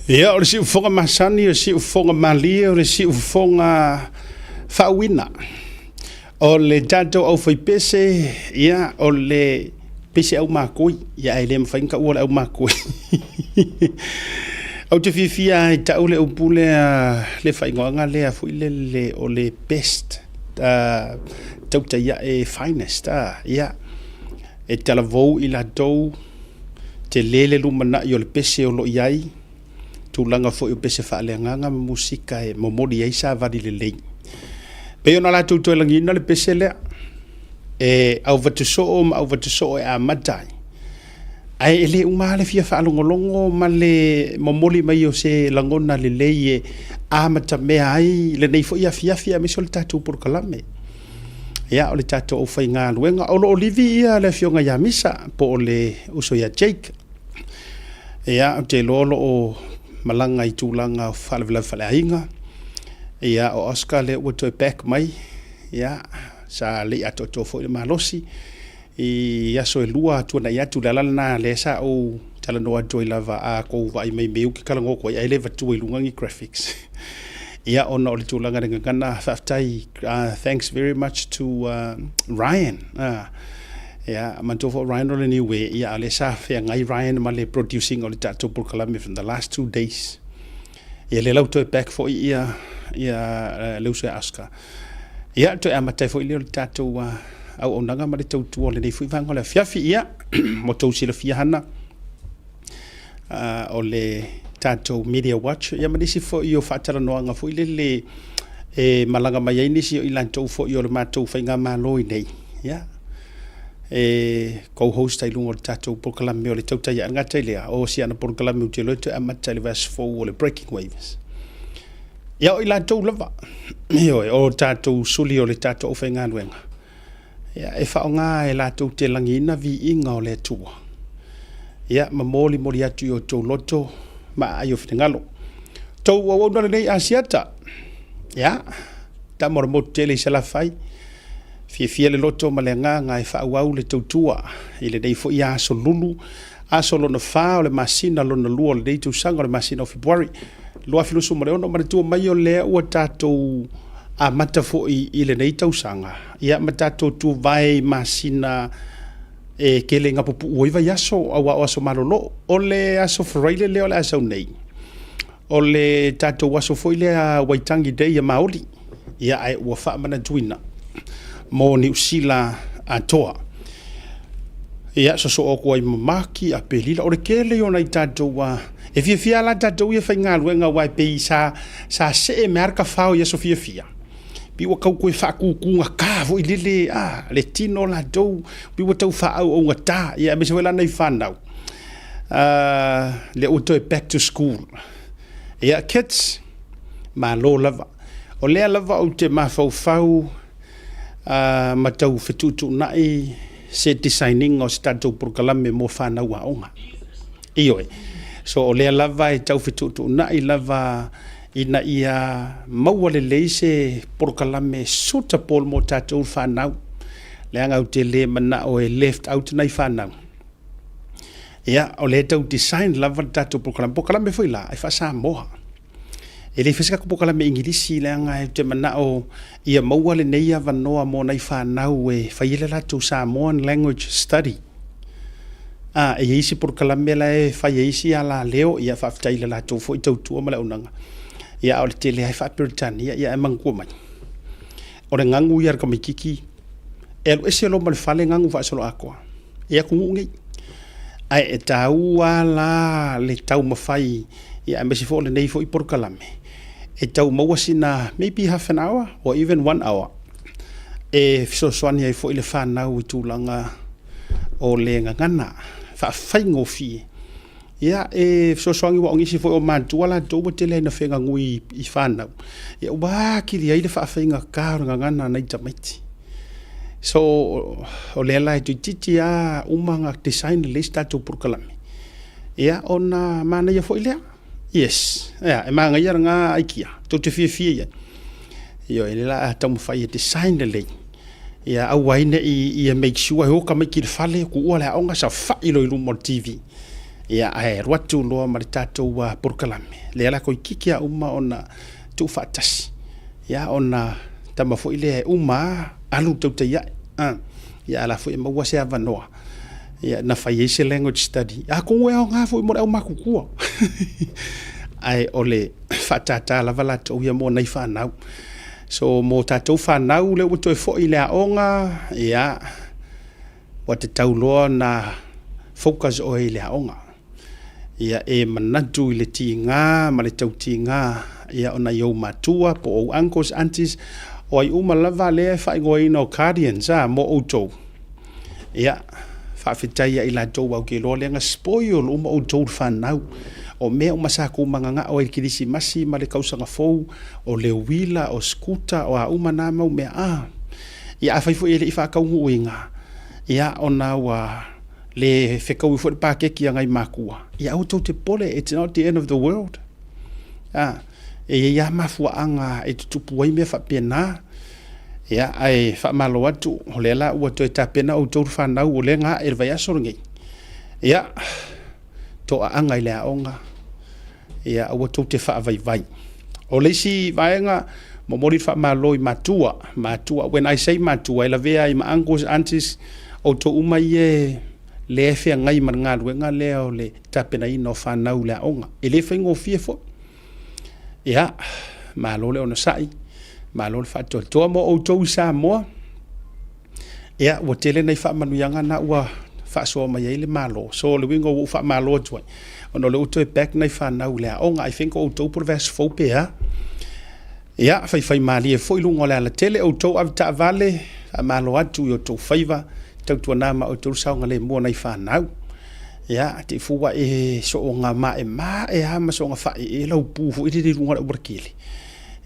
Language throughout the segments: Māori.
Ia, o le si ufonga masani, o si ufonga malia, o le si ufonga whauina. O le tatou au whaipese, ia, o le pese au mākoi, ia e le mwhainka ua le au mākoi. Au te whiwhia e tau le upule le whaingoanga lea fui le o le best, tauta ia e finest, ia. E tala vou i la tou, te lele lumana i o le pese o lo iai, tūlanga fo i o pese whaaleanganga musika e momori ei sa vadi le lei. Peo na la tūtoi langina le pese lea, e au vatuso e a matai. Ai ele umale fia whaalongolongo ma le momoli mai o se langona le lei e amata mea ai le nei fo ia fia miso le tātou purkalame. Ia o le tātou au whai ngā luenga. O lo olivi ia le fionga ia misa po o le uso ia Jake. Ia o te lolo o malanga i tūlanga whalewila whaleainga. Ia o Oscar le ua toi back mai. Ia sa le ato fo i le malosi. I aso e lua tuana i atu le alana le sa o talanoa joy lava a kou vai mai meu ki kalango ko ai le vatu i lungangi graphics. Ia ona o le tūlanga renga gana whaftai. Thanks very much to Ryan. Ia mantofo Ryan o le niwe. Ia le sa whea ngai Ryan ma le producing o le tātou Purkalame from the last 2 days. Ia le lauto e back fo ia leuso e aska. Ia to e amatai fo i leo le tātou au onanga ma le tautua le nei fui vanga le fiafi ia mo tau sila fiahana o le tātou Media Watch ia ma nisi fo i o whaatara noanga fo i le malanga mai ai nisi o i lantou fo i o le mātou whainga māloi nei ia co-host ai lungo le tātou Purkalame o le tautai a ngatai lea o si ana Purkalame o te loito a matai le verse 4 o le Breaking Waves ia o i lantou lava o tātou suli o le tātou whainga nuenga. Ia e whaonga e lātou te langina vi inga o le tua. Ia ma moli atu i o tau loto ma ai o whenengalo. Tau wawana nei asiata. Ia, ta mora mo tele i sala whai. Fia le loto ma le nganga e whaauau le tau tua. I le nei fo i aso lulu. Aso lona wha o le masina lona lua le nei tu sanga o le masina o February. Lua filusu ma le ono ma le tua mai o lea ua tātou a mata fo i le nei tausanga. Ia matato tu vai masina e kele nga pupu uiva yaso awa aso malolo. O le aso freile leo le aso nei. O le tato waso fo ile a Waitangi Day a Maoli. Ia ai ua wha mana tuina. Mo ni usila a toa. Ia so oko ai mamaki a pelila. O le kele o na i tato wa e fia la tato ia whainga luenga wai pe sa se e mearka whao ia so fia. Biwa kau koe whaakukunga ka vo i lele le tino la dou biwa tau whaau o ngata ia me se wela nei whanau le uto e back to school ia kids ma lo lava o lea lava o te mawhau ma tau whetutu nai se designing o se tātou Purkalame mo whanau a onga iyo so o lea lava e tau whetutu nai lava ina ia maua le leise Purkalame suta pol mo tātou whanau. Leanga o te le mana o e left out nei whanau. Ia, o le tau design lava tātou Purkalame. Purkalame fwoi la, e whasa moha. E le whesika ko Purkalame ingilisi leanga o te mana o ia maua le neia vanoa mo nei whanau e whaiele la tau Samoan language study. E isi Purkalame la e whaiesi ala leo ia whaftaile la tau fwoi tau tua male unanga. Ia o le tele hai whapiritani, ia e mangkua mai. O le ngangu i arka mai kiki, e alu ese lo male whale ngangu whaasolo akoa. Ia kungu ngei. Ai e tau ala le tau mawhai, ia mesi fo le nei fo i Purkalame. E tau mawasina maybe half an hour or even 1 hour. E fisosoani ai fo i le whanau i tūlanga o le ngangana. Whaafai ngofi. Ia e sosoangi wa ngisi fo o mantua la to te le na fenga ngui i whanau. Ia ua kiri ai le whaafenga kāra ngana nei tamaiti. So o le lai tu titi a umanga design list tātou Purkalame. Ia ona mana ia fo i lea? Yes. Ia e manga ia ngā aikia. Tau te fia ia. Ia e le la tau mwhai e design le lei. Ia au waine i make sure e oka mai ki le whale ku ua le aonga sa wha ilo i lumo TV. ia ai ruatu loa ma le tatou porokalame le ala ko kiki a uma ona tu fatas ia ona tama fo ile uma alu tau te ia ia ala fo ma wase avanoa ia na faise language study a ko we nga fo mo ma kukua ai ole fatata la vala to ia mo nei fa nau so mo tatou fa nau le to fo ile onga ia wa te tau loa na focus o ile onga ia e manatu ile tinga ma le tau tinga ia ona yo matua po o uncles aunties o ai uma lava le fa ngoi no guardians mo auto ia fa fitai ila to wa ke lo lenga spoil uma auto fa nau o me uma sa ku manga o kirisi masi ma le kausanga fou o le wila o skuta o uma na mau me ia fa fo ile fa ka uinga ia ona wa le fekau fo pa ke ki ngai makua ia auto te pole it's not the end of the world e ia mafua anga e tupu ai me fa pena ia ai fa malo atu holela o to ta pena o to fa na o lenga e vai asorngi ia to anga ile onga ia o to te fa vai o le si vaenga mo mori fa malo i matua when I say matua ila vea i ma uncles aunties o to umai e le fe ngai man nga wenga le o le tapena ino fa na ule onga ele fe ngo fie fo ia malo le ona sai malo fa to mo o to sa mo ia o tele nei fa manu yanga na wa fa so mai ile malo so le wingo fa malo to ono le to back nei fa na ule onga I think o to por vers fo pe ia fai mali e foi lungo le tele o to av ta vale malo atu yo to faiva tau na ma o tu saunga le mo nei fa nau ya te fuwa e so nga ma e ha ma so nga fa e lo pu fu i di lunga o berkili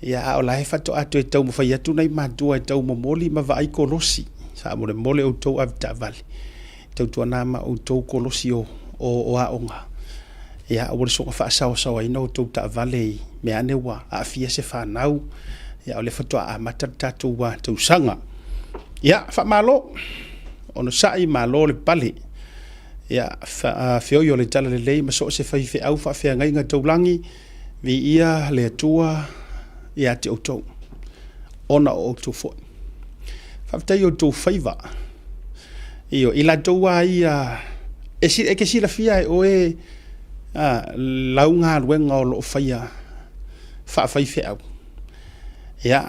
ya o la fa to atu e tau mo fa ya tu nei ma tu e tau mo moli ma va i kolosi sa mo le mole o to av ta vale tau na ma o to kolosi o a onga ya o so fa sa i no to ta vale me ane wa a fia se fa nau ya o le fa to a mata tatu wa tu sanga ya fa malo ono sai malo le pale ya fa fio yo le tala le lei ma so se fa fe au fa fe ngai nga taulangi vi ia le tua ia te auto ona o to fo fa te yo to faiva io ila tua ia e si e ke si la fia o e launga luenga o lo faia fa fe au ya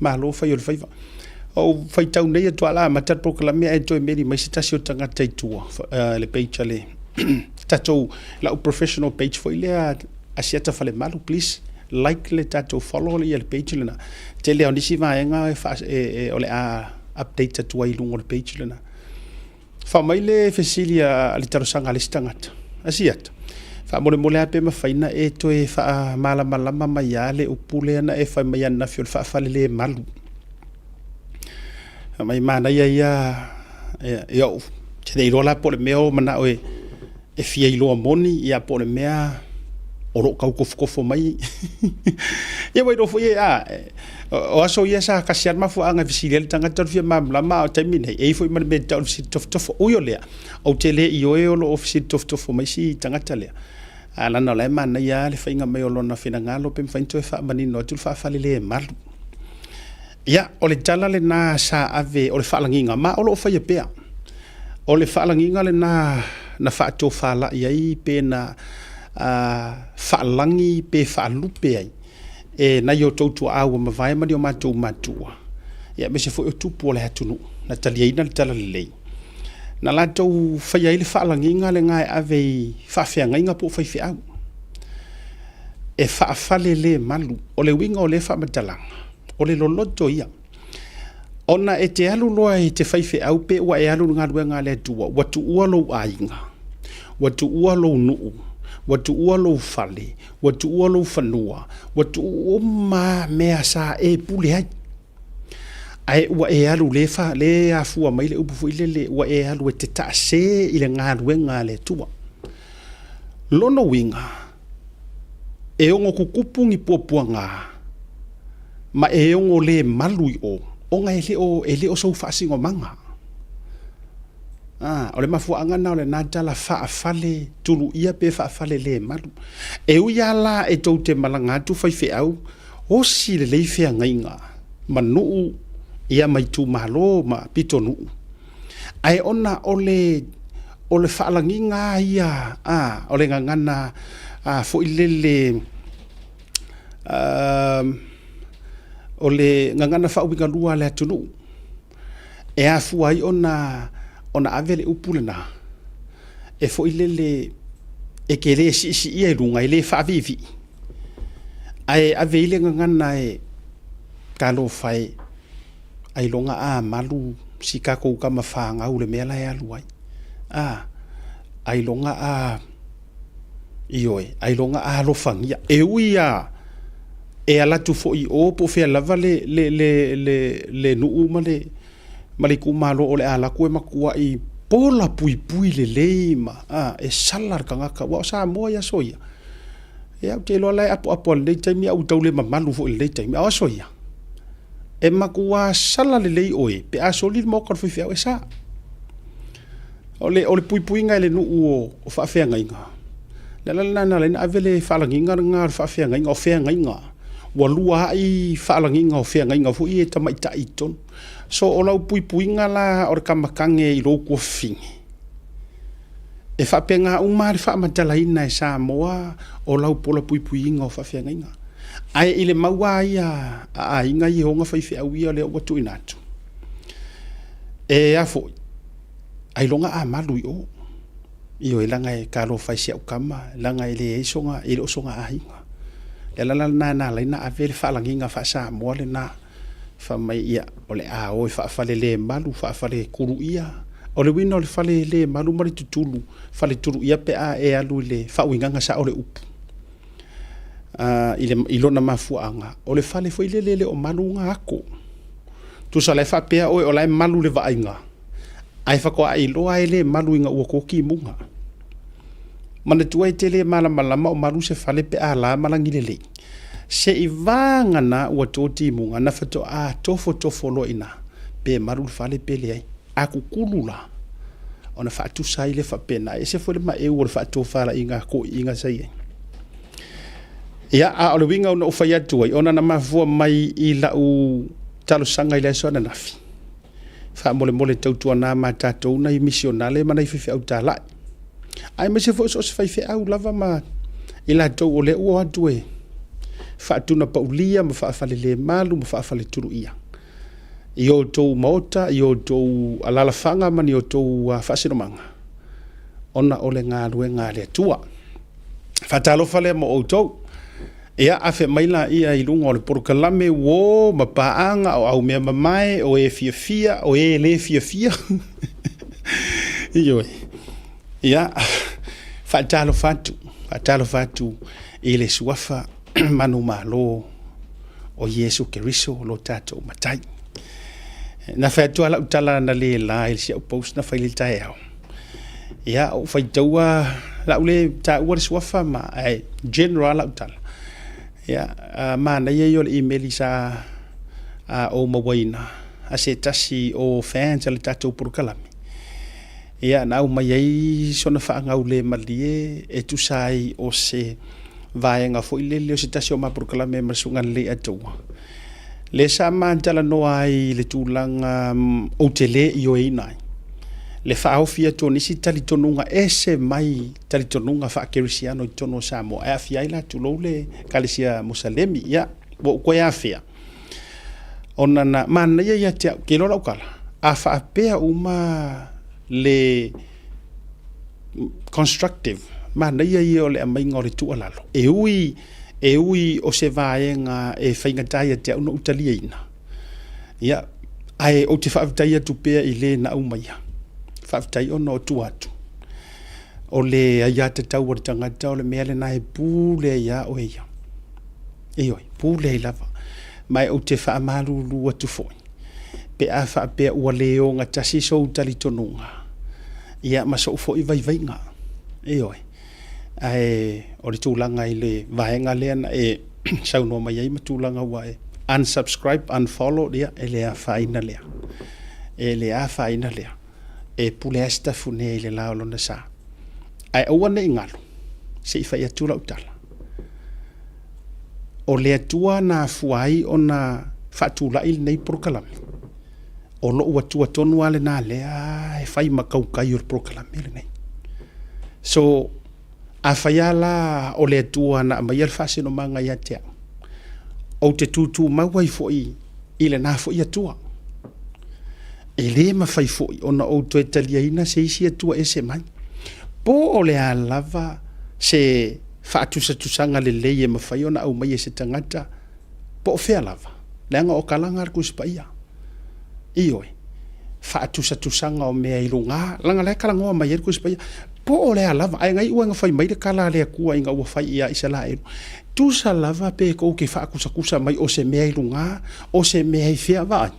malo fa yo le faiva o fai tau nei to ala matat proclame e to meri mai sita tanga tai tua le page le tato la professional page foi le a siata fale malu please like le tato follow le page le na tele on disi va nga e ole a update to i lungo le page le na fa mai le fesilia le taro sanga le stangata asiat fa mo le ape ma faina e to e fa mala mai ale upule na e fa mai na fiol fa fale le malu mai mana ia yo te dei rola po le meo mana o e fia i loa moni ia po le mea oro kau kofo mai ia wai rofo ia o aso ia sa kasian mafu anga visile tanga tor fia mamla ma o taimine e foi man me tor si tof uyo lea o tele i o e o lo ofisi tof mai si tanga tale ala na le mana ia le fainga mai o lona fina ngalo pe mfainto e fa manino tu fa falile malu ia o le tala le na sa ave o le faalanginga ma o lo fa pea o le faalanginga le na fa to fala ia i pe na faalangi pe faalupe ai e na yo to a wa mavai ma dio matua ia me se fo tu po le hatunu na talia ina le tala le na la to fa ia le faalanginga le ngai ave fa fianga inga po fa fiau e fa fale le malu o le winga o le fa matalanga o le loloto ia ona e te alu loa i te whaife au pe ua e alu ngā ruenga le tua watu ua lo ainga watu ua lo nuu watu ua lo fale watu ua lo whanua watu ua ma mea sa e pule hai ai ua e alu le fa le a fua mai le upu fuile le ua e alu e te taase i le ngā ruenga le tua lono winga e ongo kukupungi puapuanga ma e ongo le malui o nga ele o so fasingo manga o le mafuaaga na o le na tala faafale tuluia pe faafale lē malu e ui a la e tou te malaga atu faifeʻau osi lelei feagaiga ma nuu ia mai tumālō ma pitonuu ae ona o le faalagiga ia o le gagana foʻi lele o le gagana faauigalua le atunuu e afua ai ona ave le upu lana e foʻi lele e ke lē siʻisiʻia i luga i lē faavivii ae ave i le gagana e kalo fai ai longa malu si kakou kama whāngau le mea lai alu ai ai longa ioe ai longa lofangia e ui e alatu fo i o po fea lava le nuu ma le kumalo o le ala koe makua i pola pui pui le leima e salar kangaka wa sa moa ya soia e au te loa lai apo le taimi au tau le mamalu fo i le taimi awa soia e makua sala le lei oe pe a soli mo kon fia e sa ole pui pui ngai le nuu o fa fea ngai nga la na le avele fa la nginga nga fa fea ngai o fea ngai nga wa lua ai fa la nginga o fea ngai nga fu i ta mai ta iton so o lau pui pui nga la o kamakange i lo ko fingi e fa penga un mar fa matala ina e sa moa o lau pola pui pui nga o fa fea ngai nga ai ile maua ia inga i honga fai au ia le watu inatu e afo ai longa malu io e langa e kalo fai sia ukama langa ile e songa ile o songa ainga e la na na avele fa langinga fa sa mo le na fa mai ia o le o fa fale le malu fa fale kuru ia o le wino le fale le malu mari tutulu fale turu ia pe e alu le fa winga sa o le upu ilona mafuanga o le fale foi lele o malunga ako tu sa le fa pe o la malu le vainga ai fa ko ai lo ai le maluinga o ko ki munga mana tu ai tele mala o malu se fale pe ala malangi lele se ivanga na o toti munga na fa to tofo lo ina pe malu fale pe le ai aku kulula ona fa tu sai le fa pena e se foi ma e o fa to fala inga ko inga sai ia o le winga ona ufa iatu ai ona na mafua mai i lau talosanga i le aso ana nafi fa mole tautua na matatou na i misionale mana i fefe au talai ai ma se fo so se fefe au lava ma i la tau o le ua atu e fa tuna paulia ma fa falele malu ma fa fale turu ia i o tou maota i o tou alalafanga mani i o tou fasilomanga ona ole ngā luenga le tua fa talo fale mo o tou ia afe maila ia i lunga o le porokalame wo mapaanga o au mea mamae o e fia o e le fia ia fatalo fatu i le suafa manu malo o Yesu Keriso lo tatou matai na fatu ala utala na le la il sia post na faili tae ia o faitaua la ule ta ua suafa ma ai general utala ya mana ye yo email sa o mawaina a se tasi o fans ale tatou porokalame ia na o mai sona fa ngaule malie e tu sai o se vaenga fo ile le se tasi o ma porokalame ma sunga le atu le sa mantala no ai le tulanga o tele yo ina le fa ofia to nisi tali tonunga ese mai tali tonunga fa kerisiano tono samo a fia ila tu lole kalisia musalemi ya ko ya fia ona na man ya te ke lo lokala a fa pe uma le constructive man ya yo le mai ngore tu alalo e ui o se vaenga e fainga taia te no utaliina ya ai o te fa taia tu pe ile na umaya faftai ono tuatu o le ayata tau o tangata o le mele na e pule ya o ia oi pule lava mai o te fa malu lu atu foi pe a fa pe o le o nga tasi so tali tonunga ia ma so foi vai nga oi ai o le tulanga ile vaenga le na e sau no mai ma tulanga wa unsubscribe unfollow dia ele a faina le ele a faina le e pule asta fune le la lo na sa ai o ne ngalo se i fai atu la utala o le atua na fuai ona fatula il nei prokalami o lo ua tonu ale na le e fai makau kai o prokalami le nei so a faiala o le atua na mai al fase no manga ia te o te tutu mawai foi ile na foi atua e le ma fai foi ona o to italiana se isi atua ese mai po o le alava se fatusa tusanga le le ma fai ona au mai ese tangata po fe alava lenga o kalanga ku spaia ioi fatusa tusanga o me ilunga langa le kalanga mai ku spaia po o le alava ai ngai uanga fai mai de kala le ku inga u fai ia isala e tu sa lava pe ko ke fa kusa mai o se me ilunga o se me ai fia va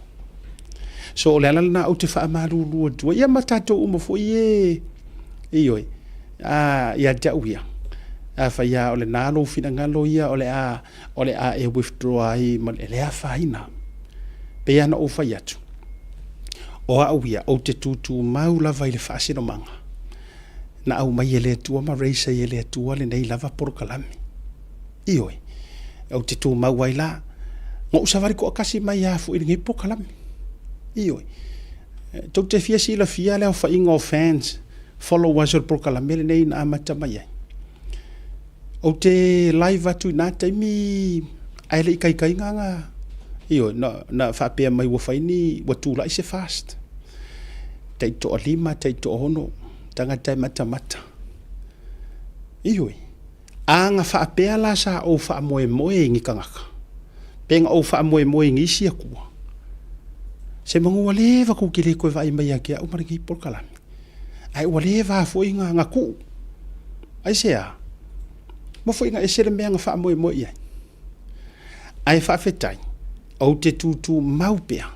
so le ala na o te fa malu lu tu ia matato o mo fo ie ioi ia ja uia a fa ia o le nalo fina ngalo ia o le a e withdraw ai ma le a faina pe ana o fa ia tu o a uia o te tutu mau lava ile fa sino manga na au mai ele tu ma reisa ele tu le nei lava por kalami ioi o te tu mau ai la ngo usavari ko kasi mai a fu ile por kalami ioi to te fia si la fia le fa ingo fans followers por kalami nei na mata mai o te live atu na taimi ai le kai nga ioi na fa pe mai wo faini wo tu la se fast te to lima te to hono tanga tai mata ioi anga fa apea la sa o fa moe ngi kangaka penga o fa moe ngi sia ku se mangu wale va ku kile ko vai mai aki o mariki por kalami ai wale va fo inga nga ku ai sea mo fo inga esere me nga fa moe ia ai fa fetai o te tutu maupea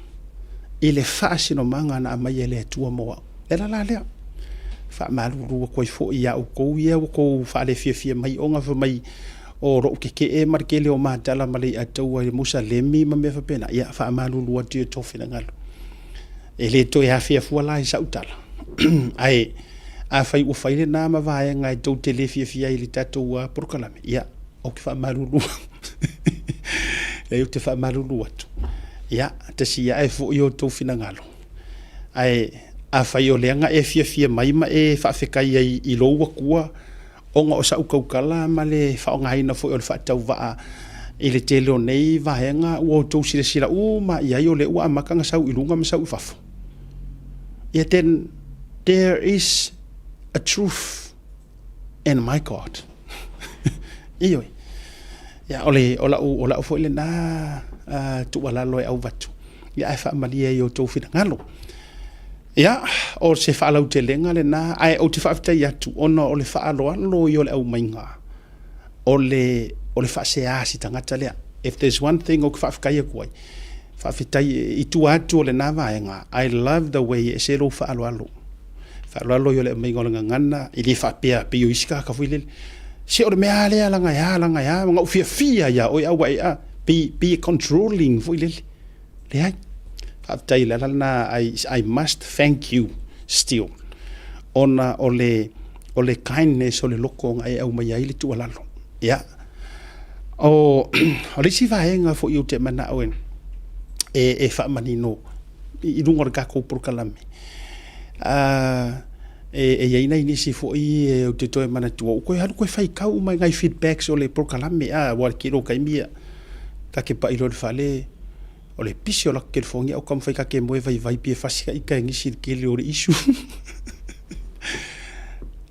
ile fa sino manga na mai ele tua mo la fa malu ko fo ia o ko ia ko fa le fia mai onga fa mai o ro ke e markele o matala mali atou e musa lemi ma me fa pena ia fa malu lu ati to fina ngalo ele to ia fia fu la sa utala ai a fai o fai na ma va nga to tele fia ile tato wa por kalame ia o ke fa malu lu e te fa malu lu atu ia te si ai fo yo to fina ngalo ai a fai o leanga e fia mai ma e fa fekai ai I lo kua onga o sa ukala ma le fa onga ina fo o fa tau va ile tele o nei va henga o to sila ma ia yo le wa makanga sau ilunga ma sau fafo yeah, then there is a truth in my God iyo ya ola fo ile na tu wala lo au vatu ya fa malia yo to fina ngalo ya o se fa la utelenga le na ai o te fa fta ya tu ono o le fa lo yo le au mainga o le fa se asi tangata le if there's one thing o fa fka ya koi fa fta I tu atu le na vaenga I love the way se lo fa lo yo le mainga le ngana I li fa pe yo iska ka fuile se o me ale ala nga ya nga fia ya o ya wa ya be controlling fuile le ai I must thank you still ona ole kindness ole loko ai au mai ile tu alalo ya o ole si va enga fo you te mana oen e fa manino I lungo ka ko por kalami e ina ini si fo I o te to mana tu ko ha ko fai ka u mai ngai feedbacks ole por kalami wa kilo kai mia ka ke pa ilo fale o le pisi o la ke fongi o kam fai ka ke moe vai pie fasika I ka ngisi ke le o issue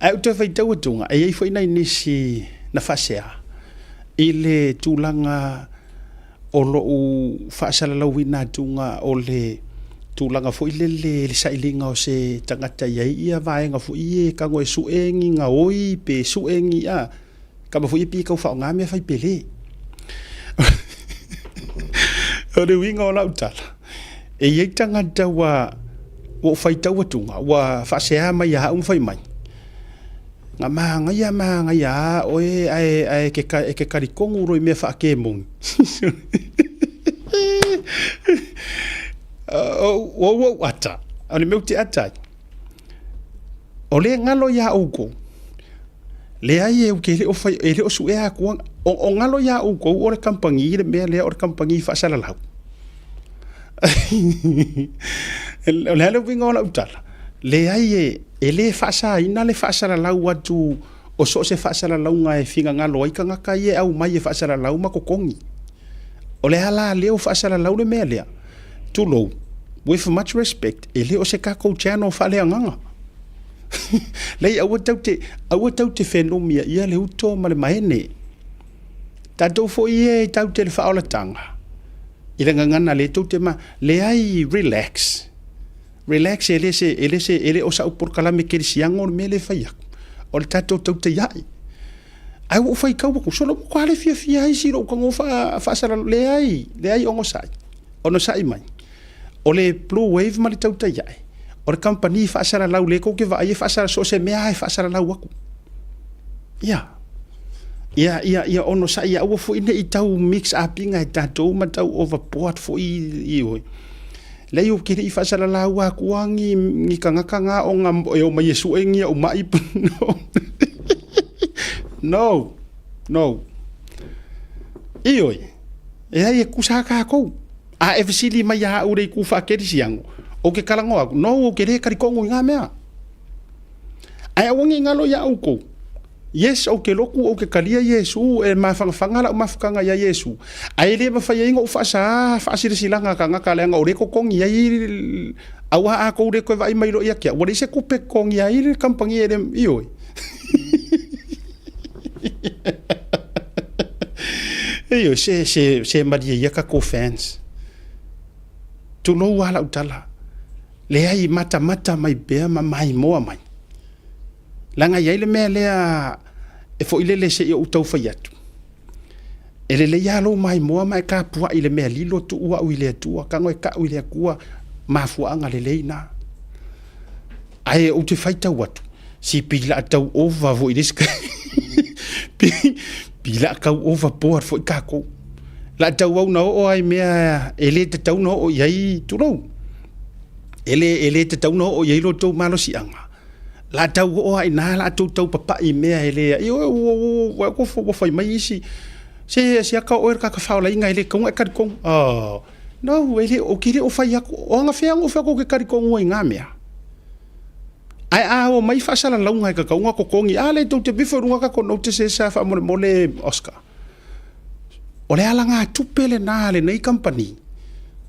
ai o te fai tau tunga ai foi na inisi na fasea ile tulanga o lo u fasala la wina tunga o le tulanga foi le sailinga o se tangata ia vaenga foi ka ngo suengi nga oi pe suengi ka mo foi pi ka fa nga me fai pele o le winga o lautala e ia tangata wa o fai tau tunga wa fasea mai ha fai mai nga manga ya o ai ke karikongu roi me fa ke mong o ata ani meu te ata o le ngalo ia uko le ai e ke le o fai e le o su e a ko o ngalo ia uko o le kampangi le me le o le kampangi fa sala lau le halo vinga ola utala le ai e le fa sa ina le fa sala lau atu o so se fa sala lau nga e finga ngalo ai kanga kai e au mai e fa sala lau ma ko kongi o le hala le o fa sala lau le me le tu lo with much respect e le o se ka ko chano fa le nganga lei awa tau te whenomia ia le uto ma le maene tatou fo ie tau te le whaolatanga i le ngangana le tau te ma le ai relax ele se o sa upor kalame kere siango me le whaiaku o le tatou tau te iai ai wo fai kau ko solo ko ale fia ai siro ko ngofa fa sala le ai ongo sai ono sai mai o le blue wave ma le tau te iai o le company fa sara lau le ko ke va ai fa sara so se mea fa sara lau aku ia ono sa ia o fo ine i tau mix up inga ta to ma tau overboard fo i oi le yo ke i fa sara lau aku angi ni kanga o ngam e o mai su engi o mai no oi e ai ku sa ka ko a efsili mai ya ure ku fa ke siango o ke kalango aku no o ke re karikongo nga mea ai awangi ngalo ya uko yes o ke loku o ke kalia yesu e mafanga la mafanga ya yesu ai le ba fai ngo fa sir silanga kanga kalenga o re ko kongi ai awa a ko re ko vai mai lo ya kia o re se ku pe kongi ai le kampangi e io io se maria ya ka ko fans tu no wala utala le ai mata mai bea mai moa mai langa ia le me le e fo ile le se o tau fai atu ele le ia lo mai moa mai ka pua ile me lilo tu ua ile tu ka ngoi ka ile kua mafu anga le leina ai o te fai tau atu si pila tau over vo ile ska pila ka over board fo ka ko la tau au na o ai me ele te tau no o iai tu lo ele te tau no o yelo tau malo si anga la tau o ai na la tau papa i mea ele o ko fo fai mai si se ka o ka fa la inga ele ko e ka ko no ele o kire o fai o nga fe ngo fa ko ke ka ko ngo inga mea ai o mai fa sala la unga ka ko ko kongi ale tau te bifo runga ka ko no te se sa fa mole Oscar o le ala nga tupele na le nei company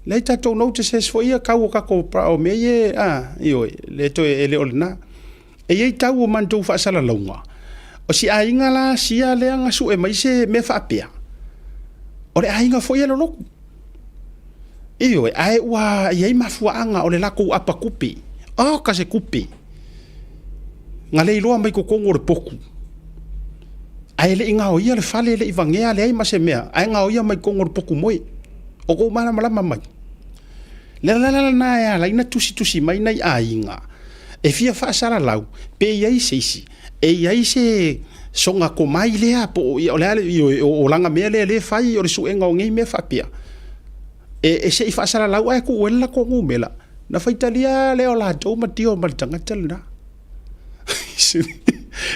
le tatou notices fo ia kau ka ko pra o me ye io le to ele olna e ye tau man tu fa sala longa o si ainga la si ale anga su e mai se me fa pia o le ainga fo ia lo io ai wa ye ma fu anga o le la ko apa kupi o ka se kupi ngale lo mai ko kongo le poku ai le inga o ia le fale le ivangea le ai ma se mea ai nga o ia mai kongo le poku moi o ko mana malama mai la na ya la ina tusi mai nai ainga e fia fa sara lau pe ia isi e ia se songa ko mai le po o le o langa me le fai o su enga o ngai me fa pia e se fa sara lau ai ko wela ko ngumela na fa italia le o la to matio mal tanga telna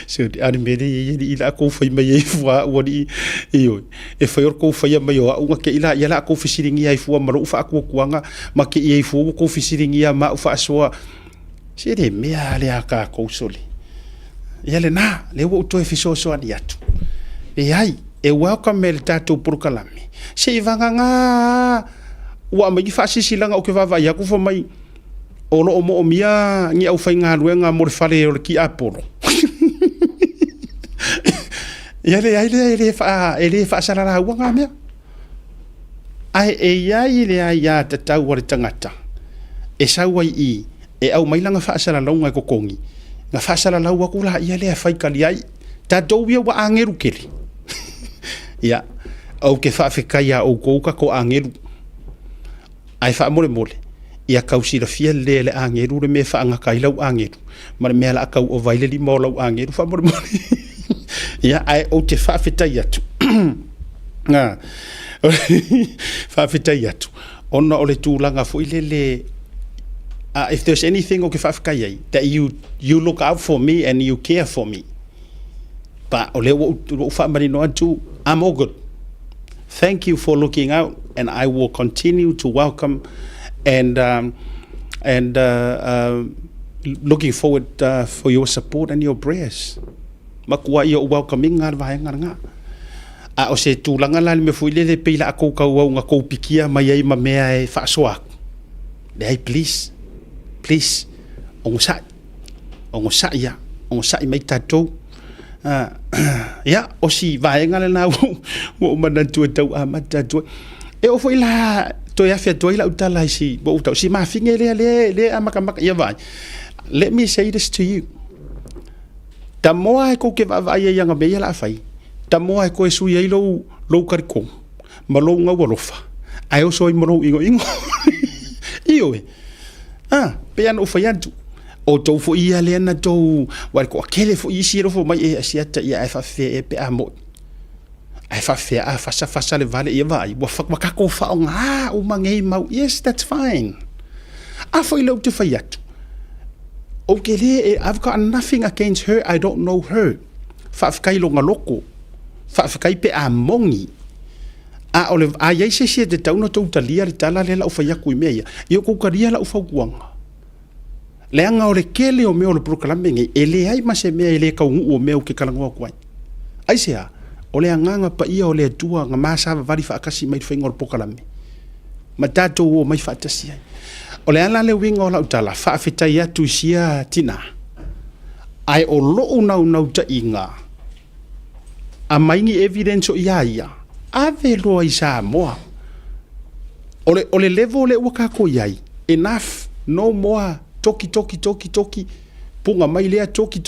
so ani mede i la ko fai mai fua o di io e fai ko fai mai o nga ke ila ya la ko fisiringi ai fua maru fa ko kuanga ma ke i fu ko fisiringi ma fa so se de me ale aka ko soli ya le na le wo to e fiso so ani atu e ai e welcome el tato por kalami se vanga nga wa mai fa sisilanga o ke va ya ku fo mai o lo mo mia ngi au fai nga luenga mo fale o ki apolo ele fa sala la wanga me ai ya te tau wa tangata e sawa i e au mai langa fa sala longa ko kongi nga fa sala la wa kula ia le fai kali ai ta do wi wa angeru kele ya au ke fa fe kaya o ko ka ko angeru ai fa mole ia kausi la fia le angeru le me fa nga kai lau angeru mar me la kau o vaile li mo lau angeru fa mole ia ai o te fa feta yatu nga fa feta yatu ona ole tūlanga fo ile if there's anything okay whafkai that you look out for me and you care for me. But ole wo whamari no atu, I'm all good. Thank you for looking out, and I will continue to welcome and looking forward for your support and your prayers. Makua ia welcoming ngar vai ngar nga. A o se tūlanga la me fuile le peila a kou kau au ngā kou pikia mai ai ma mea e whaasoak. Lei, please, ongo sai mai tātou. Ia, o si vaenga le nā o manantua tau a matatua. E o fwoi la, toi awhia toi la utala si, bo utau, si mafinge le a makamaka, ia vai. Let me say this to you. Ta moa e kou ke vavai e yanga mea la awhai. Ta moa e koe sui ai lou karikong. Ma lou ngau alofa. Ai o soi mo lou ingo. Iyo e. Pea no whai antu. O tau fo ia le ana tau. Wai ko akele fo isi rofo mai e asiata ia e whawhea e pe a mo. Ai whawhea a whasa le vale ia vai. Wakako whao ngā o mangei mau. Yes, that's fine. A fo i lau te whai atu. Okay, I've got nothing against her. I don't know her. Whawhakai longa loko. Whawhakai pe a mongi. A ole a yai se te tau no tau talia ri tala le lau whaiaku i mea. Io koukaria lau whaukuanga. Leanga o le kele o mea o le proklamengi. E le ai ma se mea e le kaungu o mea o ke kalangoa kuai. Ai sea, o le anganga pa ia o le atua nga maasawa vari whaakasi mai whainga o le proklame. Ma tātou o mai whaatasi ai. O le ala le winga o lau tala, whaafetai atu sia tina. Ai o loo nau ta inga. A maingi evidence o ia. Ave loa i sa moa. O le level le wakako iai. Enough. No more. Toki. Punga mai lea toki.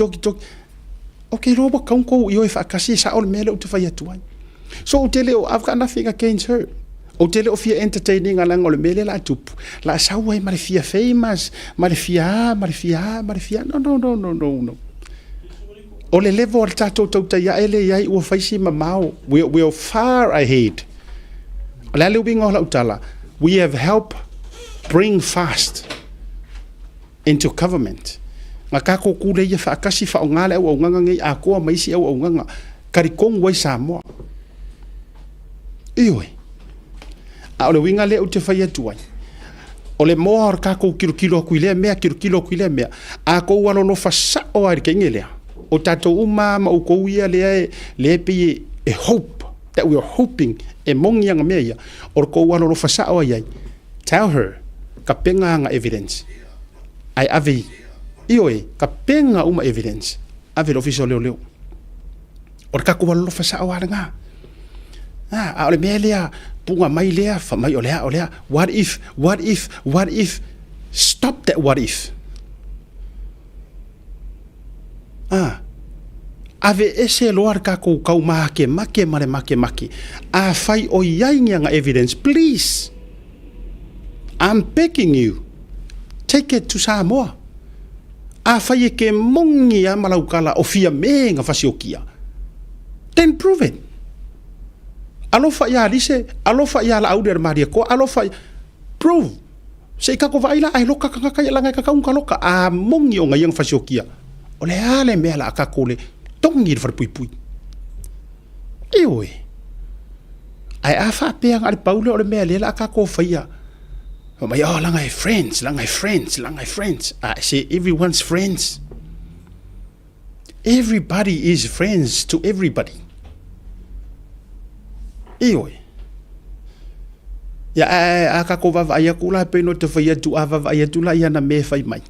Okay, roba kaunko i oe whaakasi sa o le mele o te whai atuai. So o tele o, I've got nothing against her. O tele o fia entertaining alanga o le mele la tupu. La sawa e mare fia famous. Mare fia. No. O le level o tatou tauta ia ele iai ua whaisi mamao. We're far ahead. O le ale winga o la utala. We have helped bring fast into government. Ngā kako kule ia whaakasi whaongale au nganga ngai a koa maisi au nganga. Karikong wai Samoa. Ioi. A o le winga le o te whai atuai. O le moa o kako kilo kuilea mea. A kou walono whasa o aere kenge lea. O tatou uma ma ukou ia le pe e hope. That we are hoping e mongi anga mea ia. O kou walono whasa o iai. Tell her. Ka penga anga evidence. Ai ave. Ioi. Ka penga uma evidence. Ave lo fiso leo. O kako walono whasa o aere ngā. A ole mea lea. Punga mai lea, mai o lea. What if? Stop that what if. Ave ese loar kako kau make mare make. A fai o iai nga evidence, please. I'm begging you. Take it to Samoa. A fai e ke mongi a malaukala o fia me nga fasiokia. Then prove it. Alofa ia lise, alofa ia la auder maria ko, alofa prove. Se kako vaila ai loka kaka ia langa kaka unka loka a mongi o ngai fasiokia. O le ale mea la kako le tongi far pui. Ioi. Ai a fa pe ang paule o le mea le la kako faia. O mai o langa friends. I say everyone's friends. Everybody is friends to everybody. Ioi. Ya a kako vavai akula pe no te whai atu a vavai atu la ia na me whai mai.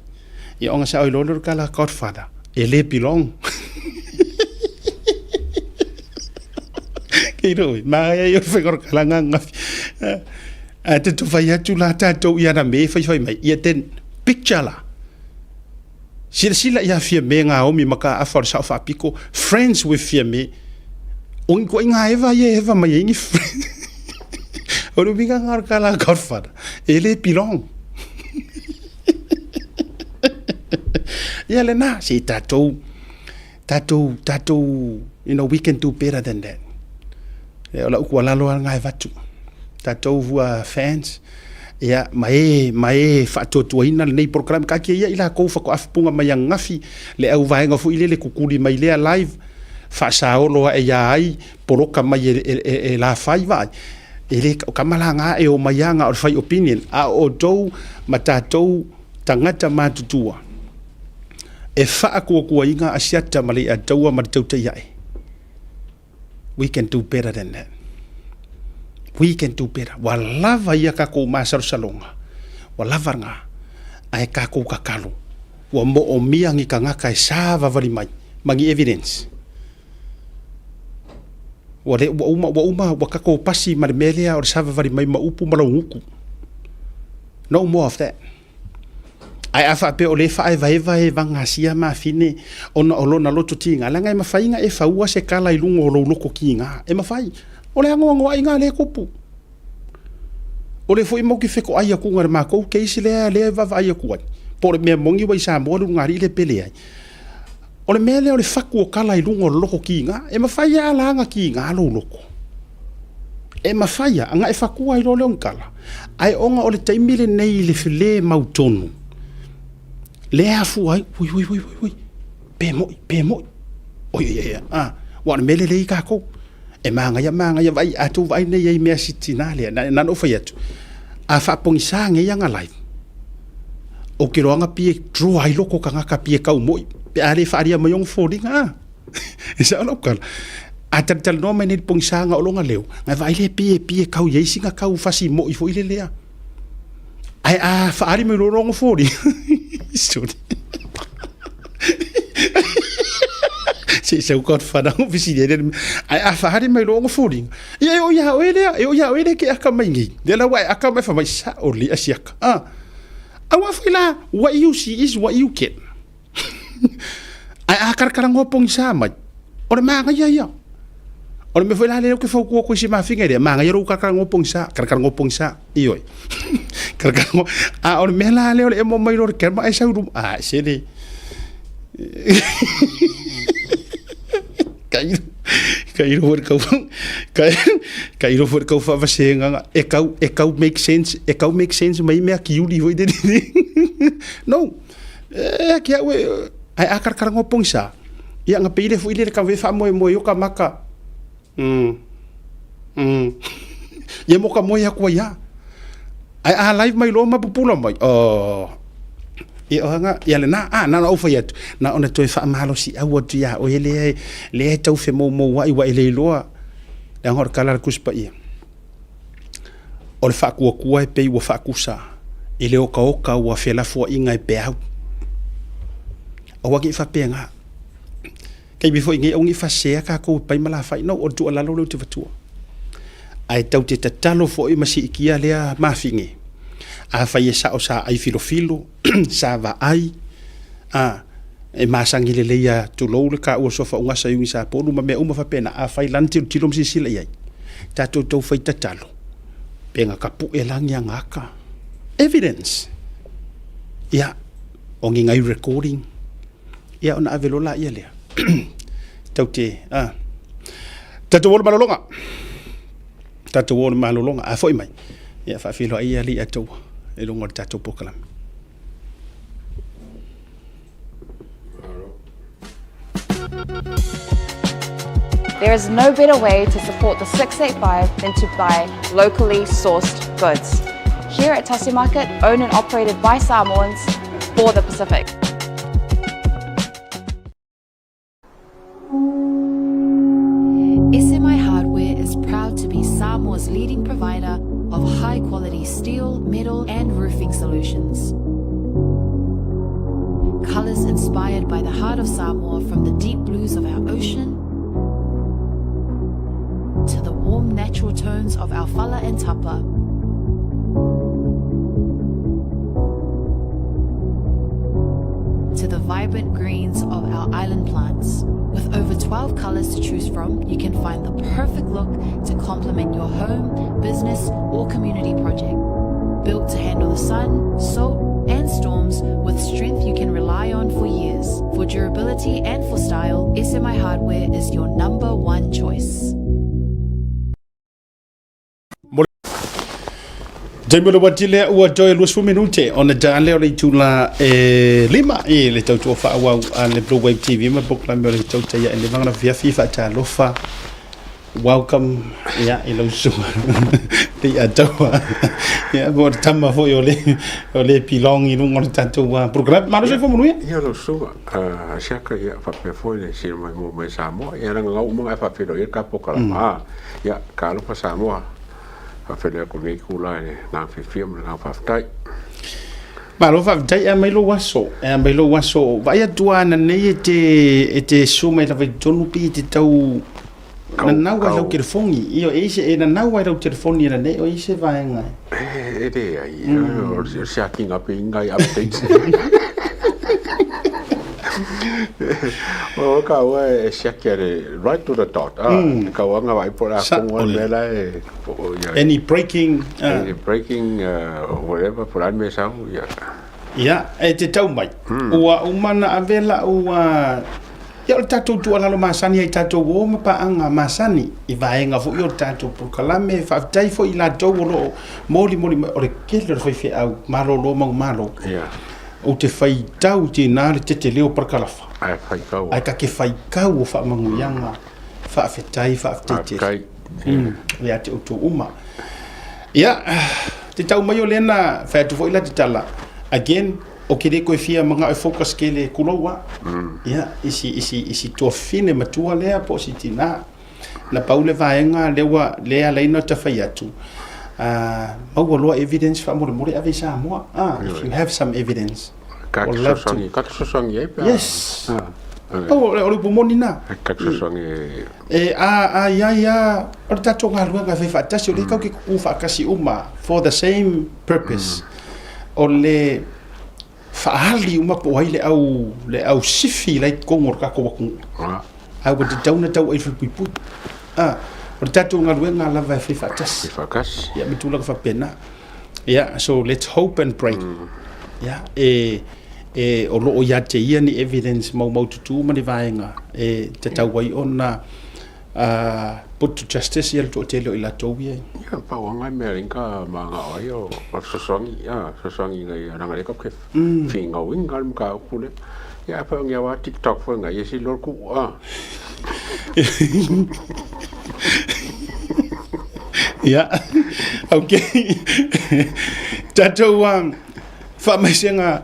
Ia onga sa oi lolo kala Godfather. E le pilong. Kei roi. Maa ia whekor kala ngangafi. Te tu whai atu la tātou ia na me whai mai. Ia ten picture la. Sila ia fia me ngā omi maka awhar sa whapiko. Friends with fia me. Ongi ko inga eva mai ingi friend. Oro binga ngar kala Godfather. Ele pilong. Ya le na si tatou. You know, we can do better than that. Ola ukua lalo ngai vatu. Tatou hua fans. ia mae faatuatuaina lenei program kake ia ila kou fakoafipuga mai agafi le au vaega foʻi le kukuli mai lea live faasaolo e ia ai poloka mai e la fai vai e le kamalaga e o mai aga o le fai opinion a o tou ma tatou tagata matutua e faakuakuaiga asiata ma le ataua ma le tautaiaʻe. We can do better than that. We can do better. Wa lava ia kako masalosaloga wa lava nga ae kako kakalo wa mo o mia ngi kangaka e sa vavali mai magi evidence wa uma kako pasi ma le melea o le sa vavali mai ma upu ma lauguku. No more of that. Ai afa pe o le fa ai vai vangasia ma fine ona olona loto tinga langa e mafaiga e faua se kala i lungo lo loko kinga e mafai o le ango ai nga le kopu o le foi mo ki feko ai ku ngar ma ko ke isi le va ai ku por me mongi vai sa mo lu ngari le pele ai o le mele o le faku o kala i lungo lo loko kinga e mafai ala nga kinga lo loko e mafai anga e faku ai lo le kala ai onga o le taimile nei le file mautonu le afu ai ui pe mo oi wa mele le ka ko e manga ya vai atu vai nei ai me sitinale na no foi atu a fa pongisa nge yanga live o ki roanga pie tro ai loko kanga ka pie kau moi pe ale fa aria mayong folding isa lokal atal no me ni pongisa nga olonga leo nga vai le pie kau ye singa kau fasi mo i foi le lea ai fa ari me lo rongo folding Sorry. Se eu gosto de falar um vizinho a fahari mai longo fooling e eu ia ele que aka mai ngi dela wai aka mai fa mai sa oli asiaka awa fila what you see is what you get ai akar karang ngopong sa mai ora manga ya ora me foi lá le que foi ko si ma fingere manga ya ru karang ngopong sa iyo karang ora me la le e mo mai lo ke mai sa ru sele Kairo for kau fa vasenga e kau make sense mai me ki uli voi de no que ai akar ngopong sa ia nga pile fu ile ka ve fa mo yo ka maka ye mo ka mo ya ko ya ai live mai lo ma pupula mai e oanga ia le na o fa yet na ona toi fa malo si a what ya o le tau fe mo wa ile loa le ngor kala kuspa ia o le fa ku e pe wa fa kusa ile o ka wa fe la fo inga e pe au o wa ki fa pe nga kai bi fo inga o ngi fa se ka ko pa mala fa no o tu ala lo te fatu ai tau te tatalo fo i masi ikia le ma finge a fai sa o sa ai filo sa va ai e masangi le leia tu lo le ka o sofa unga sa yungi sa polu ma me uma fa pena a fai lanti tilom si sila ai tato to fai tatalo penga kapu e lang yang aka evidence ya ongi ngai recording ya ona avelola ia le taute tato wol malolonga a foi mai ya fa filo ai ali ato e longo tato pokalam. There is no better way to support the 685 than to buy locally sourced goods. Here at Tasi Market, owned and operated by Samoans for the Pacific. SMI Hardware is proud to be Samoa's leading provider of high-quality steel, metal and roofing solutions. Colours inspired by the heart of Samoa, from the deep blues of our ocean to the warm natural tones of our fala and tapa. To the vibrant greens of our island plants. With over 12 colours to choose from, you can find the perfect look to complement your home, business or community project. Built to handle the sun, salt and storms with strength you can rely on for years. For durability and for style, SMI Hardware is your number one choice. Jaimelo watile ua joy luas minute on the leo le tula lima le tau tua fa wa le Blue Wave TV ma bok la me le tau te ya le vanga via FIFA ta lofa welcome ya ilo su te atawa ya go tama fo yo le pilong inu ngor tatu wa program ma se fo munu ya lo su shaka ya fa pe fo le si mai samo ya nga ngau mo fa pe do ya ka pokala ma ya ka lo fa samo fa fele ko nei kula na fi film na fa tai ma lo fa tai mai lo waso vai atua na nei te sume la vai tonu pi te tau na nawa lo telefongi io ese na nawa lo telefoni na nei o ese vai nga de ai o shaking up ingai updates o ka wa shakere right to the dot ka wa nga vai por a ko mela any breaking whatever por an me sa ya te tau mai ua umana avela ua ya o tatou tu ala lo masani ai tatou o ma pa anga masani I vaenga fo yo tatou por kalame fa tai fo ila tou lo moli o le kele foi fe au malo lo malo o te fai tau te nā le te leo parkalafa. Ai ka ke fai kau o wha manguyanga, wha awhetai, wha awhetei. Ia te utu uma. Ia, te tau mai o lena, whai atu fo ila te tala. Again, o ke re koe fia mga e focus ke le kuloua. Ia, isi tua fine matua lea po si tina. Na paule vaenga lea leina ta whai atu. Mau loa evidence wha more ave sa moa. If you have some evidence. Yes. Oh, o pomoni na. Ya. O tato ngā rua ngā whewhatasi o le kau ki kufa kasi uma for the same purpose. O le whaali uma po ai le au sifi lai kongor kako waku. Au te tauna tau ai whipui. O tato ngā rua ngā lawa whewhatasi. Ya mitula ka whapena. Yeah, so let's hope and pray. Yeah, o loo ia te ia ni evidence mau tutu mani vaenga te tau wai ona put to justice ia to te leo ila tau ia. Ia pa wanga me ringa manga ai o sosongi ngai ranga le kop finga winga mka kule. Ia pa ngia wa TikTok fo ngai si lor ku Yeah, okay. Tato whamaisenga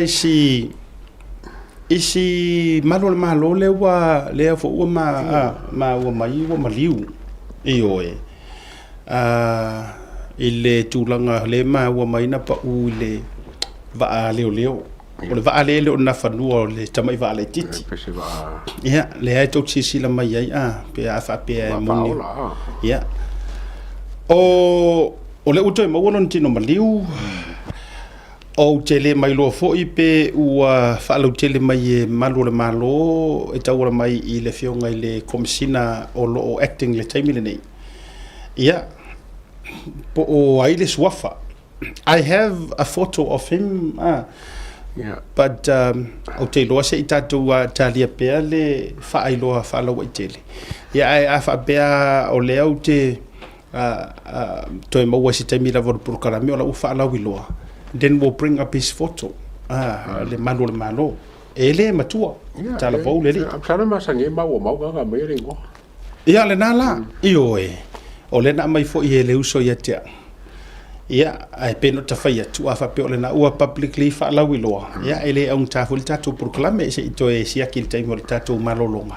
isi malo lea fo ua ma ua mai ua maliu I oe. I le tūlanga le ma ua mai na pa u le vaa leo. O le vaa leo na whanua o le tamai vaa le titi. Ia, le hai tau tisila mai ai, pe a whapea moni. Ia. O le uto e mauanon tino maliu. O tele mai loa foi pe ua whaalau tele mai e malu le malo e tau mai I le whionga I le komisina o loo acting le taimile nei. Ia, po o aile suafa. I have a photo of him, but o te loa se I tātou talia pea le whaailoa whaalau I tele. Ia, a whaapea o le au te toi maua si taimila voru purukarami o la ufa alau iloa. Then we'll bring up his photo. Le malo. Ele matua. Tala vau le li. Sana masange mau ga mai ringo. Ia le nala. Io e. O le na mai fo I le uso ia tea. Ia ai peno ta fai atu afa pe o le na ua publicly fa alau iloa. Ia ele au tafu le tatu purukarami se ito e siaki le taimo le tatu malolonga.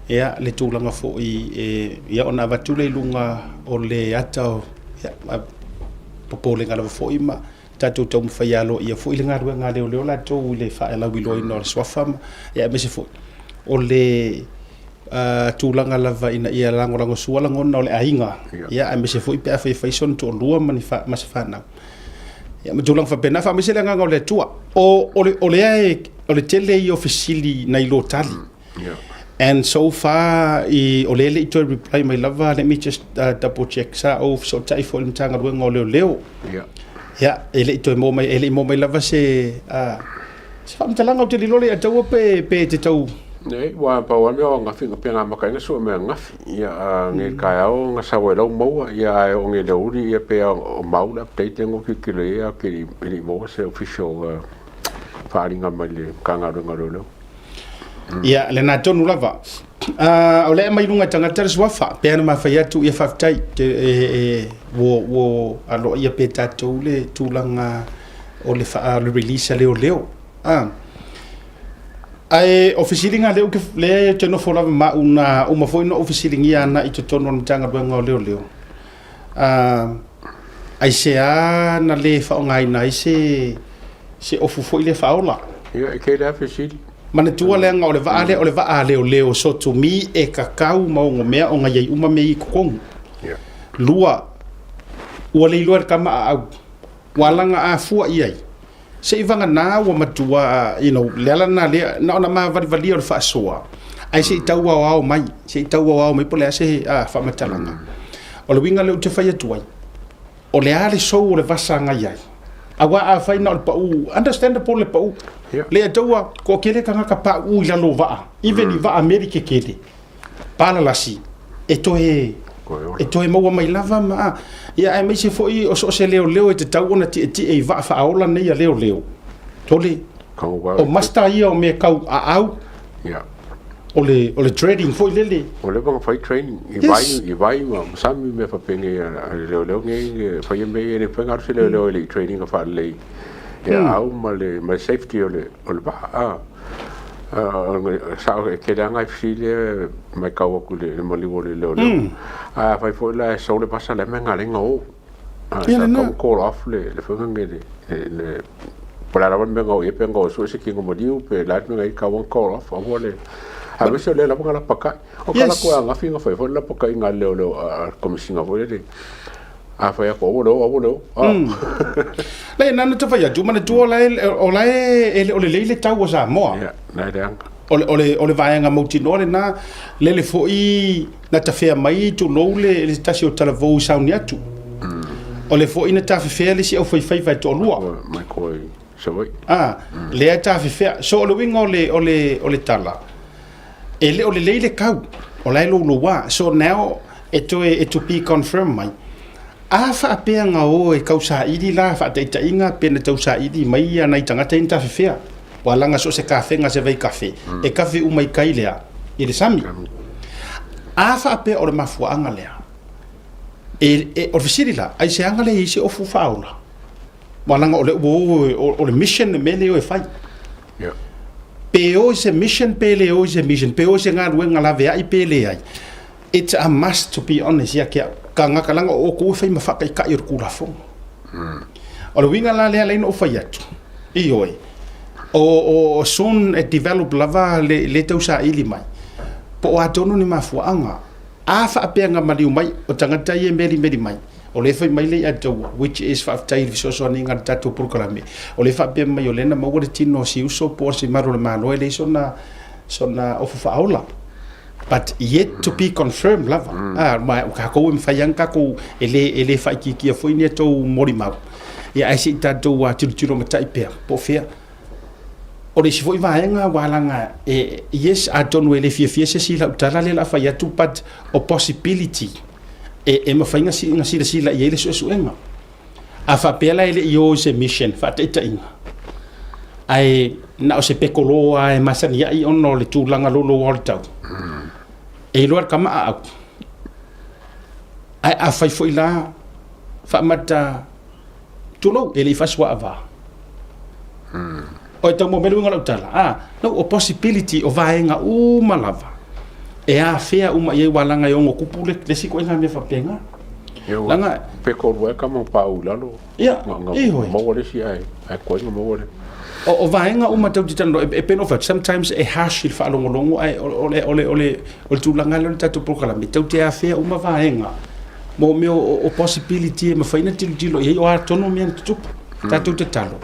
Ia le tūlanga fo ia ona vatule lunga o le ata popole ngala fo ima tatu tau mwhaialo ia fo ili ngarua ngā leo la tau le whaela wilo ino le swafama ia mese fo o le tūlanga lava ina ia langorango sualangona o le ainga ia mese fo ipe a whaifaison to lua mani masa whanau ia matūlanga whapena wha mese le nganga o le tua o le tele I ofisili na ilo tali and so far o lele I toi reply my lava let me just double check sa so tai fo mtanga ruenga o leo ya ele toi mo mai lava se fa mtalanga o te lilole a tau pe te tau nei wa pa wa me nga finga penga ma ka so me nga ya nge ka au nga sa we lo mo ya o nge lo ri ya pe o mau la te tengo ki le ya ki ri mo se official faringa ma le ka nga lo ya le na tonu lava o le mai lunga tanga tar swafa pe ana ma fa ya tu ya fa tai wo alo ya pe ta tu le tu langa o le fa le release leo ai officialinga leo ke le teno fola ma uma foi no officialinga na i tono na tanga benga leo ai se na le fa ngai na se ofu foi le faula ya ke da official mana tua le nga o le va leo so to mi e kakau ma ngo mea o ngai uma me i kokong lua o le lua kama au walanga a fua iai se ivanga na wa matua lela na le na ma vali o fa soa ai se tau wa mai pole se fa matalanga o le winga le te fa tuai o le ale so o le vasanga iai awa a fa na pa u understandable le pa u le taua ko kele kanga ka pa u la no va even i va america kele pala lasi e to e mo mai lava ma ia ai mai se foi o so se leo e te tau na ti e va fa aula nei a leo tole o masta ia o me kau a au o le trading foi lele o le bang fai training i vai ma sami me fa penge leo nge fa ye me ne fa ngar se leo le training fa le au ma le safety o le ba sa ke da ngai file mai kau ku le mali wo le leo fai foi la so le pasa le menga le ngo sa call off le fa nge le para la ben go e pengo so se ki ngo diu pe la ngai ka won call off o le a veces le la ponga la paca o kala ko nga finga foi la paca nga leo como singa foi le a foi ko o lo le nana te fai tu mana tu o le tau sa mo na dang o le vai nga moti no le na le foi na ta fea mai tu no le tasi o talavo sa ni atu o le foi na ta fea le si o foi vai to lua mai ko so vai le ta fea so le winga o le tala ele o le leile kau o lai lo wa so now to be confirmed mai a fa pe nga o e kau sa idi la fa te inga pe na tau sa idi mai ana i tanga te inta fea wala nga so se kafe nga se vai kafe e kafe u mai kai lea i le sami a fa pe o le mafua anga lea e o fisiri la ai se anga le i se ofu faula wala nga o le mission me le o e fai Peo is a mission, Peleo is a mission. Peo is a ngā la vea I pele ai. It's a must to be honest. Ya kia ka ngaka langa o ko fai mafaka I ka I rukura fo. O le winga la lea leina o fai atu. I oi. O soon e develop lava le tau sa ili mai. Po o atono ni mafuanga. A fa apea ngā mariu mai o tangata I e meri mai. O le fai mai le atu which is fa tai so ni ngā tatu program. O le fa apea mai o lena ma wale tino si uso po si maro le malo e le sona ofu fa aula. But yet to be confirmed lava. Ma ka ko im fai ka ko ele fa ki foi ni to mori mau. Ya ai si tatu wa tiro matai pe po fea. O le si foi vaenga walanga yes I don't really fia se si la utala le la fai atu but o possibility e ma fainga si la ele so enga a fa pela ele yo se mission fa te inga ai na o se pekolo ai masani ai ono le tulanga lolo waltau e lo kama a ai a fai foi la fa mata tulo ele fa swa ava o tamo melu ngala utala no o possibility o vaenga malava e a fea uma ye walanga yo ngokupule le siko nga me fa penga langa peko wa kama paulalo mo wole si ai ko mo wole o vaenga uma tau titano e peno fa sometimes e hash il fa longo ai ole tu langa le tatu prokala me tau te a fea uma vaenga mo me o possibility me fa ina tilo ye o autonomy tu tatu te talo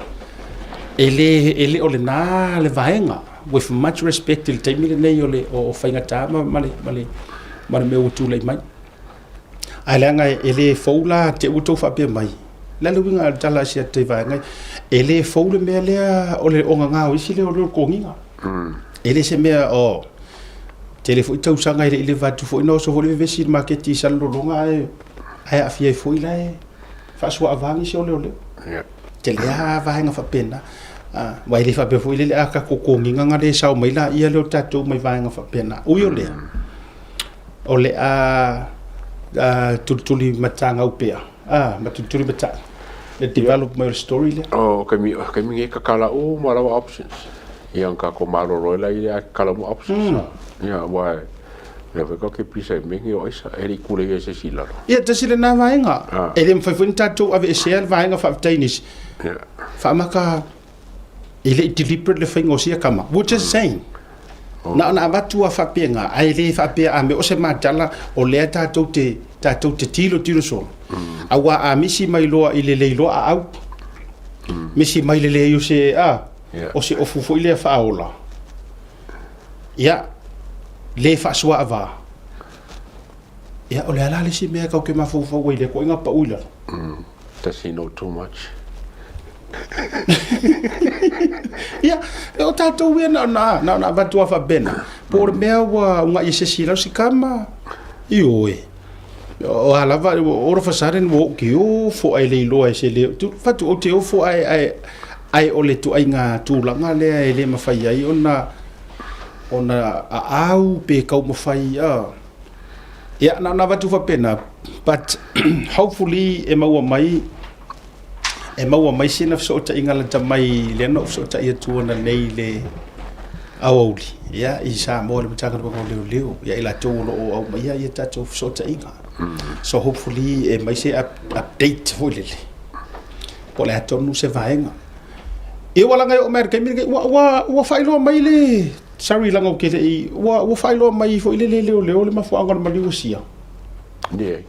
ele ole na le vaenga with much respect il te mire nei ole o fainga tama male me utu le mai alanga ele foula te utu fa pe mai la luinga tala sia te vaenga ele foule me le ole o nga o isi le o ko nginga ele se mea o tele foi tau sanga ile vatu foi no so foi vesi market ti sal longa ai afia foi la fa so avangi se ole tele a vainga fa pena wai le fa be foi le aka kokongi nga le sa mai la ia le tatu mai vainga fa pena ui ole a tutuli matanga upea matutuli matanga le develop my story le kami ka kala malawa options yang ka ko malo roila ile kala mo options ya wa le ko ke pisa mingi o isa eri kule ye se sila ya tasile na vainga ele mfa funta to ave share vainga fa tainis fa maka ele deliberate le fingo sia kama what is saying na batu fa penga ai le fa pe a me o se matala o le tatou te tilo so awa a misi mai loa ile le loa au misi mai le yo se o se ofu ile fa ola ya le fa swa ava ya o le ala le si me ka ke mafu fo ile ko nga pa ula does he know too much ya o tatou we na batu fa bena por me wa nga ise sila si kama ioe o alava o ro fasaren wo ki o fo ai le lo ai se le tu fatu o te o fo ai o le tu ai nga tu langa le le mafai ai ona au pe ka mafai ya na batu fa pena but hopefully e maua mai sina so ta ingala ta mai le no so ta ia tu na nei le auli ya isa mo le mtaka ko leo ya ila to o au mai ya ta to so ta inga so hopefully mai se update volele pole atonu se vaenga e wala ngai o merka mi wa failo mai le sorry lango ke e wa failo mai fo ile le ma fo angol ma liusia de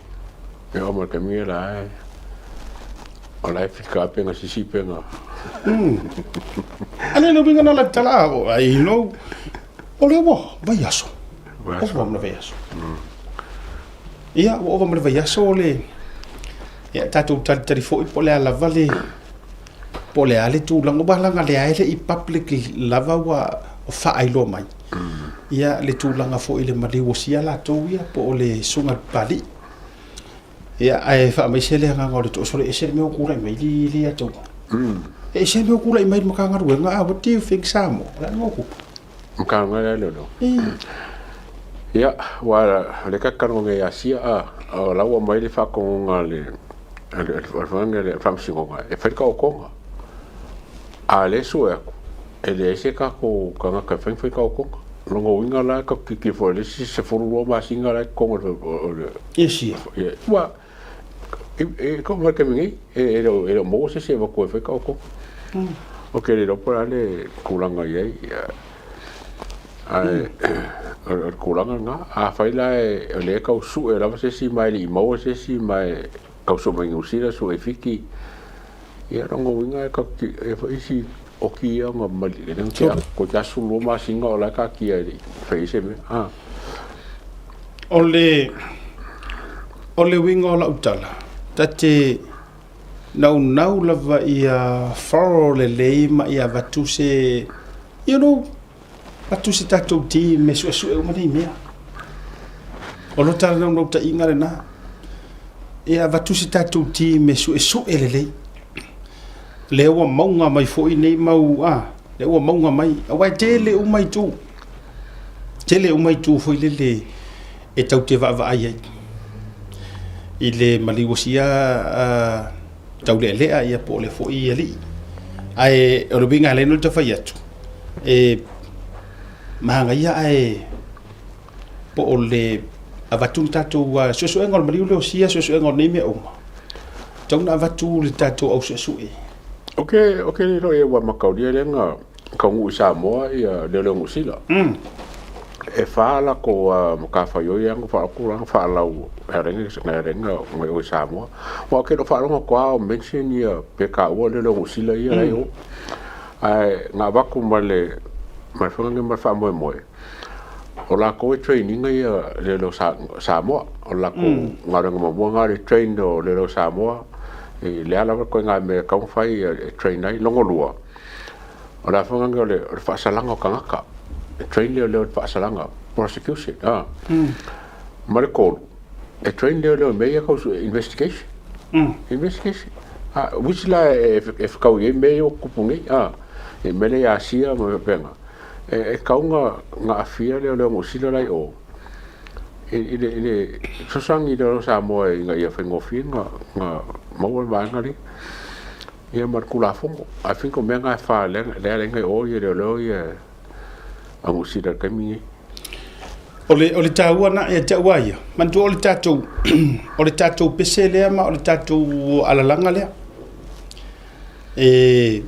e o merka mi la Ola fika penga sisi penga. Ana no binga na la tala ai no. Ole wo vaiaso. O vamos na vaiaso. Ia o vamos na vaiaso ole. Ya tatu tari foi pole ala vale. Pole ale tu lango balanga le ai le public lava wa fa ai lo mai. Ia le tu langa foi le mali wo sia la to ia po ole sunga pali. Ya ai fa mai sele nga ngore to sole esel me okura mai li ato esel me okura mai makanga ruenga what do you think samo la ngoku makanga le lo ya wala le ka kango nge asia la wa mai le fa ko ngale le fam singo e fa ka ko ale suya ele se ka ko kanga ka fa ka ko longo winga la ka ki fo le si se fo lo ma singa la ko esi wa como que me era mo se va ko fe ka ko o que le por ale kulanga ye ai kulanga nga a faila le ka su era se si mai li mo se si mai ka su mai usira su efiki ia rongo winga ka e fa isi o ki nga mali le ntia ko ja su lo ma singa la ka ki ai fe se me ole winga la utala tate nau lava ia faro le ma ia vatuse vatuse tatou ti me su e mani mea o lo tala nau ta inga le na ia vatuse tatou ti me su e le ua maunga mai foi nei mau le ua maunga mai awai tele umai tu foi le e tau te va ai ile maliwosia tau le ia po le foi ali ai o binga le no te fai atu manga ia po le avatu tatu so engol maliwo sia so engol nei me o tau na avatu le tatu au so okay lo e wa makaudia le nga ka ngu sa mo ia le lo ngusila e fala ko ka fa yo yang fa ku lang fa lau renga mo sa mo wa ke lo fa lo ko mention ia pe ka wo le lo usila ia yo ai nga ba ku male ma fa nge ma fa mo o la ko training ia le lo sa mo o la ko nga renga mo nga le train do le lo sa mo e le ala ko nga me ka fa train ai longo lua o la fa nge le fa sa lango ka train leo pa salanga prosecution Marco a train leo me ya ko investigation investigation which la if ka ye me o kupungi e mele ya sia mo penga e kaunga nga afia leo mo sila lai o ile sosangi do sa mo nga ia fengofi nga mo wa ngari ia markula fongo I think o menga fa le nga o ye lo ye a mo sila kami ole taua na e taua ia man tu ole tatou pese lea ma ole tatou alalanga lea e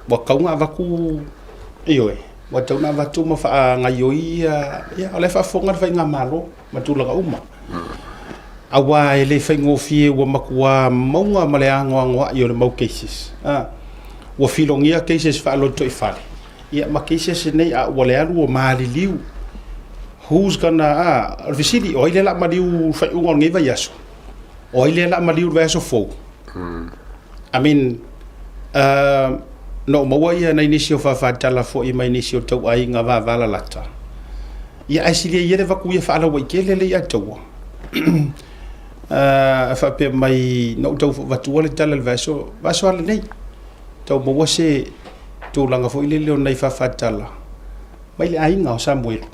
wa kaunga vaku iyo wa tauna vatu ma fa ngaioi ia ole fa fonga fa nga malo ma tu laga uma awa ele fa ngofie wa makua maunga maleanga ngwa yo le mau cases wa filongia cases fa lo to ifale ia ma cases nei a wale alu o mali liu who's gonna visiti o ile la maliu fa ungo ngeva yaso o ile la maliu verso fo I mean no mo ia na inisio fa tala fo I mai inisio tau ai nga va vala lata ia asilia ia va ku ia fa ala wa kele le ia tau fa pe mai no tau va tu le tala verso ala nei tau mo se tu langa fo ile le nei fa tala mai le ai nga Samuel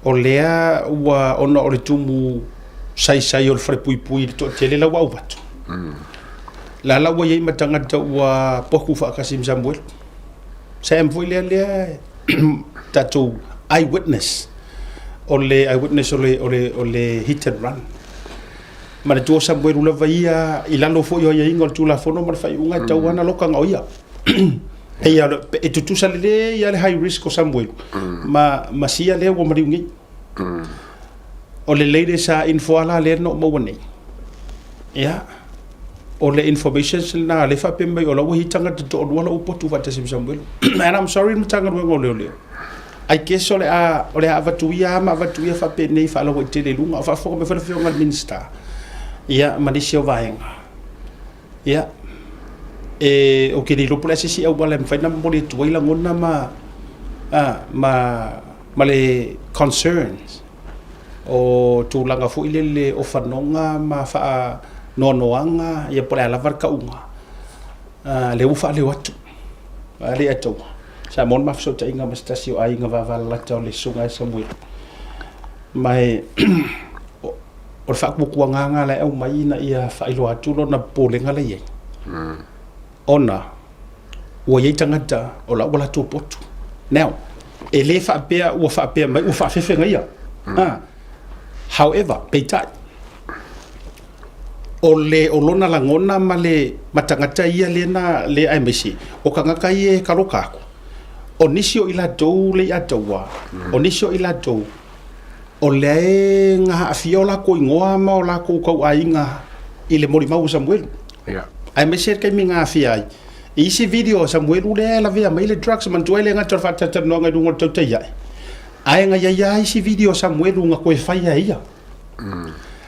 o lea ua ona o le tumu sai o le fare pui to tele la wau watu la ua iei matangata ua poku whaakasim Samuel Sam foi lea tatou eyewitness o le eyewitness o le hit and run ma le tua Samuel ula vaia I lalo fo ia inga o le tula fono ma le fai unga tau ana loka ngau ia ia e tutusa le ia le high risk o Samuel ma sia le ua mariungi o le leire sa info ala le no mo nei ia o le information na le fa pe mai o la hitanga to o la upo tu fata sim Samuel and I'm sorry mtanga ngo le I guess o le a vatuia ma vatuia fa pe nei fa lo te le lunga fa fo me fa fe ngal minister ia ma di sio vaenga ia e o ke di lo pole si au bala fa na mo le tu ila ngona ma le concerns o tu langa fu ile o fanonga ma fa noanga ia pole ala var kaunga le ufa le watu ale ato sa mon ma so ta inga mastasio ai nga va la ta le sunga Samuel mai o fa ku nga la au mai na ia fa ilo atu lo na pole nga le ye ona o ye tangata o la wala tu potu now ele fa pe o fa pe mai o fa fe nga ia however peitai o lona langona ma le matangata ia le na le IMC o kanga kai e karokaku o nisio ila tou le atawa o nisio ila tou o le nga afiola ko ingoa ma o la ko ko ainga ile mori mau Samuel IMC kai minga afiai isi video Samuel ule la via mai le drugs man tuele nga tor fata no nga dungo tau tai ai nga ya isi video Samuel nga ko fai ia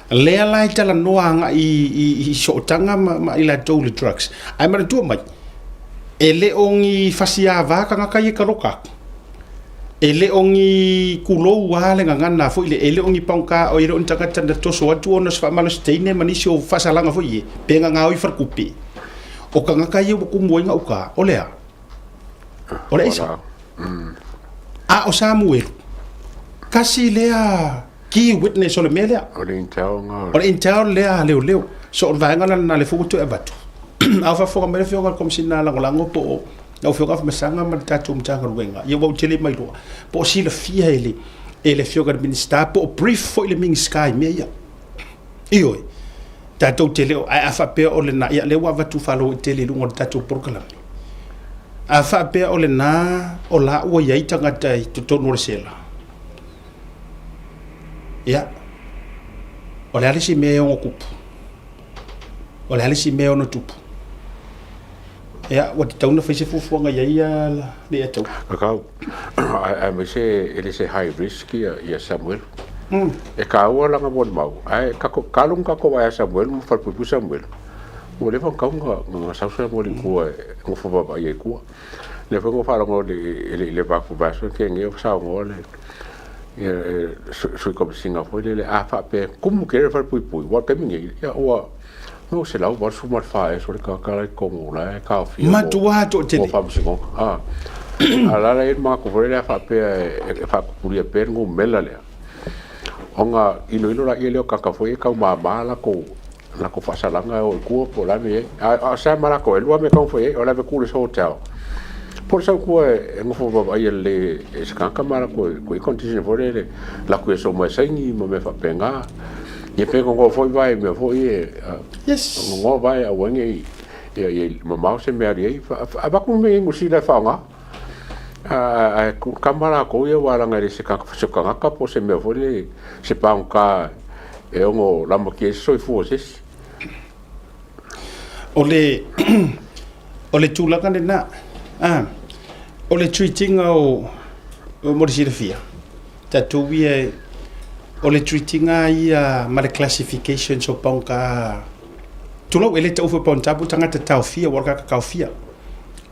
le lai tala noa nga I sotanga ma ila tau le drugs ai mara tu mai ele ongi fasia va ka kai karoka ele ongi kulo wale nga ngana fo ele ongi pangka o ile ontaka tanda to so atu ona fa malo steine manisio fasalanga fo ye penga nga oi farkupi o ka nga kai ku moinga uka olea ole isa o Samuel kasi lea ki witness ole melea ole intel lea leo so vaenga na le fuku e batu afa foka mele fioga kom sina lango po au fioga fa masanga ma tatu mtanga ruenga ye wo tele mai lo po si le fia ele fioga minister po brief fo ile ming sky meia iyo tatu tele afa pe ole na ya le wa vatu falo tele lungo tatu porkala afa pe ole na ola wo ye tanga tai to no resela ya ole ali si me on okupu ole ali si me on tupu ya wat tauna fa se fufuanga ia le ato kakau ai me se ele se high risk ia Samuel e ka wala nga bon mau ai kalung kako wa Samuel mo fa pu Samuel mo le fa ka nga sa sa mo le ko ngo fa ba ye ko le fo fa ngo le ba ku ba so ke ngi sa ngo le so ko singa fo le a fa pe kum ke fa pui wa pe mi ya wa no se la wa su ma fa so le ka ko ngo la ka fi ma tua to te fa mi singo ala la ma ko le fa pe fa ku ri pe ngo mela le onga ilo la ile ka ka fo e ka ma la ko fa salanga o ku po la ni a sa mara ko lo me ka fo e o la be ku le hotel por sa ku e ngo fo ba ai le e ska ka mara ko i condition fo le la ku so ma sai mo me fa penga ye pe ngo fo vai me fo e yes ngo vai a wengi e ma ma se me ari a ba ku me ngo si la fa nga a kamera ko ye wala ngari se ka so ka ka po se me fo le se pa ka e ngo la mo ke so fo se ole tula kan na ole treating o modifia tatu wie ole treating ia ma classification so ponka tulo ele te ofo pon tabu tanga te taufia warka ka kaufia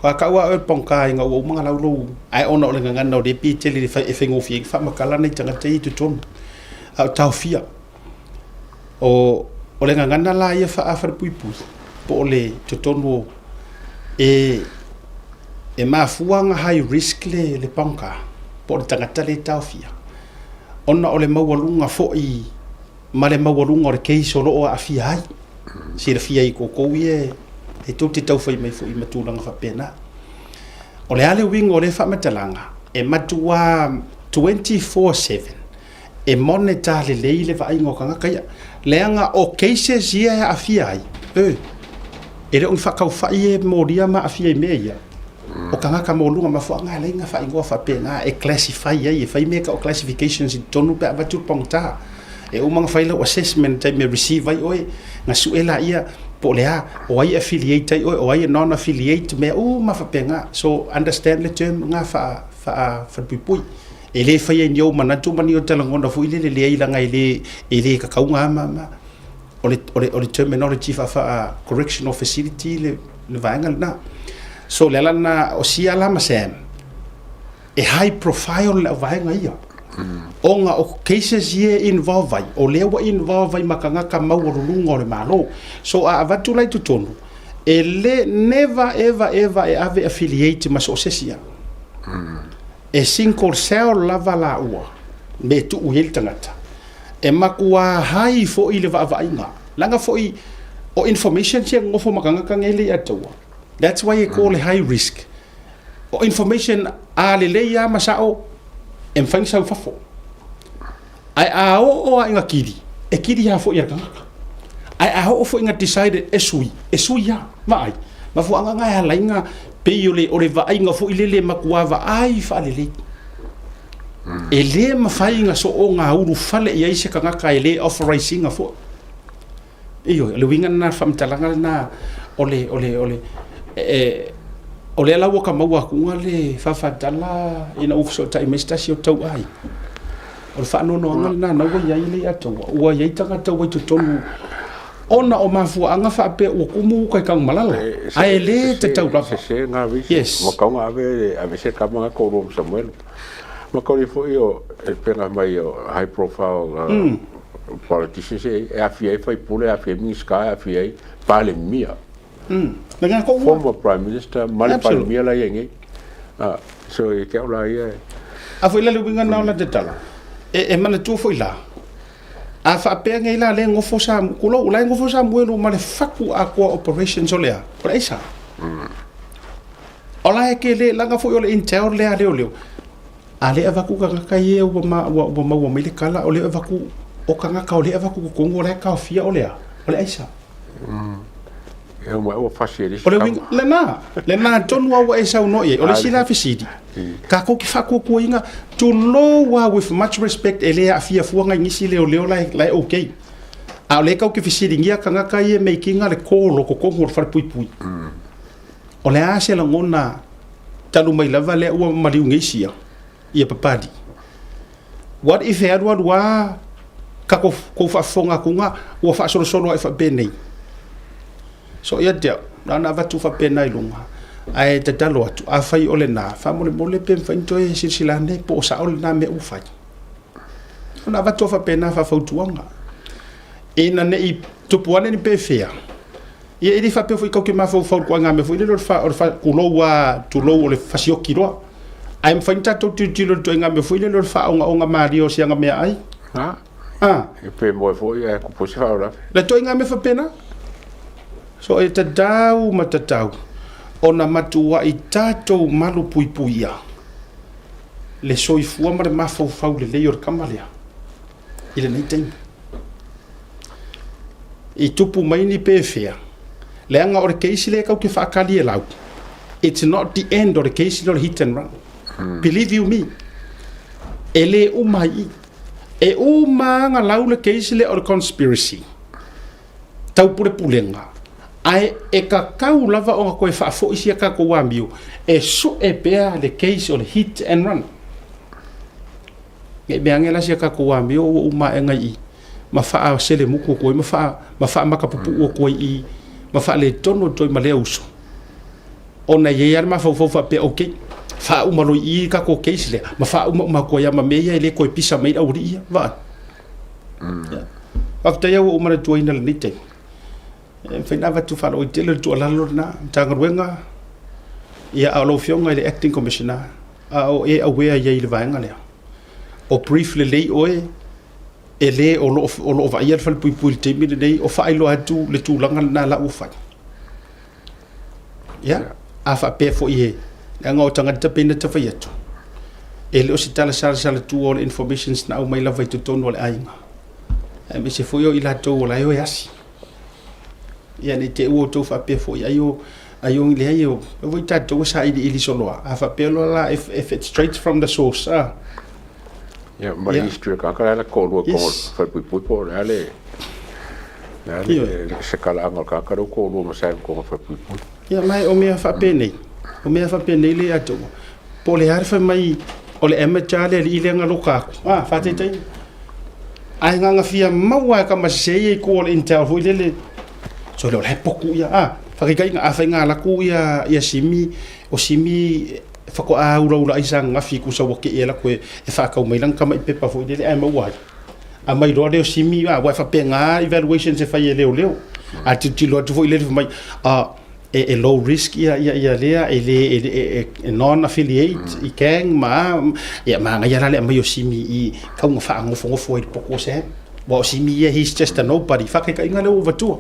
ka wa o ponka nga o manga laulo ai ona ole nga no de pi tele fa efengo fi fa makala nei tanga te tu ton taufia o ole nga ngana la ia fa afar pui po ole tu tonu e mafuanga high risk le panka po tangata le taufia ona ole mawalunga foi ma le mawalunga o case o afia ai si le fia i ko ie e to te tau foi mai foi matulanga fa pena ole ale wing ole fa matalanga e matua 24/7 e monitor le leile va ingo kanga kaya leanga o cases ia afia ai ele un fa kau fa ie moria ma afia meia o kanga ka molunga ma fa nga lenga fa ingo fa pena e classify e fa me ka o classifications in tonu pe abatu ponta e o manga faila assessment time me receive ai oi nga suela ia po lea o ai affiliate ai o ai non affiliate me o ma fa penga so understand le term nga fa pui e le fa ia nyo mana tu mani o talangonda fu ile le ia nga ile ka kaunga ma o le terminology fa correctional facility le vaenga na so le lana o sia la masem e high profile le vaenga ia onga o cases ye involve ai o le wa involve ai makanga ka mau rungo le malo so a vatu lai tutonu e le never ever e ave affiliate mas o sesia e single cell lava la ua me tu uhel tangata e makua hai fo ile va inga langa fo I o information che ngofo makanga ka ngele atua that's why you call it high risk o information a le ya masao em fang sa fafo ai a o inga kidi e kidi ha fo ia kanga ai a o fo inga decided esui ya vai ma fo anga nga la inga pe le o le va inga fo ile makua va ai fa le e le ma fa inga so o nga uru fale ia se kanga ka ile authorizing fo iyo le winga na fam talanga na ole ole la woka maua kunga le fa dala ina ufso ta imestasio tau ai o fa no na na wo ya ile ato wo ya itanga tau wa tutonu ona o mafu anga fa pe o kumu ka kang malala ai le te tau la se nga vi yes mo ka nga ave se ka mga ko rom Samuel mo ko ri fo io e pena mai high profile politicians e afia foi pule afia mi ska afia pale mia former prime minister male pale mia la yengi so e ke ola ia a foi la luinga na la detala e mana tu foi la a fa pe ngai la le ngofo sa kulo la ngofo sa muelo male faku a ko operations olea por esa ola e ke le la nga foi ole intel le ale ale avaku ka kai o ma me le kala ole avaku o kanga ka ole avaku ko ngore ka fia ole esa e o fasiri ole le na ton wa esa no ye ole sila fisidi ka ko ki faku ko inga to low with much respect ele afia fuanga ngisi le like okay a ole ka ki fisidi ngia kanga ka ye making ale ko lo ko ngor far pui ole a se la ngona talu mai lava le o maliu ngisia ia papadi what if Edward wa ka ko fa fonga kunga o fa solo e fa benei so ia dia na va tu fa benai lunga ai te talo atu a fai ole na fa mole pe fa into e silsilane po sa ole na me u fai ona va tofa pena fa fautuanga ina ne I tupuane ni pe fea ia ili fa pe foi ko ke ma fa ko nga me foi le fa kulo wa tu lo le fasio kilo ai fa inta to tu to nga me foi le fa nga mario si nga me ai e pe mo foi e ko posi fa ora le to nga me fa pena so e te dau matatau ona matua I tatou malu puipuia le soifua ma le mafaufau lelei o le kamalea I lenei taimi I tupu mai ni pe fea le anga o le keisi le kau ke whaakali e lau it's not the end of the case no hit and run believe you me ele umai e uma lau le keisi le o le conspiracy tau pure pulenga ai e ka kau lava o koe whaafo isi a ka ko wambiu e su e pea le case o le hit and run e mea ngela si a ka ko wambiu o uma e ngai I ma faa sele muku koe ma faa makapupu o koe I ma faa le tono toi ma le uso ona ye yar ma fau fa pe okay fa uma lo I ka ko case le ma fa uma ko ya ma me ya le ko pisa mai au ri va after ya uma le tuina le nite fina va tu fa lo tele tu la lo na tangruenga ya alo fionga le acting commissioner o e aware ya ile vanga le o briefly le oe ele o lo va ia fal pui te mi dei o fa ilo atu le tu langa na la ufa ya afa pe fo ie nga o tanga te pena te fai atu ele o sitala sala tu all informations na o mai lava I tu tono le ainga e me se fo yo ila to la yo yasi ya ni te o to fa pe fo ya yo ayo le ayo vo ta to sa ili solo afa pe lo la if it's straight from the source ya ma history ka ka la ko fa pui po ale se kala nga ka ka ko lo ma sa ko fa pui ya mai o me fa pe nei o me fa pe nei le ato po le arfa mai o le ema chale le ile nga loka fa te tai ai nga fia maua ka ma se ko le intel fu le so le poku ya fa ka nga fa nga la ku ya simi o simi fa ko a ura isa nga fi ku sa woke e la ko e fa ka mai lang ka mai pe pa fu le ai maua a mai do le simi wa fa pe nga evaluation se fa ye le a ti lo tu fu le mai e low risk ia lea e non affiliate I keng ma nga ia le mai o simi I ka nga fa ngofo I poko se wa simi he's just a nobody fa ka inga le over to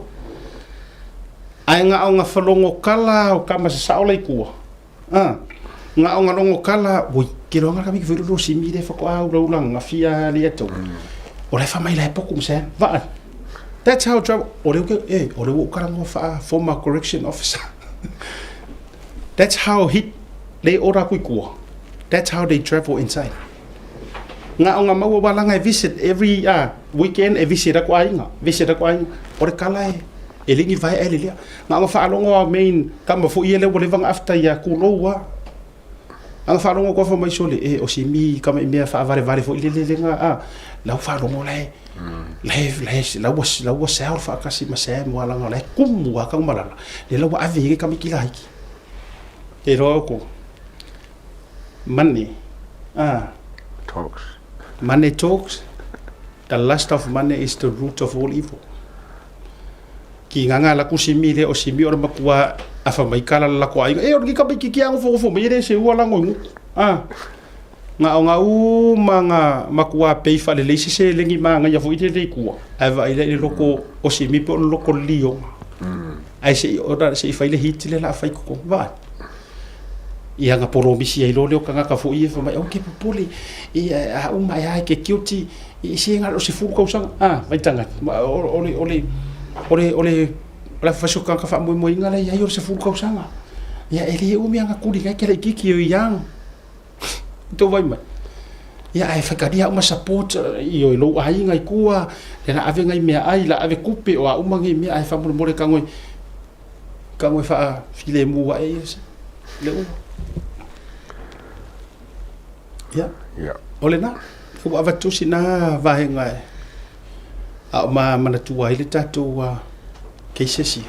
ai nga nga falongo kala o kama sa ole ku nga longo kala wo ki ronga ka mi ki lo simi le fa ko au nga fia le to o le fa mai le poko se va that's how trouble ore wo karango fa former correction officer that's how hit they ora kuikua that's how they travel inside nga mau wala nga visit every weekend e visit ko ainga ore kala e lingi vai ele nga fa alongo main kama fo ile wo levang after ya kulowa ang fa alongo ko fa mai sole o simi kama me fa vare fo ile nga la fa alongo lai la was self akasi masem wala ngala kum wa ka malala le la wa ave ka mikila hiki e roko money talks the lust of money is the root of all evil ki nganga la kusimi le o simi or makua afa mai kala la ko ai e or ki ka ki ang fo me re se wala ngo nga manga makua pe fa le se lengi manga ya foi te ku ava ile loko o simi po loko lio ai se ora se fa ile hit le la fa ko va ia nga poro misi ai lo kanga ka foi fa mai o ke popoli ia mai ai ke cute i se nga lo se fu ko sang vai tanga ole la fa so ka fa mo ngala ia yo se fu ko sang ia ele o mi nga ku dinga ke le ki yo yang to vai mai ia ai fa kadia uma support io lo ai ngai kua na ave ngai me ai la ave kupe o uma ngai me ai fa mo ka ngoi fa file mu wa ai le u ya ole na ko ava tu sina va ngai ma tu ai le tatu wa keisesi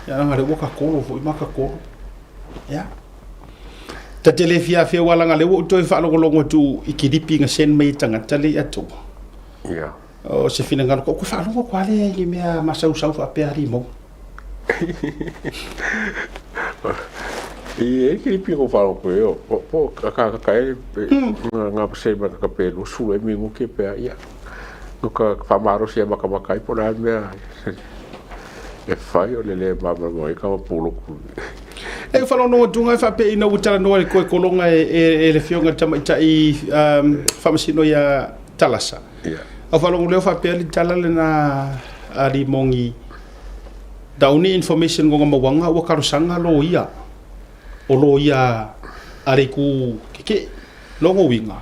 ya nga le woka ko fo ma ka ko ya ta tele fia wala nga le wo to fa lo longo tu ikiripi nga sen mai tanga tale atu ya o se fina nga ko fa lo ko ale ni me masau sau fa pe ari mo e ikiripi ko fa ko yo po ka nga se ba ka pe lu su e mi ngo ke pe ya no ka fa maro se ba ka kai por al me e fai o le ba mo e ka pulo e fa no tunga fa pe ina utala no ko kolonga e le fionga tama i fa masino ya talasa ya a fa no le fa pe li talale na ari mongi dauni information ngo mawanga wa karusanga lo ia o lo ia ari ku ke longo winga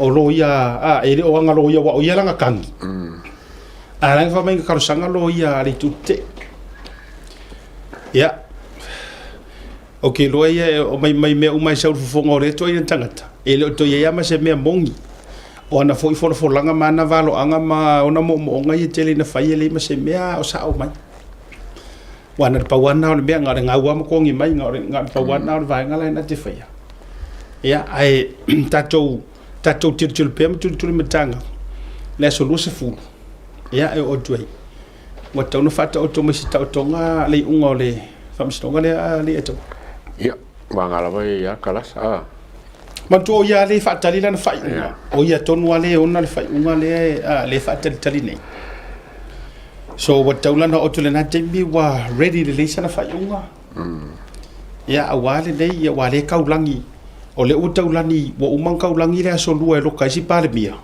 o lo ia e o anga lo ia wa o ia langa kangi ara fa mai karusanga lo ia ari tutte ya okay lo ia o mai me o mai sau fongo re to ia tangata e lo to ia ma se me mongi ona foi fo langa mana valo anga ma ona mo ngai tele na fai le ma se me o sa o mai wana pa wana o me ngare ngawa mo ko ngi mai ngare pa wana o vai ngala na te fai ya ai tato tirtul pem tul metanga le so lo se fu ya e o tuai wa tau no fata o to mo si tau tonga le unga le fam stonga le eto ya ngala vai ya kalas mantu o ia le fatali lana fai o ia tonu ale ona le fai unga le fatali tali nei so what taulana o tule na tembi wa ready le leisa na fai unga ia awale nei ia wale kaulangi o le utaulani wa umang kaulangi le so lua e loka isi pale mia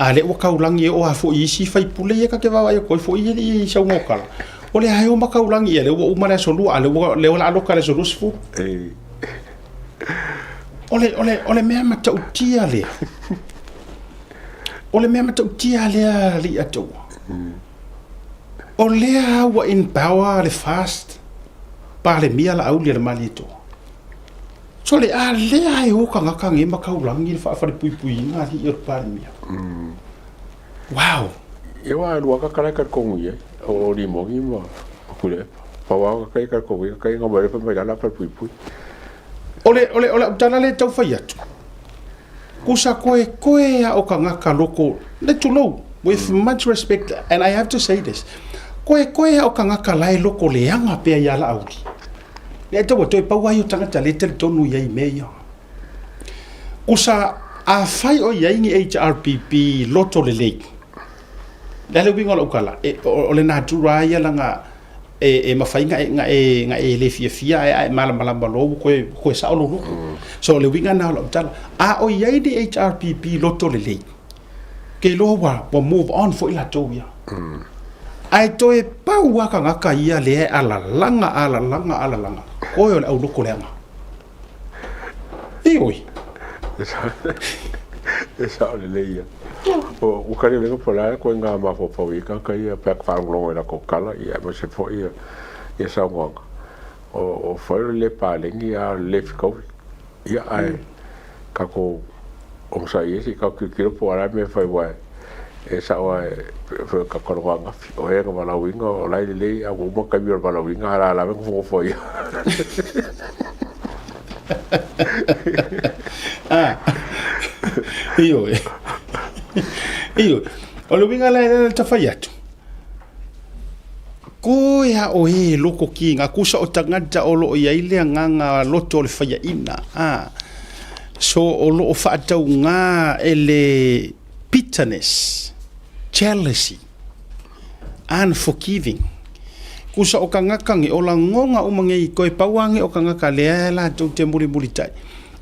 a le wa kaulangi o a fo isi fai pule ia ka ke wa ko fo i sa ngokala o le hayo ma kaulangi le wa umana so lua le wala loka le so rusfu ole mea mata utia le ole mea mata utia le li atu ole wa in power le fast pa le mia la aulia le malito so le ai o kanga kanga ma kaulangi fa pui nga hi o pa mia wow e wa lu ka kala ka ko ngi o ri mo ngi mo kule pa wa ka ka ko ka nga ba le pa ma la pa pui ole tana le tau fai atu kusa koe o ka ngaka loko le tulo with much respect and I have to say this koe o ka ngaka lai loko le anga pe ia la auri le tau toi pa wa yo tanga le tel tonu ia meia kusa a fai o ia ngi HRPP loto le lei le winga lo kala ole na tu ra ia langa e mafai nga le fia mala lo ko sa lo so le winga na lo tala a o ia di HRPP loto le lei ke lo wa move on for ila toia ai to e pa wa ka ngaka ia le ala langa ko yo au loko le nga ioi esa le leia o kare vengo por la ko nga ma fo ka ia pa fa longo la ko kala ia ma se fo ia sa ngong o fo le pa le ia le fiko ia ai ka ko o sa ia si ka kiro por la me fa wa esa wa ka ko nga o e ko la winga o la le a mo ka bi la winga la vengo fo ia Io, o lo winga la ta faiatu. Ko ya o e loko ki nga kusa o tangata o lo ia ile nga loto le faia ina. So o lo fa tau nga ele bitterness, jealousy, unforgiving. Kusa o kangakangi o la ngonga o mangi ko e pawangi o kangaka le la tu te muri tai.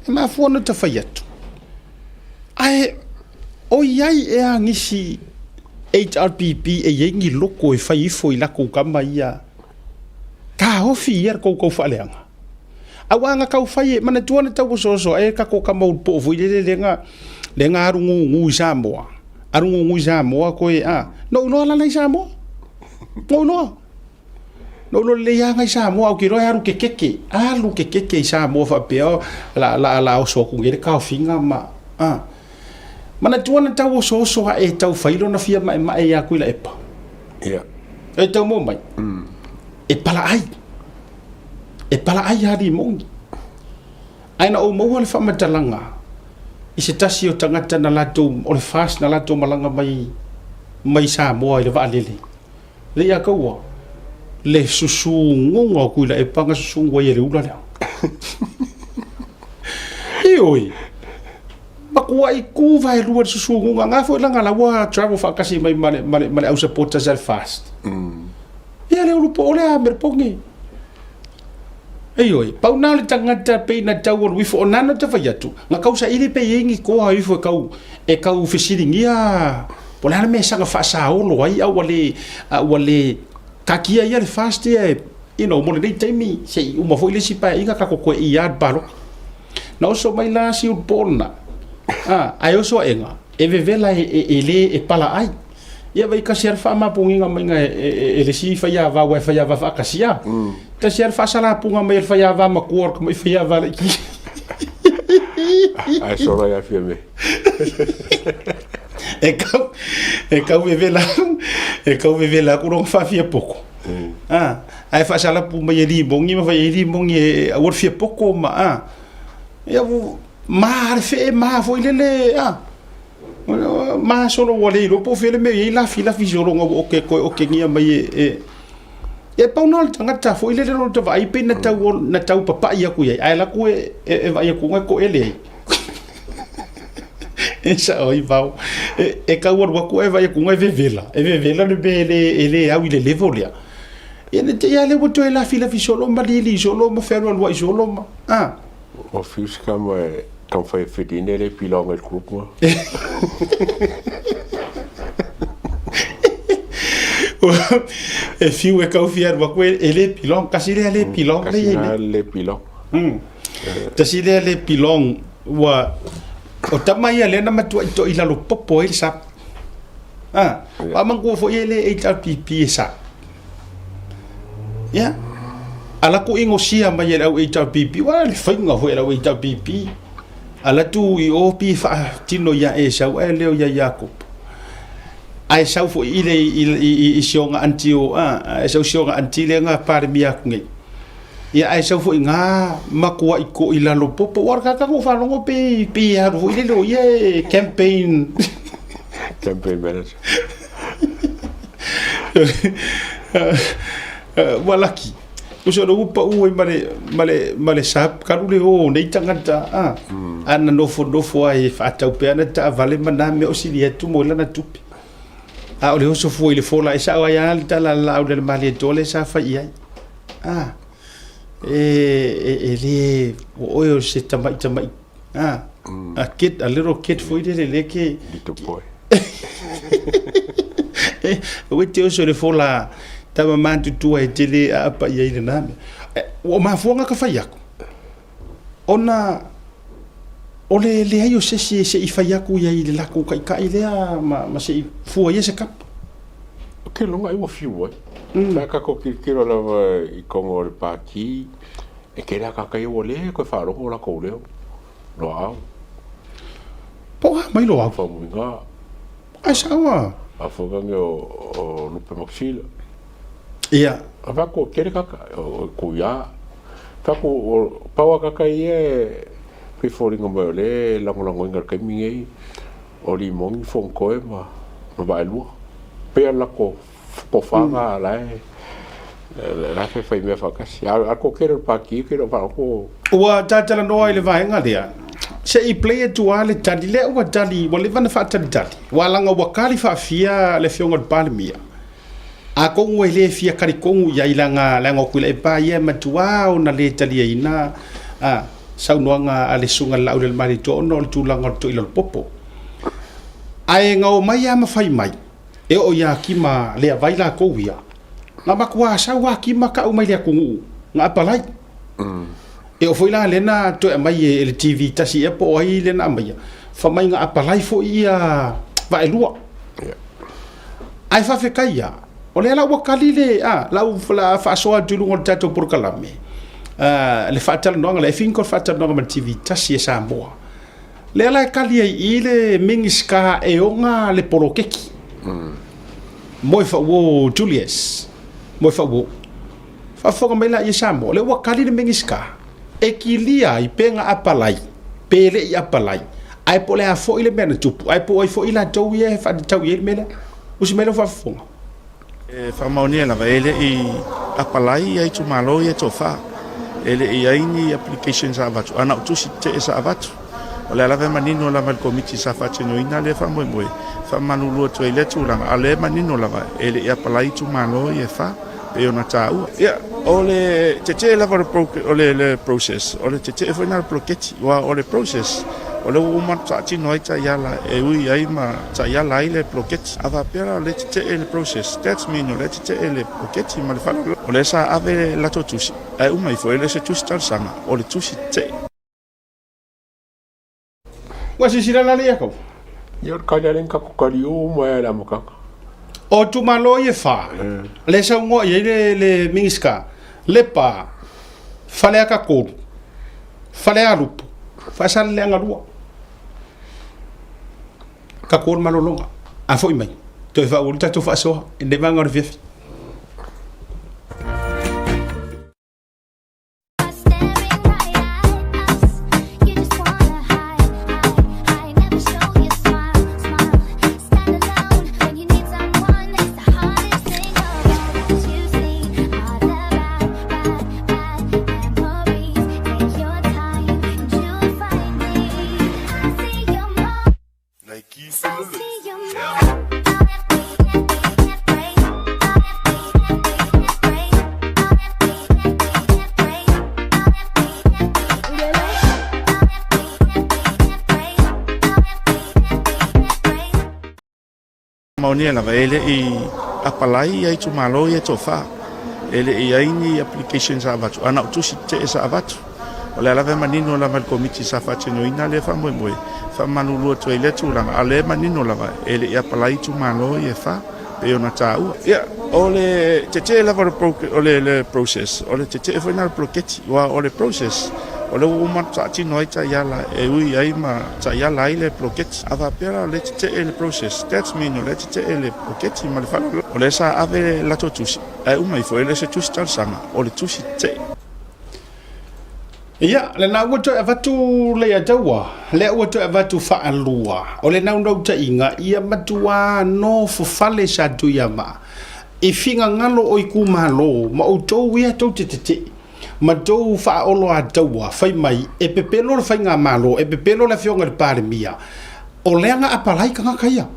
E ma fu no ta faiatu. Ai o iai e a ngisi HRPP e yengi loko e fai foi la ko kama ia ka hofi ia ko faleanga awanga ka fai mana tuana tau so e ka ko kama po foi le nga arungu ngu Samoa ko e no la na Samoa no le ya nga Samoa ki ro aru kekeke Samoa fa peo la o so ku ngere ka finga ma mana tuana tau so e tau failo na fia mai ya kuila epa. Ia. E tau mo mai. E pala ai. e pala ai hari mongi aina o mo le whamatalanga i se tasi o tangata na lato o le fast na lato malanga mai Samoa i le waalele le ia kaua le susu ngonga kuila e panga susu ngwa i le ula lea ioi makua i ku vai lua susu ngonga ngā fo langa lawa travel whakasi mai male au supporters al fast ia le ulupo o lea merpongi ioi pau nā le tangata pe na tau o wifo o nana ta whai atu ngā kausa ili pe ingi koha wifo e kau fesiringia po le me sanga fa olo ai au wale kakia ia le fast ia mo le taimi se uma foi le sipa inga ka ko i yard balo na oso mai la si urpona ai oso enga e vevela e pala ai ia vai ka ser fa ma punga mai nga le si fa ia va wa fa ia va ka sia ta ser fa sala punga mai fa ia va ma kuor mai fa ia va ki ai so ia firme e kau vevela ku rong fa fia poko ai fa sala pu mai ri bongi ma vai ri bongi a wor fia poko ma ia ma fe ma foi lele ma solo wale lo po fele me la fila fisiolo o ke ngia mai e pau no tanga ta foi lele no te vai pe na tau papa ia ku ai la ku e vai ku ko ele esa oi vau e ka wa ku e vai ku ngai vevela le bele ele au ile levolia e ne te ia le boto e la fila fisiolo ma li solo ma ferro al solo ma o fius kam kan fai fedine le pilong el grup mo e fiu e kau fiar wa ku ele pilong kasi le pilong le pilong kasi le pilong wa o tamai ale na matu to ila lo popo il sa amang ko fo ele e ta pipi sa ya ala ko ingo sia mai ele e ta pipi wa le fainga ho ele e ta pipi ala tu i o pi fa tino ya e sa wa leo ya Jacob ai sa fo ile i sionga antio e sa sionga antile nga par mia ngi ia ai sa fo nga makua i ko ila lo popo war ka ko fa longo pe ha ro ile lo ye campaign manager walaki uso do upa u male sap karule o nei tangata ana no fo ai fa tau pe ana ta vale maname o silia tu mo lana tupi o le oso fo ile fola isa wa ya ta la o le mali dole sa fa ia ele o se tamai a little kid foi de leke little boy o te oso le fola tama mantu tua e tele a pa ia ile name o ma fonga ka fai ako ona ole le ayo se i fai ako ia ile la ko kai ile ma se fu ia se kap ke longa i wa fiu na ka ko kiro la i kongo le paki e ke la ka kai o le ko fa ro la ko le lo au po mai lo au fa muinga ai sawa a foga o lupe maxila ia ava ko kere ka ko ya fa ko pawa ka kai e pe foringa mo le la mo ngar kai mi o li mong fon ko e ma ba lu pe la ko fanga la fe fai me fa kasi a ko kere pa ki kero fa ko wa tatala no ile vaenga dia se i play tu ale tadi le wa tadi wa le vana fa tadi wa langa wa kali fa fia le fionga palmia a ko ngwe le fia kari kongu ya ilanga langa ku le pa ye matua na le tali ina sau noanga ale sunga la ule mari to no tu langa to ilo popo ai ngau mai ama fai mai e o ya kima le vaila ko wia na makua sa wa kima ka o mai le kungu nga palai e o foi la lena to mai e TV tasi e po ai lena mai fa mai nga palai fo ia va elua ai fa fe kaya o le la wa kalile la u fa so atu lungo tato por kalame le fatal no le fin ko fatal no ma TV tasi e sa mo le la kali ile mingiska e onga le porokeki moi fa wo Julius moi fa wo fa fonga mai la i Samoa le wa kali le mengiska e kilia I penga apalai pele I apalai ai po le a fo ile mena tupu ai po ai fo ila tau ye fa tau ye mena usi mena fa fonga fa maoni la vele I apalai ai tu malo ye tofa ele I ai ni applications avatu ana tusi te sa avatu ole ala ve manino la mal committee sa fa tino ina le fa mo fa manulu to ile tu la ale manino la va ele I apalai tu malo ye fa pe ona tau ya ole te la va ole le process ole te final blocketi wa ole process ole uma tati noita yala e ui ai ma ta yala ile blocketi ava pera le te le process that's mean le te le blocketi ma le fa ole sa ave la to tusi ai uma ifo ele se tusi tal sama ole tusi te wa si sila la le ko Yor kaya len ka kukari mo ya mo ka. o tu malo ye fa le sa ngo ye le mingiska le pa fale aka ko fale alupo fa sal le ngadua ka ko malo longa a foi mai to fa ulta to fa so inde manga de fifi maoni la vele I apalai ai tu malo ye tofa ele I ai ni applications avatu ana tusi te sa avatu ole ala ve manino la mal committee sa fa tino ina le fa mo fa manulu to ile tu la ale manino la va ele I apalai tu malo ye fa pe ona tau ya ole te la va ole le process ole te final blocketi wa ole process ole uma tati noita yala e ui ai ma ta yala ile blocketi ava pera le te le process that's mean le te le blocketi ma le fa ole sa ave la to tusi ai uma ifo ele se tusi tal sama ole tusi te ia le na woto avatu le atawa le woto avatu fa alua ole na ndo ta inga ia matua no fo fale sa tu yama I finga ngalo o iku malo ma o to wi to te ma do fa olo atawa fai mai e pepelo le fai nga malo e pepelo le fionga le pare mia o lenga apalai kanga kaya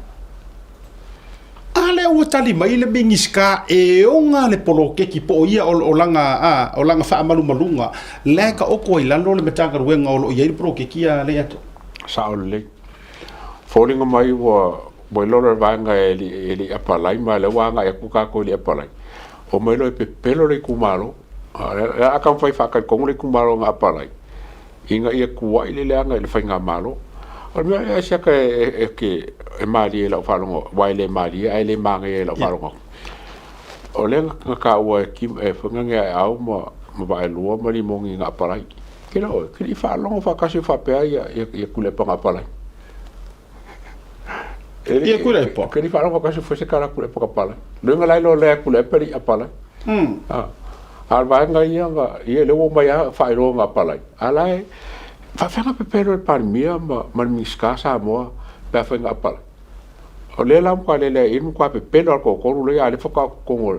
ale o tali mai le bingiska e onga le polo keki po ia o langa fa malu malunga le ka o ko ilano le metanga ruenga o ia le polo keki a le ato Saule. Falling mai wa lora vanga ele apalai ma le wanga e kuka ko le apalai. O mai lo pe pelo le kumalo. A kan fai fa kan ko le kumalo nga apalai. Inga ia kuwa ile le anga le fai nga malo. O me e sia ke e mali la falongo wa ile mali ai le manga e la falongo. O le ka wa kim e fanga nga au ma ba lo ma li mongi nga apalai. Kilo ki fa longo fa kasi fa pe ia kule pa nga apalai. Ia kule pa. Ke ni fa longo kasi fo se kala kule pa apalai. Le nga lai lo le kule pa ri apalai. Al va nga ia le wo mai fa ro nga apalai. Alai fa fanga pe pero par mia ma miska sa mo pa fa nga apalai. O le lam kwa le in kwa pe pelo ko ko le ale fo ka ko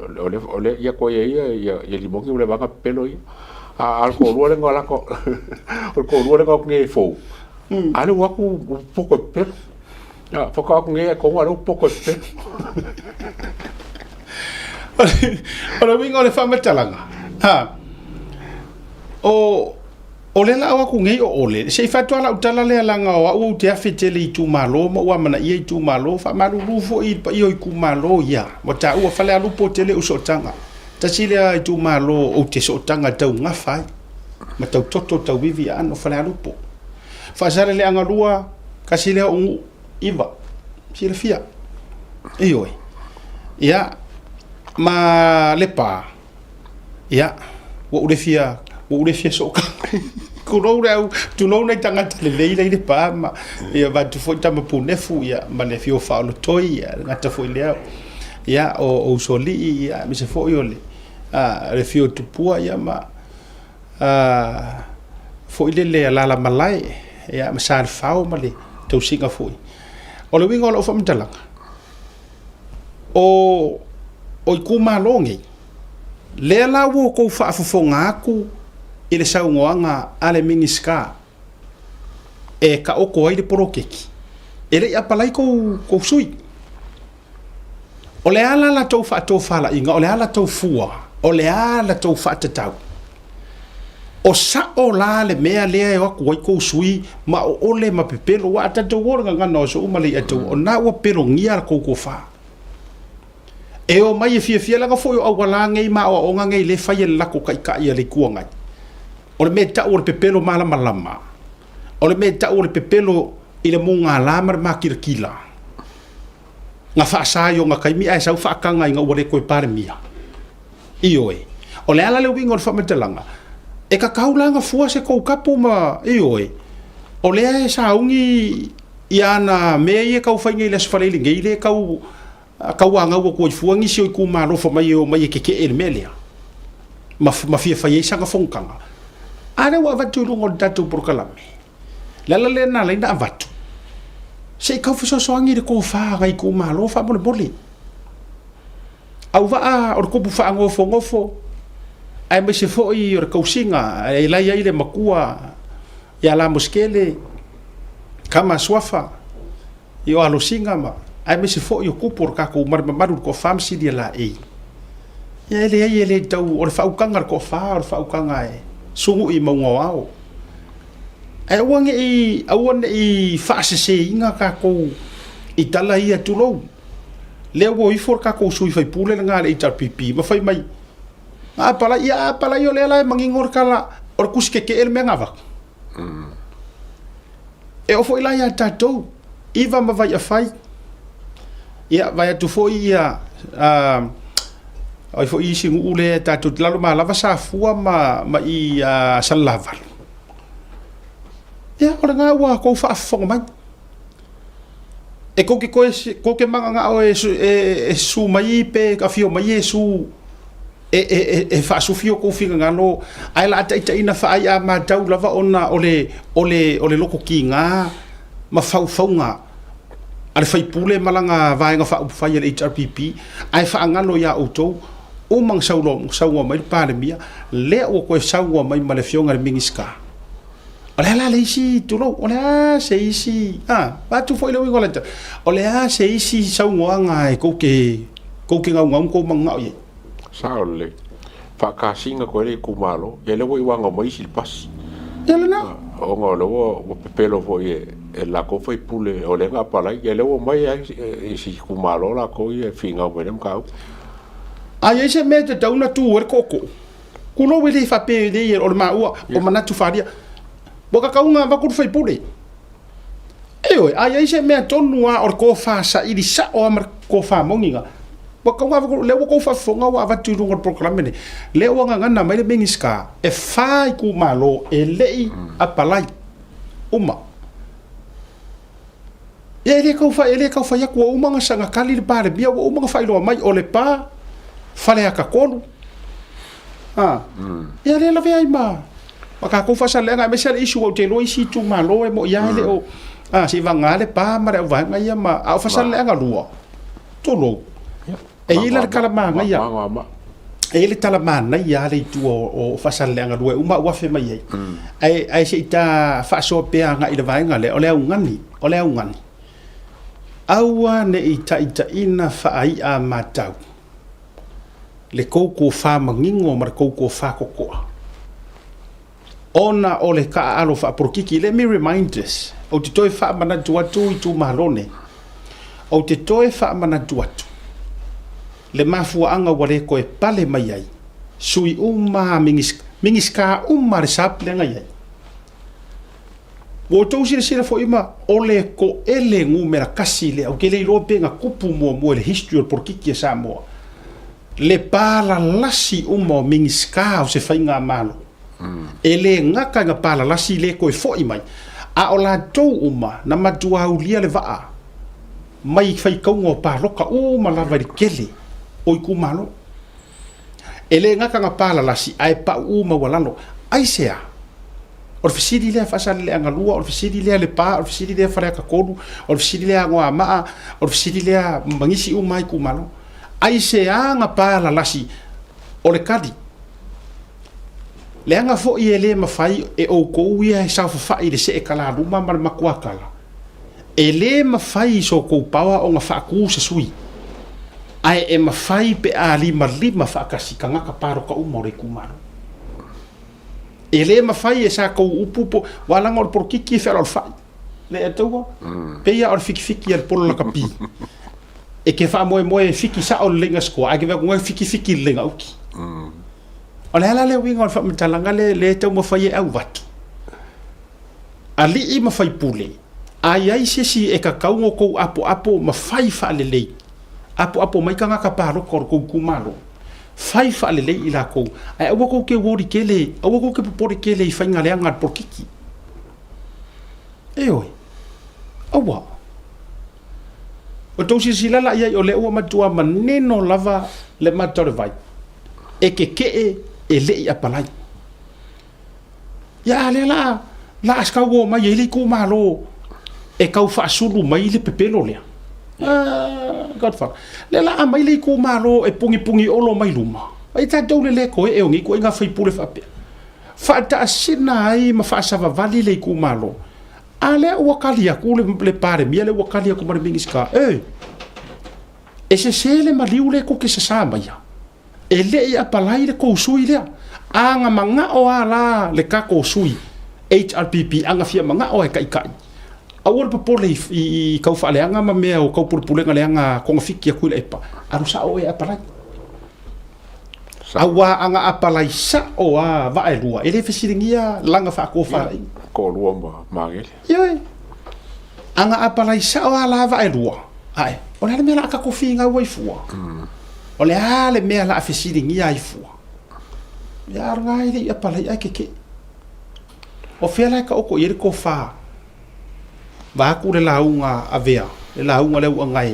le ia ko ia limongi le va pelo ia. Al ko le ngola ko ko le ko nge fo. Ale wa ku poko pelo. Ya, fo ka nge ko wa poko pelo. Ora wingo le fa metalanga. Ha. O le la wa ku nge o le. Se fa to la utala le langa o te afetele I tu malo mo wa mana I tu malo fa malu rufo I pa I ku malo ya. Mo ta u fa le alu potele u so tanga. Ta sile I tu malo o te so tanga tau nga fai. Ma tau toto tau vivi ano fa le alu po. Fa sale le anga lua ka sile o iva. Sile fia. Ioi. Ya ma le pa. Ya wo ule fia so ka. Kulo rau tu no nei tanga le leile le pa ma ia va tu foi tama punefu ia ma le fio fa lo toi ia ngata foi le ya o soli ia mi se foi ole le fio tupua ia ma fo ile le lala malai ia ma sa fao ma le tau singa foi o le winga o fa mtalanga o ku malongi le la wo ko fa fofonga aku ile sa ngoanga ale mingiska e ka o ko ai de porokeki ele ia palai ko sui o le ala la tau fa la inga o le ala tau fua o le ala tau fa tatau o sa o la le mea lea e waku waiko sui ma o ole ma pepelo wa atata wora ngana o so umale atu o na wa pero ngia ko fa e o mai fia la foi o wala ngai ma o ngai le fai la ko kai le kuanga o le meta o le pepelo mala malama o le meta o le pepelo ile monga la ma kirkila nga fa sa yo nga kai mi ai sa fa kanga nga wale ko pare mia ioe o le ala le wingo fa metelanga e ka kaulanga fua se ko kapu ma ioe o le sa ungi iana me ye ka fa ngi le sfale le ngi le ka wanga wo ko fuangi si ku ma ro fa mai o mai ke el melia ma fia fa ye sa ka fonkanga are wa va tu ngo datu por kalame la le na le na vatu se ka fa so ngi ko fa ga ku ma ro fa bole au va o ko bu fa ngofo ai me se foi o kausinga ai la ia ile makua ya la moskele kama swafa yo alo singa ma ai me se foi o kupor ka ko maru ko fam si dia la e ya ele tau o fa ukanga ko fa o fa ukanga e sungu i mongo ao ai wange i fa se inga ka ko i tala ia tulo le wo i for ka ko sui fai pule nga le itar pipi ma fai mai pala yo le la mangingor kala or kuske ke el mengava e o foi la ya tato iva ma vai a fai ia vai tu foi ia ai foi isi ngule tato lalo ma lava sa fua ma i salava ia ora nga wa ko fa fonga mai e ko ke manga o e su mai pe ka fio mai su e fa su fio ko finga ngano ai la ta ina fa ai ma tau lava ona ole loko kinga ma faunga ale fai pule malanga vai nga fa fa ile HRPP ai fa ngano ya auto o mang saulo mai pa le mia le o ko sauwa mai male fionga mingiska ole la le si tulo ole se isi ba tu foi le wingola ole se isi sauwa nga ko ke ngau ko manga ye saole fa ka singa ko le kumalo ye le wanga mai sil pas ele na o ngolo o pelo foi e la ko foi pule o le nga pala ye le o mai si kumalo la ko ye finga o dem ka ai ese mete ta una tu er koko kuno wele fa pe de o ma o mana tu faria boka ka unga va ku foi pule oi ai ese me tonu a or ko fa sa ili sa o mar ko fa monginga boka wa le ko fa fonga wa va tu ngor program ne le o nga na mai le mingiska e fa ku malo e le apalai uma ele ka fa ya ko uma nga sanga kali le pare bia o uma fa ilo mai o le pa fale aka konu ya le la ve ai ma ka ko fa sa le nga me sa isu o te lo isi tu malo e mo ya le o si vanga le pa ma va nga ya ma a fa sa le nga lua to lo e ila kala ma nga ya e ile tala ma na ya le tu o fa sa le nga lua uma wa fe mai ai se ita fa so pe nga ila va nga le o le ungani aua ne ita ina fa ai a matau le koukou fa mangingo mar koukou fa kokoa ona o le ka alo fa porkiki let me remind us o te toi fa mana tuatu i tu malone o te toi fa mana tuatu le mafua anga wale ko e pale mai ai sui uma mingiska uma re saplenga ai o tau sira fo ima ole ko ele ngumera kasi le o kele ro penga kupu mo le history porkiki sa mo le pala lasi umo mingiska o se fainga malo ele ngaka nga pala lasi le ko fo mai a ola tou uma na matua ulia le va mai fai kaungo pa loka o malava kele o ku malo e le ngaka nga pala lasi ai pa uma walalo ai sea o fisiri le fa le anga lua o fisiri le pa o fisiri le fa ka kodu o fisiri le ngoa ma o fisiri le mangisi umai ku malo ai sea nga pala lasi o le kadi le anga fo i le mafai e o ko ia sa fa i le se kala luma mar makua kala e le mafai so ko pawa o nga fa ku se sui ai e mafai pe a lima fa kasi kanga ka paro ka umore ku malo e le mafai e sa ko upupo wala ngor por kiki fer al fai le atua pe ia or fiki al polo la kapi e ke fa moe fiki sa o lenga sko a ke va ngoi fiki lenga uki ole ala le winga fa mtalanga le tau mafai e au watu ali I mafai pule ai si e ka kaungo ko apo mafai fa le lei apo mai kanga ka paro ko ku malo fai fa le lei ila ko ai o ko ke wori kele o ko ke popori kele fa ngale anga por kiki e oi awa o tosi sila la ia o le o matua maneno lava le matore vai e ke e le ia palai ya le la aska wo mai ele ku malo e kau fa sulu mai le pepelo le godfather le la mai le ku malo e pungi olo mai luma ai ta dole le ko e ongi ko inga fai pule fa pe fa ta sina ai ma fa sa vali le ku malo ale o kalia ku le pare mi le o kalia ku mar mingiska e se le maliu le ko ke se sa mai e le ia palai le ko sui le anga manga o ala le ka ko sui HRPP anga fia manga o e kai awor popole I kau fa leanga ma mea o kau purpulenga leanga ko ngafiki aku le pa aru sa o e apalai awa anga apalai sa o a va e lua ele fesiringia langa fa ko fa ko lua ma ngel ye anga apalai sa o ala va e lua ai o le mea ka ko finga wai fua o le ale mea la fesiringia I fua ya ngai le apalai ai ke o fela ka o ko yer ko fa va ku le launga avea le launga le ngai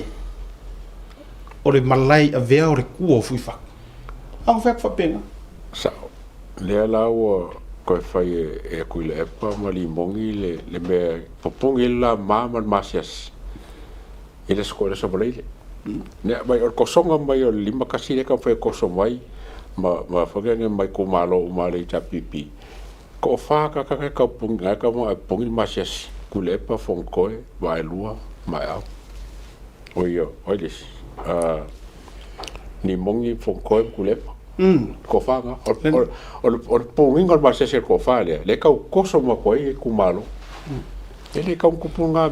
o le malai avea o le ku o fuifa ang fa penga sa le la o ko fai e ku le pa mali mongi le me popongi la mama masias ele skola so bole ne mai o kosonga mai o lima kasi le ka fa kosomai ma fa nga mai ko malo mali chapipi ko fa ka punga ka mo pongi masias kulepa fonkoe vai lua mai au oio oilis ni mongi fonkoe kulepa ko fanga o ponginga ba se ko fale le ka koso ma ko e kumalo ele ka kupunga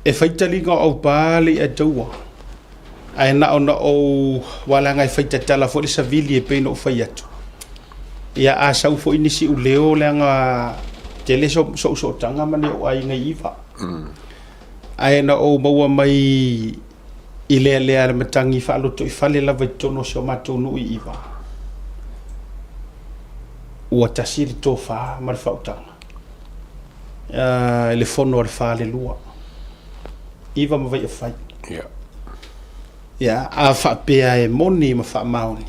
e faitali ga au pali e tua ai na ona o wala ngai faita tala fo sa vili e peno fai atu ia a sau fo inisi u leo le nga tele so tanga mane o ai ngai ifa ai na o maua mai ile ale matangi fa lo to fale la vetono so matonu iva o tasiri to fa mar fa utanga ele fono al fa le lua iva ma vai fai ya a fa pe ai moni ma fa mauni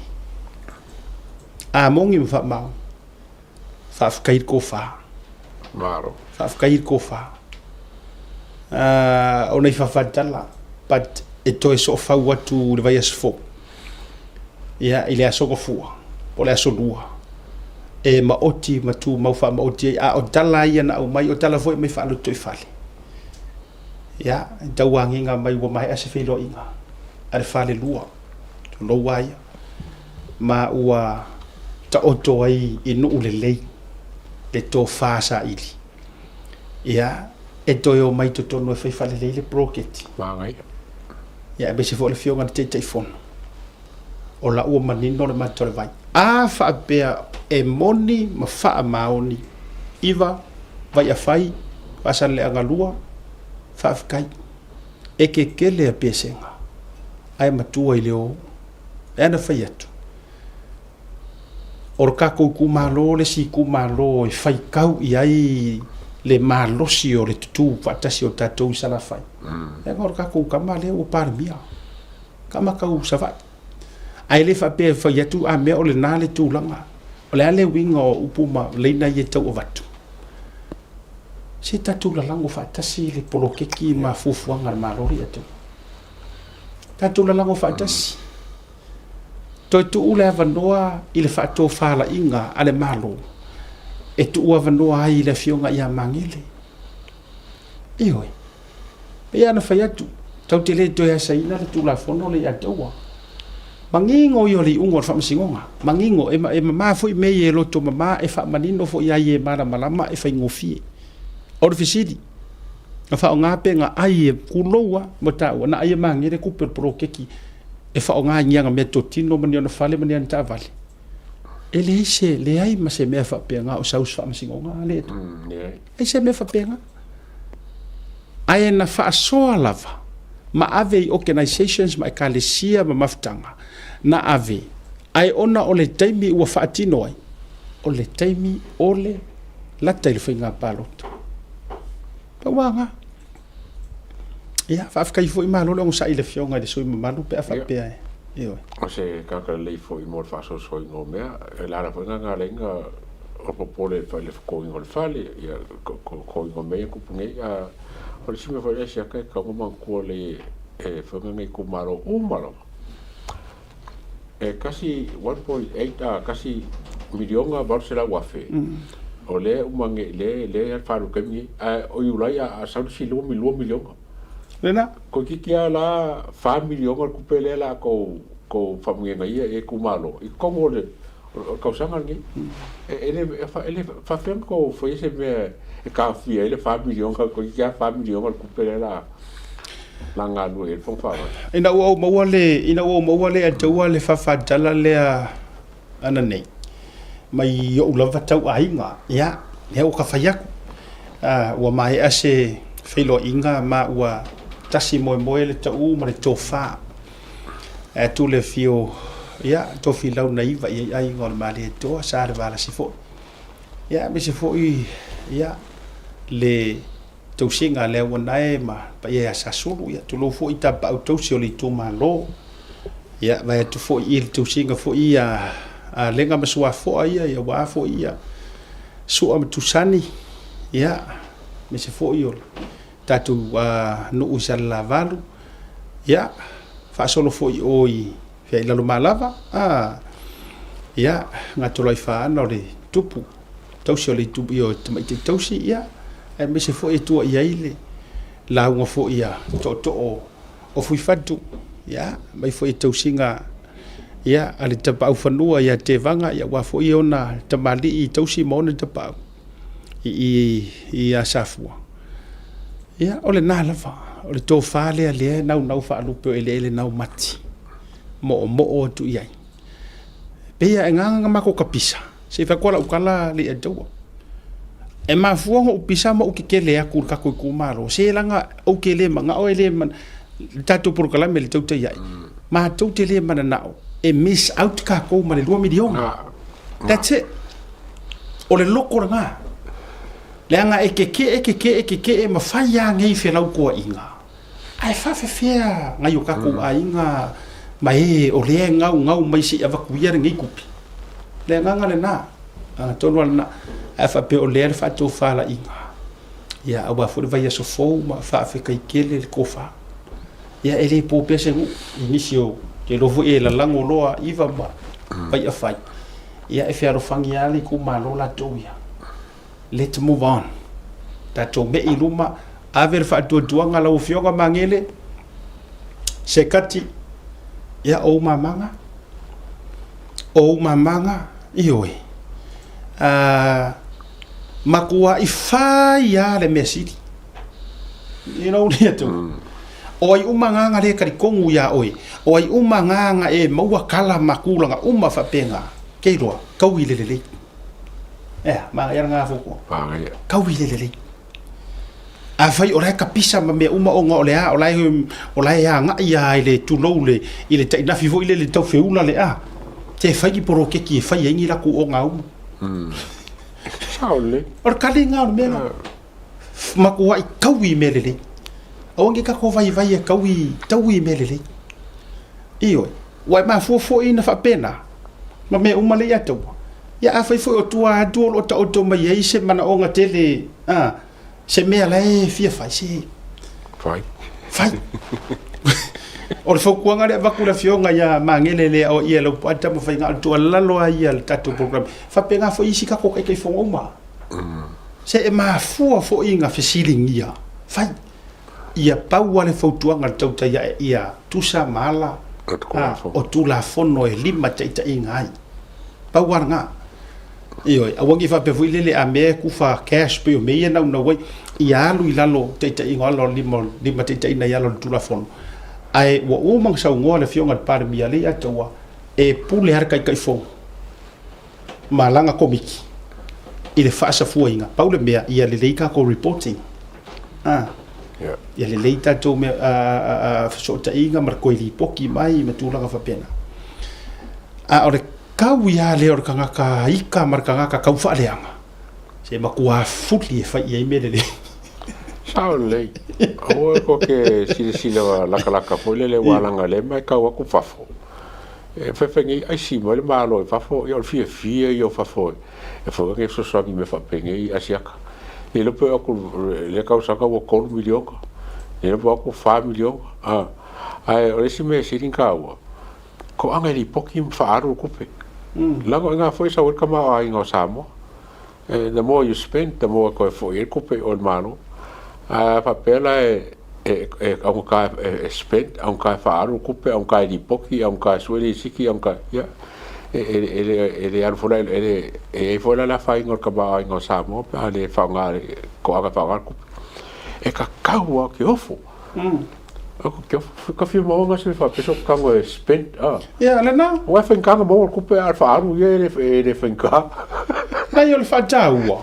a mongi ma fa mau fa kai ko fa Maro. Fa kai ko fa. Ona fa fatala, but eto e so fa watu le vai asfo. Ya ile aso ko fu. Ole aso lua. E ma oti ma tu ma fa ma oti a o tala ia na o mai o tala foi mai fa lo toi fale. Ya, tawangi nga mai wo mai ase felo inga. Al fale lua. Lo wai. Ma ua ta oto ai inu ulelei. Le to fasa ili ya e toyo mai to tono fe fale le broket Mangai. ya be se fo le fionga te telefone o la o manino le matore vai a fa be e moni ma fa maoni iva vai a fai pasa le angalua fa kai e ke kele a pesenga ai matua ile o ana faiatu orka ko kumalo le si kumalo e fai kau i ai le malosi o le tutu fatasi o tatou sala fai e orka ko kamale o parmia kama kau savat ai le fa pe fa ya tu a me o le na le tu langa o le ale winga o upuma le na ye tau o vatu se tatu la lango fa tasi le polokeki ma fufuanga ma lori atu tatu la lango fa tasi to tu ule vanoa ile fa to fa la inga ale malo e tu ua vanoa ai le fionga ia mangile ioi pe ana fa yatu tau te le to ya saina le tu la fono le atoa mangingo yo li ungo fa msingonga mangingo e ma foi me ye loto mama e fa manino fo ia ye mara malama e fa ngofi o fisidi fa nga pe nga ai kuloa mota na ai mangire ku per prokeki e fa nga nyanga metotino mani ona fale mani anta vale ele se le ai ma se me fa pe nga o sa us fa msingonga le e se me fa pe nga ai na fa so lava ma ave organizations ma kalesia ma maftanga na ave ai ona ole taimi ua faatino ai ole taimi ole la telefonga palot pawanga ya fa afka ifo ima lo ngo sa ile fionga de so ima malu pe afa pe ai yo o se ka le ifo imo fa so ngo mea la ra nga lenga o popole fa le ko ngo fale ya ko ngo mea ku punge ya o le sime fa le sia ka ko ma ko le e fa ngai ku maro umaro kasi 1.8 kasi milionga barsela wafe o le umange le faru kemi o yulai a sa si lo milionga lena ko kikia la fa milionga ku pele la ko famunga ia e ku malo i como le ko sanga ngi ele fa fen ko foi se me ka fi ele fa milionga ko kikia fa milionga ku pele la langa lu e fo fa ina o mawale a taua le fa dala le ana nei mai yo lava tau ainga ya he o ka fayaku wa mai ase filo inga ma wa tasi mo le tau ma le tofa tu le fio ya to fi lau nei va ai ngol mali to sa de vala si fo ya me si fo ya le tau singa le wanae ma pa ia sa sulu ya tu lo fo ita pa auto si oli tu malo ya vai tu fo il tu singa fo ia a lenga masua fo ia ya wa fo ia su am tu sani ya me se fo io tatu no usala valu ya fa solo fo oi fe la malava ya ngatolai fa no le tupu tau si oli tu io tau si ya e me se fo e tua ia ile la unha fo ia to o fui fatu ya mai fo e tau singa ya ali tapa ufanua ya te vanga ya wa fo iona tamali i tau si mona tapa i asafua ya ole na lava ole to fale ale nau fa lupe ele nau mati mo o tu ia pe ya nganga mako kapisa se fa kola ukala le adoa e ma fuongo upisa ma ukikele ya kur ka ko kumaro se langa ukele manga o ele man tatu por kala mel tau tai ma tau tele man na e miss out ka ko ma le 2 miliona that's it o le loko nga le nga e ke e ma fa ya ngai fe lau ko inga ai fa fe fea nga yo ka ko inga mai o le ngau mai si ava ku yer ngai kupi le nga le na tonu na fa pe o le fa to fa la inga ya awa fo vai so fo ma fa fe kai kele ko fa ya ele po pese inicio ke lo vo e la lango loa iva ma vai a fai ya e fiaro fangi ali ku malo la toia let's move on tato me iluma aver fa to tuanga la ufioga mangele sekati ya o mamanga ioi makua ifa ya le mesiti you know neto oi umanga le kari kongu ya oi umanga e maua kala makula nga uma fa penga keiro kawi lelele ma ya nga foko kawi lelele a fai ora kapisa ma me uma onga olea olai ya nga ya ile tu lole ile ta na fifo ile le tau feula le te fai poro ke ki fai ngi la ku onga saule or kalinga me makua kawi melele onge ka ko vai kawi tawi melele iyo wai ma fo ina fa pena ma me uma le atu ya a fai fo o tua do o ta o mai ai se mana o nga tele se me ala e fia fai se fai o le fo kuanga le vakula fionga ya mangele le o ia lo pata mo fai nga tu lalo ai al tatu program fa penga fo isi ka ko kai fo uma se e ma fo inga fe siling ia fai ia pau ale fo tuanga tau ta ia tusa mala o tu la fono e lima taita ingai pau nga io awangi fa pe fuile a me ku fa cash pe o me ia na wai ia lu ilalo taita inga lo lima taita ina ia lo tu la fono ai wa o mang sa ngo le fionga par mi ale atoa e pule har kai fo malanga komiki ile fa sa fuinga paule mea ia le leika ko reporting ia le leita to me so ta inga mar ko li poki mai me tu langa fa pena ore kau ia le or kanga ka ika mar kanga ka kau fa leanga se makua futli fa ia me le sao le o ko ke sila laka fo le walanga le mai ka wa ku fafo e fe ngi ai si mo le malo fafo yo fia yo fafo e fo ke so so me fa pengi asiaka e lo pe ko le causa ka wo ko milio ko e lo ko fa milio ai o si me sirin ka wo ko anga li poki fa aru ku pe la ko nga foi sa wo ka ma ai ngo samo the more you spend the more ko fo e ku pe o malo papela au ka spend au ka faaru kupe au ka di poki au ka sueli siki au ka ya ele al fola ele fola la fa ingor ka ba ingor samo pa le fa nga ko aga fa ga kupe e ka kawa ke ofo ka fi mo nga se fa peso ka ngo spend ya la na wa fa nga mo kupe al faaru ye ele fa nga na yo le fa tawa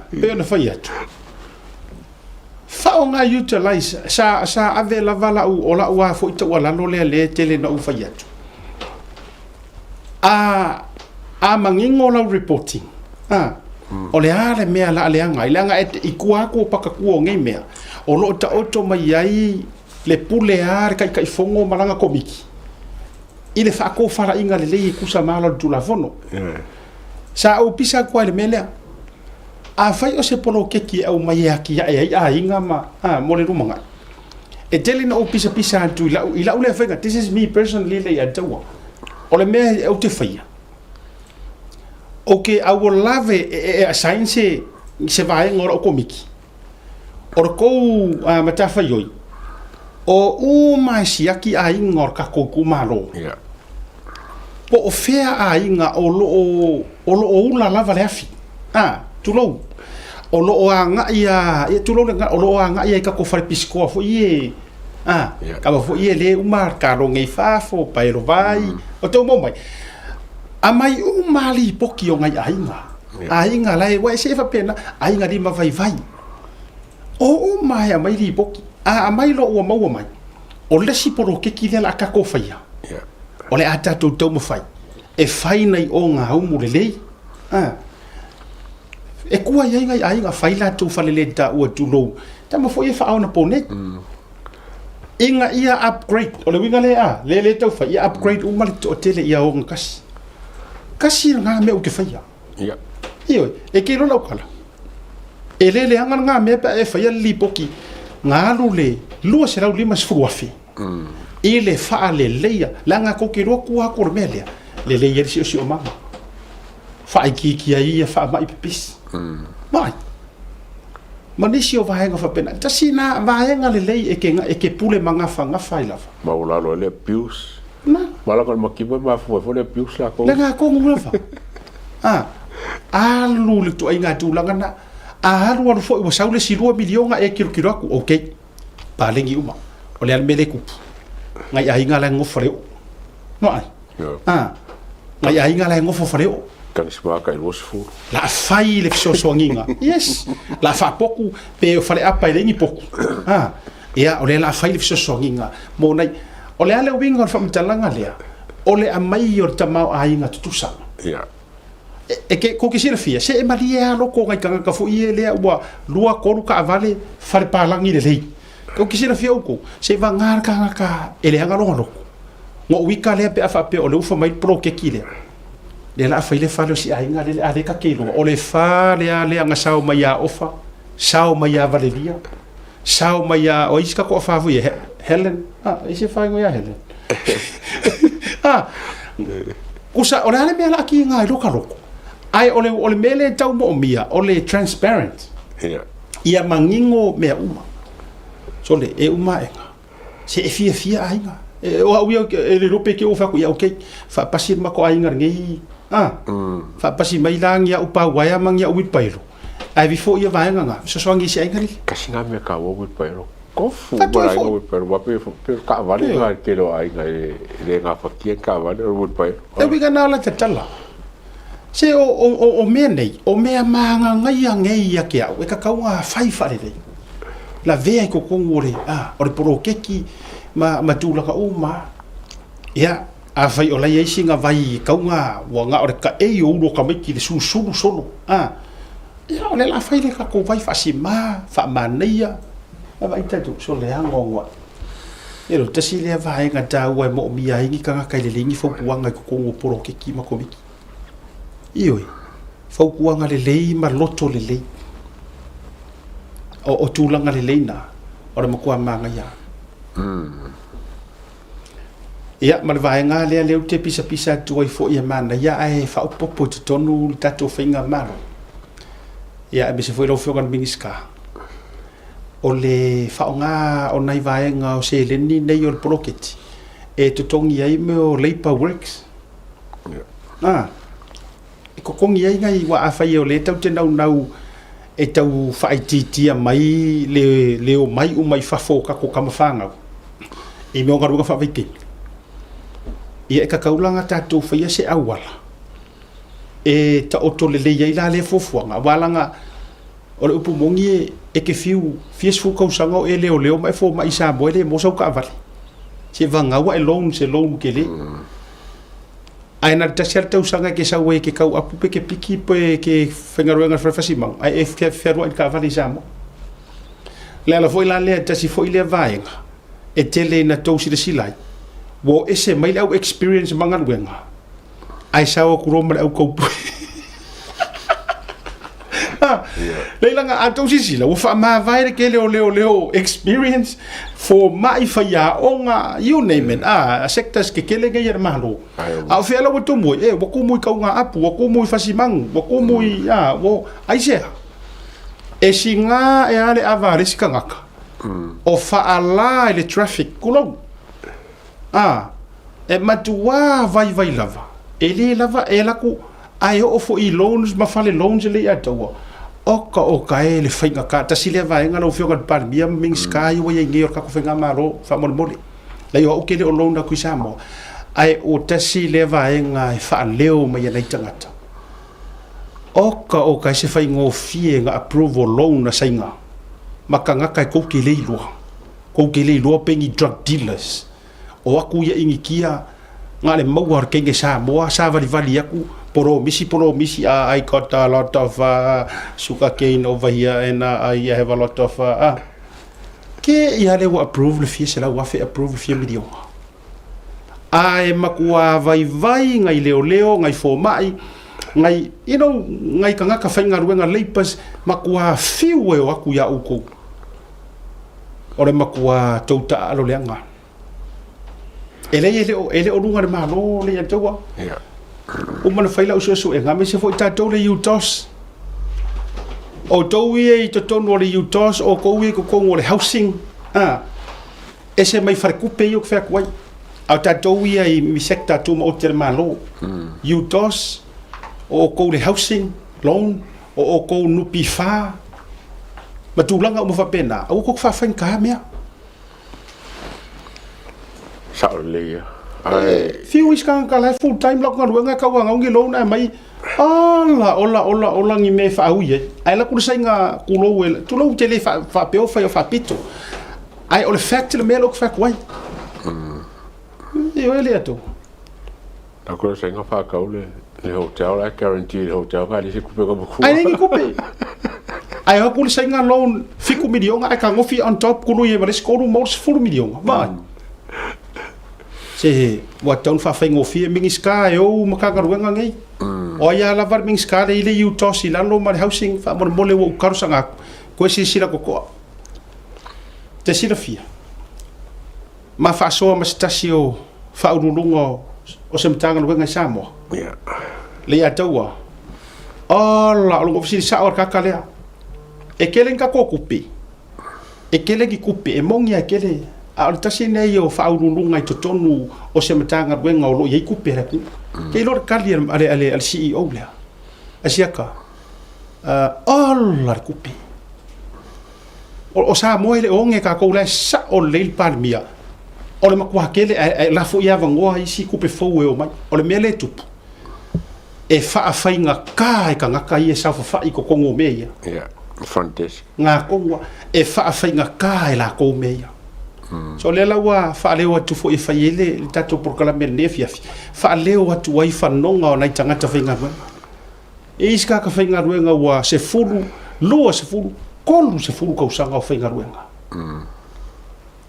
pe na fa yatu fa nga utilize sa ave la vala o la wa fo ita wala no le tele na ufa yatu a mangingo la reporting o le ale mea la ale anga ilanga e kua ko paka ku ngai mea o lo ta auto mai ai le pule ar kai fongo malanga komiki ile fa ko fara inga le ku sa malo tu la fono sa o pisa ko le mele a fai o se polo keki au mai aki ai inga ma mo le rumanga e tele na o pisa tu ila ule fenga this is me personally le ya tawa o le me o te fai okay I will love a science se vai ngora o komiki o ko mata fai oi o mai si aki ai ngor ka ko kumalo po o fea ai nga o lo la lava le afi tulo o lo anga ia tulo nga o lo anga ia ka ko fare pisco fo ie ka fo ie le umar ka ro ngai fa fo pa ro vai o to mo mai a mai mali poki o ngai ainga lai wa se fa pena ainga di ma vai o mai a mai di poki a mai lo o mo mai o le si poro ke ki la ka ko fa ia o le ata to mo fai e fai nei o nga hu mo le e kua ia inga faila tu falele ta o tulo ta mo foi fa ona pone inga ia upgrade o le winga le tau fa ia upgrade o mal to tele ia o kasi nga me o ke fa ia io e ke lo kala e le anga nga me pa e fa ia lipoki nga lu se la lima sfuafi ile fa le leia la nga ko ke ro ku ha kormelia le leia si o mama fa ki ia fa mai pis mai manisio vaenga fa pena tasina vaenga le lei e ke pule manga fanga faila ma ola lo le pius na mala con makibo ma fo le pius la ko le nga ko ngula fa alu le to inga tu langa na alu alu fo o saule si 2 milionga e kilo aku okay palengi uma o le almele ku ngai ainga la ngofre no ai ngai ainga la ngofre kan spa kai rosfu la fai le so nginga yes la fa poku pe fale apa ile ni poku ia ole la fai le so nginga mo nai ole ale winga fa mtalanga le ole amai or tamau ainga tutusa ia e ke ko kisira fia se malia lo ko ngai ka fu ie le wa lua ko ka vale fale palangi le lei ko kisira fia ko se va ngar ka ele anga lo ngo wika le pe afa pe o le ufa mai pro ke kile le la fa ile fa lo si ai nga le ale ka ke lo o le fa le ale nga sao mai ya ofa sao mai ya valeria sao mai ya o iska ko fa fu Helen ise fa ngo ya Helen usa o le ale me la ki nga lo ka loko ai o le mele tau mo mia o le transparent ia mangingo me uma so le e uma enga se e fia ainga o au e le rope ke o fa ku ia okay fa pasi ma ko ainga ngi fa pasi mai lang ia upa waya mang ia wit pailo ai vi fo ia vai nga so so ngi se ainga ni kasinga me ka wo wit pailo ko fu ba ai wit pailo wa pe ka vale nga ke lo ainga le nga fa ki ka vale wit pailo e wi ga na la tala se o mea nei, o mea maanga ngai a ngei a ke au, e ka kaunga whai whare rei. La vea i ko kongo re, o re poro keki, ma tūlaka o ma. Ia, a whai o lai eisi ngā vai kaunga, wa ngā ore ka ei o uro ka maiki le sulu solo. Ia, o le la whai le ka ko vai whasi ma, wha ma neia, a vai tatu, so le hangonga. E ro, tasi lea vai ngā tāua e mo mia ingi ka ngā kai le lingi whaupuanga i ko kongo poro keki ma komiki. Ioi, whaukuanga le lei ma loto le lei. O tūlanga le lei nā, o re makua maanga ia. Ia, ma le vaenga lea leo te pisa tua i fo ia mana, ia ai whaupopo te tonu li tato whainga maro. Ia, e me se fwoi lau whiongan mingiska. O le whaonga o nai vaenga o se leni nei o le poroketi. E tutongi ai me o Labour Works. Ko kongi ai ngai wa afai o le tau te nau e tau whaititia mai leo mai mai whafo ka ko kamawhanga. E me o ngaruga whawhaiti. Ia e ka kaulanga tātou whaia se awala. E ta oto le lei la le fofuanga. Walanga o le upu mongi e ke fies fu kausanga o e leo mai fo mai sa boe le mo sau ka avale. Se vangawa e loan se loan ke le. Ai na tasel tau sanga ke sa we ke kau apu pe ke piki pe ke fengaruanga fasimang ai e ferro en ka vali samo le la foi la le tasi foi le vaenga e tele na tau si silai wo ese mai au experience mangaruanga ai sa o kuroma au ko leila nga ato si sila wo fa ma vai ke leo experience for mai fa ya onga you name it sectors ke kele ga yer malo a fe ala wo mo wo ko mo ka nga apu wo ko mo fasimang wo ko mo wo ai se e singa e ale avare sikangaka o fa ala le traffic kulo e matua vai lava ele lava ela ku ai o fo I loans ma fale loans le atawa oka e le whainga ka tasi le vaenga lau whionga parmia ming sky wa ye ngeor ka ko whainga maro wha mole la yo o kele o lona kui samo ai o tasi le vaenga e wha leo mai anai tangata oka se whainga o fie nga approval loan na sainga makanga kai kouke le ilua pengi drug dealers o aku ia ingi kia nga le mauar kenge sa moa sa vali aku poro misi I got a lot of sugar cane over here and I have a lot of ke ia le wa approve le fie sela wa fe approve fie video ai makua vai ngai leo ngai fo mai ngai ngai kanga ka fainga ruenga leipas makua fiu e aku ya uko ore makua touta alo leanga ele o lunga de malo le towa o mana faila o so e ngame se fo tatou le utos o towi e to tono le utos o ko wi ko le housing ese mai far coupe yo fa kwai a tatou wi ai mi sector tu mo ter malo utos o ko le housing loan o ko nupi fa matulanga mo fa pena o ko fa fa ka mea Saolia. Fiu iskan ka lai full time lok ngaruanga ka wanga ngi lo na mai ola ngi me fa uye ai la kursa nga kulo wel tu lo tele fa peo fa pito ai o le fact le me lok fa kwai e ele ato la kursa nga fa ka le hotel la guaranteed hotel ka dise kupe ko buku ai ngi kupe ai o kursa nga loan fiku milion ai ka ngofi on top kulo ye mas ko mo full milion ba se wa taun fa fa ngofi mingiska e o makanga ruenga ngai o ia la var mingiska le ile you tosi la no mar housing fa mo mole wo karusanga ko si sila ko te sila fia ma fa so ma stasio fa urulungo o se mtanga ruenga samo le ya taua ala lo ofisi sa or kakalea e kelen ka ko kupi e kelen ki kupi e mongia kele a o tasi nei o fa urulunga i totonu o se mtanga ruenga o lo ye kupi re ku ke lo kali ale CEO le asiaka ala kupi o sa moile o nge ka ko le sa o le palmia o le makua kele la fu ia vangoa i si kupe fou e o mai o le mele tupu e fa fainga ka e ka ngaka i e sa fa i ko kongo meia front desk nga kongo e fa fainga ka e la ko meia so le la wa fa le wa tu fo e fa yele tato por kala men ne fiafi fa le wa tu wai fa nonga o nai tangata fainga wa e iska ka fainga ruenga wa se fulu lua se fulu kolu se fulu ka usanga o fainga ruenga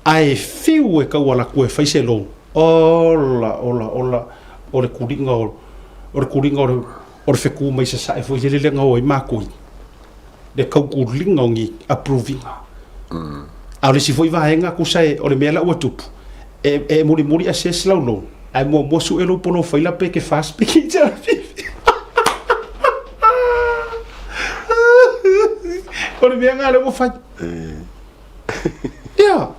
ai fiu e ka wala ko e faise lo ola o le kuringa o le kuringa o le feku mai sa e foi le nga o i makoi le ka kuringa ngi approving a le si foi vaenga ku sai o le mela o tupu e muri assess lo ai mo su elo pono foi la pe ke fast piki ja o le mela le mo fa ya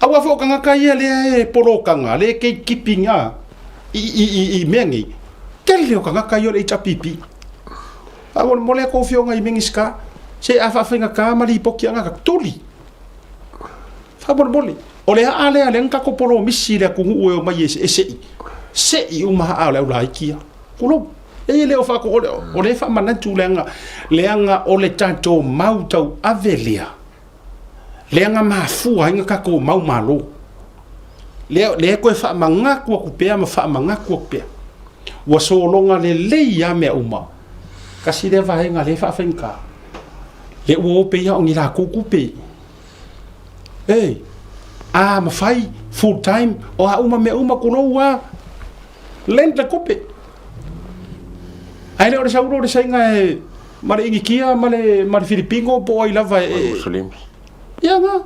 awa fo kanga kai le poro kanga le ke kipinga i mengi kele o kanga kai le chapipi awa mole ko fio ngai mengiska se afa finga kama li poki anga tuli fa mole o le ale nka ko poro misi le ku o mai se i uma ala la ikia kulo e le o fa ko o le fa manatu lenga o le tanto mautau avelia leanga mafua inga ka ko mau malo le ko fa manga ko ku pe ma fa manga ko pe wa so longa le ya me uma kasi le va inga le fa fenka le wo pe ya ngi la ko ku pe ma fai full time o ha uma me uma ko no wa lenta ko pe ai le o sa uro sa inga mare ingi kia mare filipino po ai lava muslim ya nga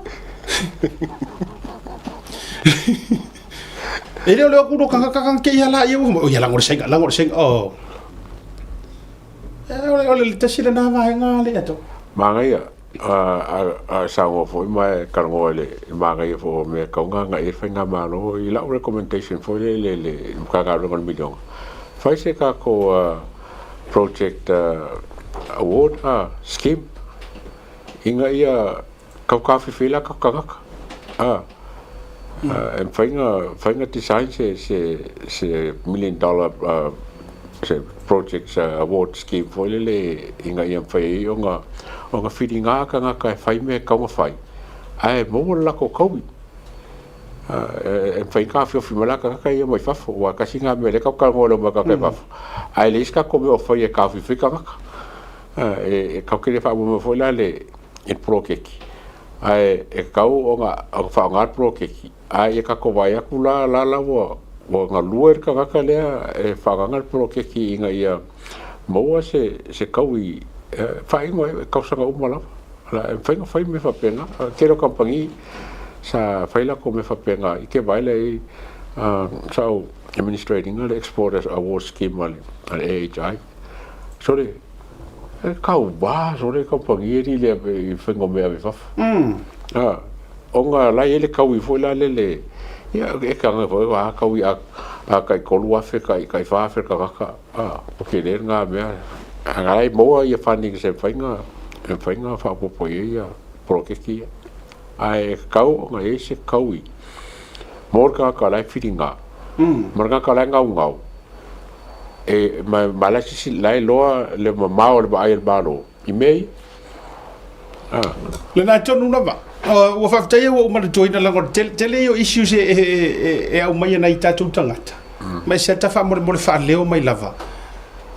ele le ku do kanga ke ya la o ya la ngor senga o le tasira na va nga le ato mangai a sango fo mai karango le mangai fo me kaunga nga e fenga malo i la recommendation fo le ka ga ron million fai se ka ko project award scheme inga ia kau kafi fila kau kagak en fainga design se $1 million se projects award scheme for le inga ia fai onga firinga kanga kai fai me kau fai ai mo la ko kobi en fai ka fi mala ka kai mai fa wa ka singa me le kau ka ngolo ma ka fa ai le iska ko me o fai ka fi kanga e kau ke fa mo fo la le et project ai e kau onga fa ngar pro ke ai e ka ko vai akula la wo nga luer ka ka le e fa ngar pro ke ki nga ia mo se kau i fa ingo ka sa uma la fa me fa pena quero compagnie sa fa la ko me fa pena i ke vai le so administrating the exporters award scheme al AHI sorry kau ba sore compagnie ni le fengo me ave fa onga la ele kau i foi la le ya e ka nga foi wa kau i a kai kolua fe kai fa fe ka o ke le nga me ai mo ia funding se fainga fa po ia pro ke ki ai kau nga e se kau i morga ka la fitinga morga ka la ngau e ma la si lai loa le mamao le ai el balo i mei le na tonu na va o fa tai o ma join la ngor tele yo issues e au mai na ita tu tangata mai se ta fa mo fa leo mai lava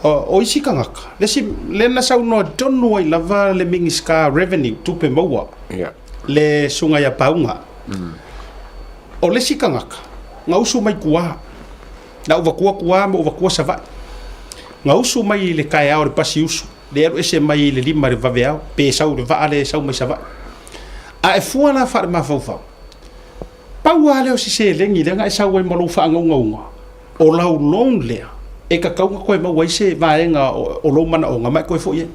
o isi kangaka le na sa no tonu ai lava le mingiska revenue tu pe moa le sunga ya paunga o le si kangaka ngausu mai kua na uvakua mo uvakua sava ngausu mai le kai au le pasi usu le ero ese mai le lima le vaveao pe sau le va ale sau mai sava a e fua la fa ma fa pau ale o se lengi le ngai sau ai mo fa ngau o lau long le e ka kaunga koe ma wai se vaenga o lo mana o nga mai koe fo ye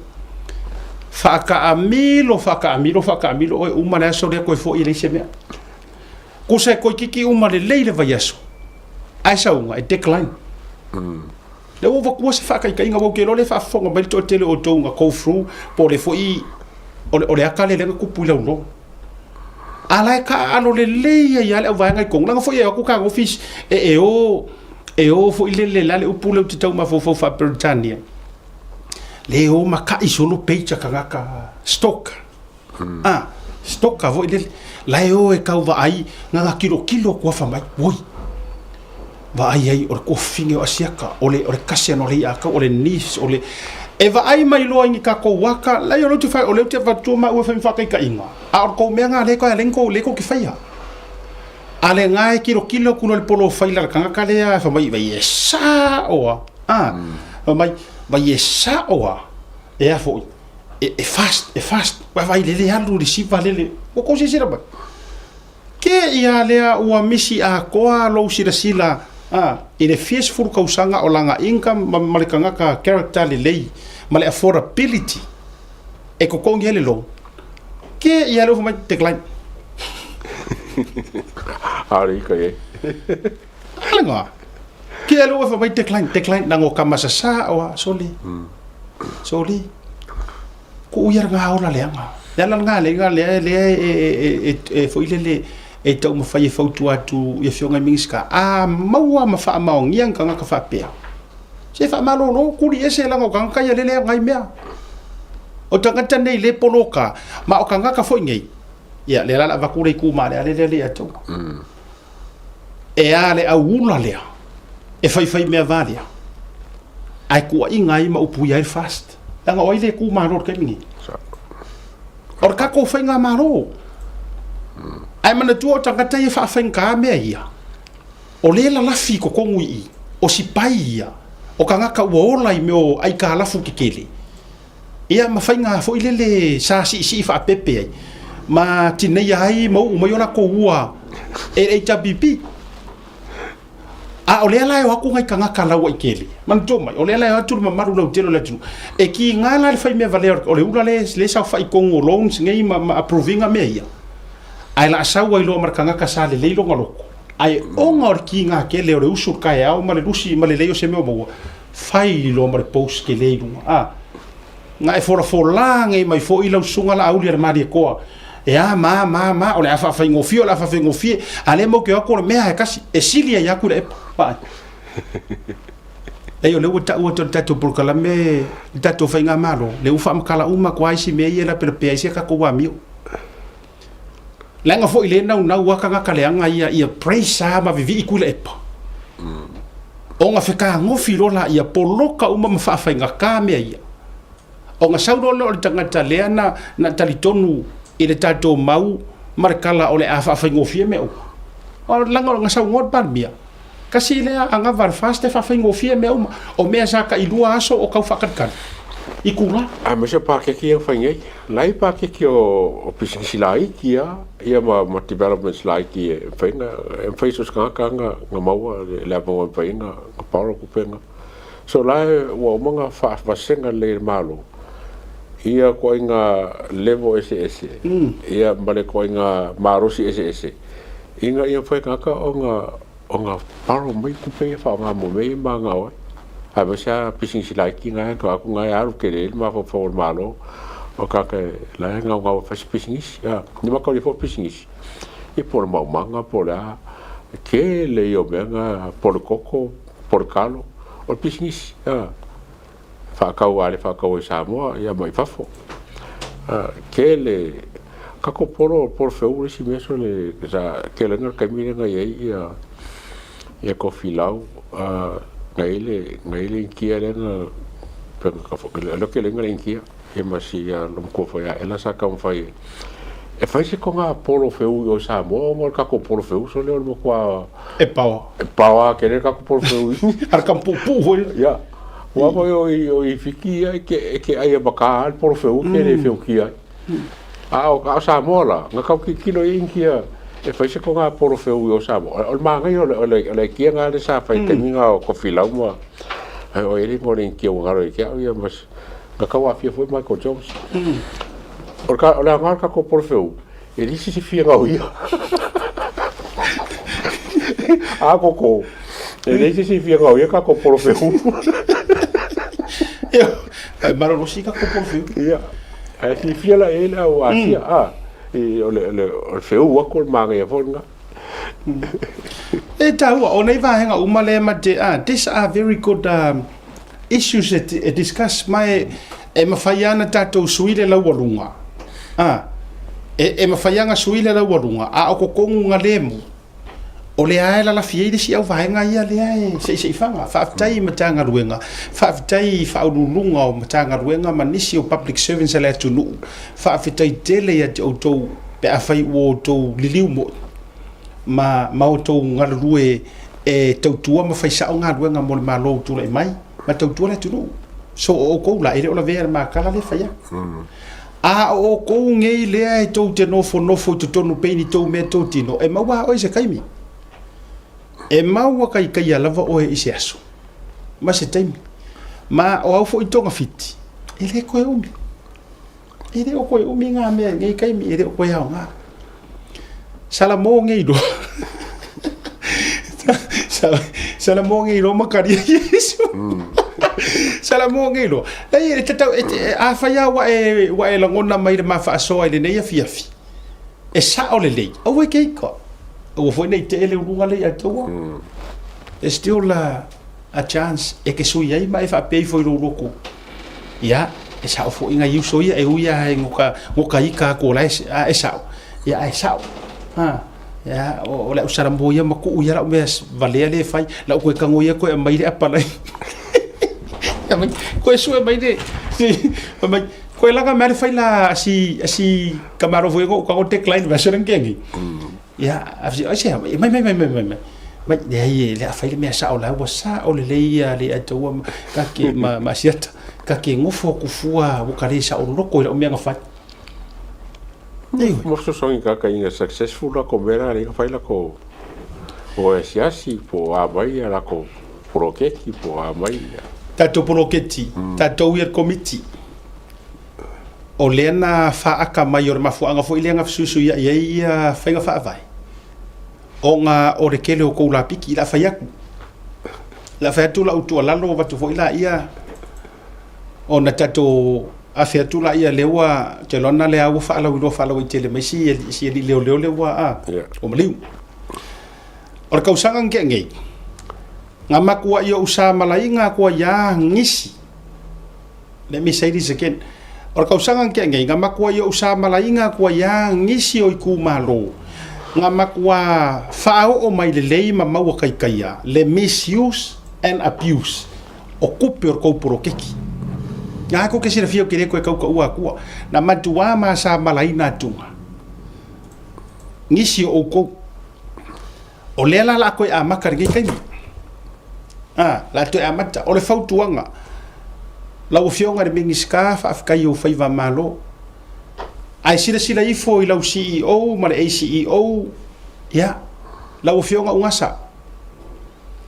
Faka amilo o uma na so le koe fo ile se mea. Ko se koe kiki uma le leile vai aso. Ai sa unga e decline. Le o vakua se faka i inga wau ke lo le fa fonga mai to tele o tonga ko fru po le fo i o le akale le ku pula ulo. Ala ka alo le leia ya le vai ngai kong langa fo ye ku ka office e o fo ile le la le upula te tau ma fo fa Britannia. Leo maka isolo pecha kangaka stock. Stock avo ile leo e kau va ai nga kilo ko fa mai woi. Va ai o ko finge o asiaka ole kasi no le aka ole nis ole e va ai mai lo ingi ka ko waka la yo tu fa ole te va tu ma o fa fa ka inga. A ko me nga le ko le ko ki faia. Ale ngai kilo kuno le polo faila kangaka le fa mai va yesa o mai vai esa oa e a foi e fast vai le alu le si vale o ko se sira ba ke ia le o misi a koa lo sila e le fies fur kausanga o langa income malikanga ka character le lei male affordability e ko ngele lo ke ia lo mai decline ari ko ye alanga Kia lo fa mai decline nango kamasa sa o soli ku uya nga ora lenga dala nga le e fo ile e tau ma fai fautu atu e fionga mingiska maua ma fa ma ngiang ka ka fa pe se fa malo no ku ri ese lango ka ka le ngai mea o tanga tane le poloka ma o ka ka fo ngai ya le la va ku re ku ma le atu e ale a ula le e fai mea valia ai kua ingai ma upu ia fast langa oi le ku maro ke mingi or ka ko fai nga maro ai mana tu o tanga tai fa ka mea ia o le la lafi ko ngui o si pai ia o kanga ka wola i meo ai ka lafu kikele ia ma fai nga fo ile le sa si fa pepe ai ma tinei ai mo mo yona ko ua e tabipi o le ala o aku ngai kanga kala wa ikeli man toma o le ala o tu ma maru lo telo le tu e ki ngala le fai me vale o le ula le sa fai kongo loans ngai ma approvinga me ia ai la sa wa lo mar kanga ka sa le lo ngaloko ai o ngor ki nga ke le o usu ka ya o ma le rusi ma le o se me mo fai lo mar post ke le nga e fora la ngai mai fo ila usunga la auli ar mari ko ma o le fa fai ngofio la fa fai ngofie ale mo ke ko me ha kasi e silia ya ku le pa e yo le uta to por kala me tato fai nga malo le ufa makala uma kwa isi me ia la pe isi ka ko wa mi langa fo ile na wa ka kale anga ia praise ma vivi ku le pa o nga feka ngofilo la ia poloka uma ma fa fai nga ka me ia o nga saudo le tanga tale na talitonu ile tato mau markala ole afa fa ngofie me o langa nga sa ngot ban bia kasi le anga var fast fa fa ngofie me o me sa ka ilua aso o ka fakat ikula me se pa ke ki fa ngai lai pa ke ki o business lai ki ia ma development lai ki fa nga fa so ska ka nga mau le mo fa nga pa ro ku penga so lai wo manga fa senga le malo ia ko inga levo ss ia male ko inga marusi ss inga ia foi kaka onga paro mai ku pe fa nga mo me manga o ha ba sa pising sila ki nga ko aku nga ya ke le ma fo malo o kaka la nga fa pising ya ni ma ko le fo pising e por manga por la ke le yo menga por coco por calo o pising ya fa kau Samoa ia mai fafo ke le kako por feu si meso le za ke le nga kamina nga ia ko filau ngai kia le na pe ka fo le ke le nga kia e masi lo ko fa ya ela sa ka fai e fai se ko nga polo feu o Samoa mo ka ko polo feu so le mo kwa e pawa ke le ka ko polo feu ar kampu pu ya wa mo o i fiki ke ai baka al polo feu ke le feu kia o Samoa la nga ka ki kilo inkia e fai se ko nga polo feu o Samoa o ma nga o le kia nga le sa fai te nga ko fila mo o ele mo le kia o ngaro ke o mas nga ka wa fia foi Michael Jones o le marca ko por feu e disi si fia ngau ia a ko e disi si fia ngau ia ka ko por feu e maro si ka ko por feu ia e si fia la ele o asia e o le feu wa ko manga ia fonga e tau o nei va henga umale ma te these are very good issues that discuss mai e mawhaiana tātou suile lau warunga. E mawhaianga suile lau warunga. A o kokongu ngā lemu. O le aela la fieire si au vaenga ia le ae. Se whanga. Whaafitai matanga ruenga. Whaafitai whaururunga o matanga ruenga. Manisi o public servants ala tunu. Whaafitai tele ya te o tau pe a whai o tau liliu mo. Ma o tau ngarurue e tau tua ma whaisa o ngā ruenga mo le malo tula i mai. Ma tau tua le tunu. So o ko la ere o la vera ma kala le faya o ko ngei le ai to te nofo to tonu peini to me to tino e maua o se kaimi e maua kai lava o e se aso ma se taimi ma o au fo itonga fiti ele ko umi ele o ko umi nga me ngei kaimi ele ko ya nga sala mo ngei do sala mo ngei do makari yesu sala mo ngelo ai e tata a faya wa e langona mai de ma fa so ai nei fiafi e sa o le lei o we ke ko o foi nei te ele lunga le atua e still a chance e ke sui ai mai fa pei foi loko ya e sa fo inga yu so ia e uia ngoka ika ko la e sa ya e sa ya o la usara mo ia maku uia la mes valea le fai la ko ka ngoia ko mai le apalai ko su mai de mai ko la ga mer fai la si camaro fuego ko te klein version kengi ya afsi ai mai de ai le fai me sa o la wa sa o le ia le ato ka ke ma siata ka ke ngofo ku fua o ka le sa o loko o me nga fa mo so so ka inga successful la comera le fai la ko o siasi po a mai la ko prokeki po a mai tato poloketi tato ir committee o lena fa aka maior mafuanga fo ilenga susu ia fainga fa vai o nga o rekele o ko la piki la faiaku la faiatu la utu lalo watu fo ila ia o na tato afeatu la ia lewa te lona le au fa la wi tele mai si leo lewa o maliu o ka usanga ngei nga makua ia usa malai nga ko ya ngisi let me say this again or ka usanga ke nga makua ia usa malai nga ko ya ngisi o ku malo nga makua fao o mai le ma mau kai kaia le misuse and abuse o kupe or ko porokeki nga ko ke sira fio ke ko ua na matua ma sa malai na tunga ngisi o ko o lela la ko a makar ngi kai la to amata o le fautuanga la o fionga de mingiska fa afkai o faiva malo ai sila i foi la CEO ma le CEO ya la o fionga ungasa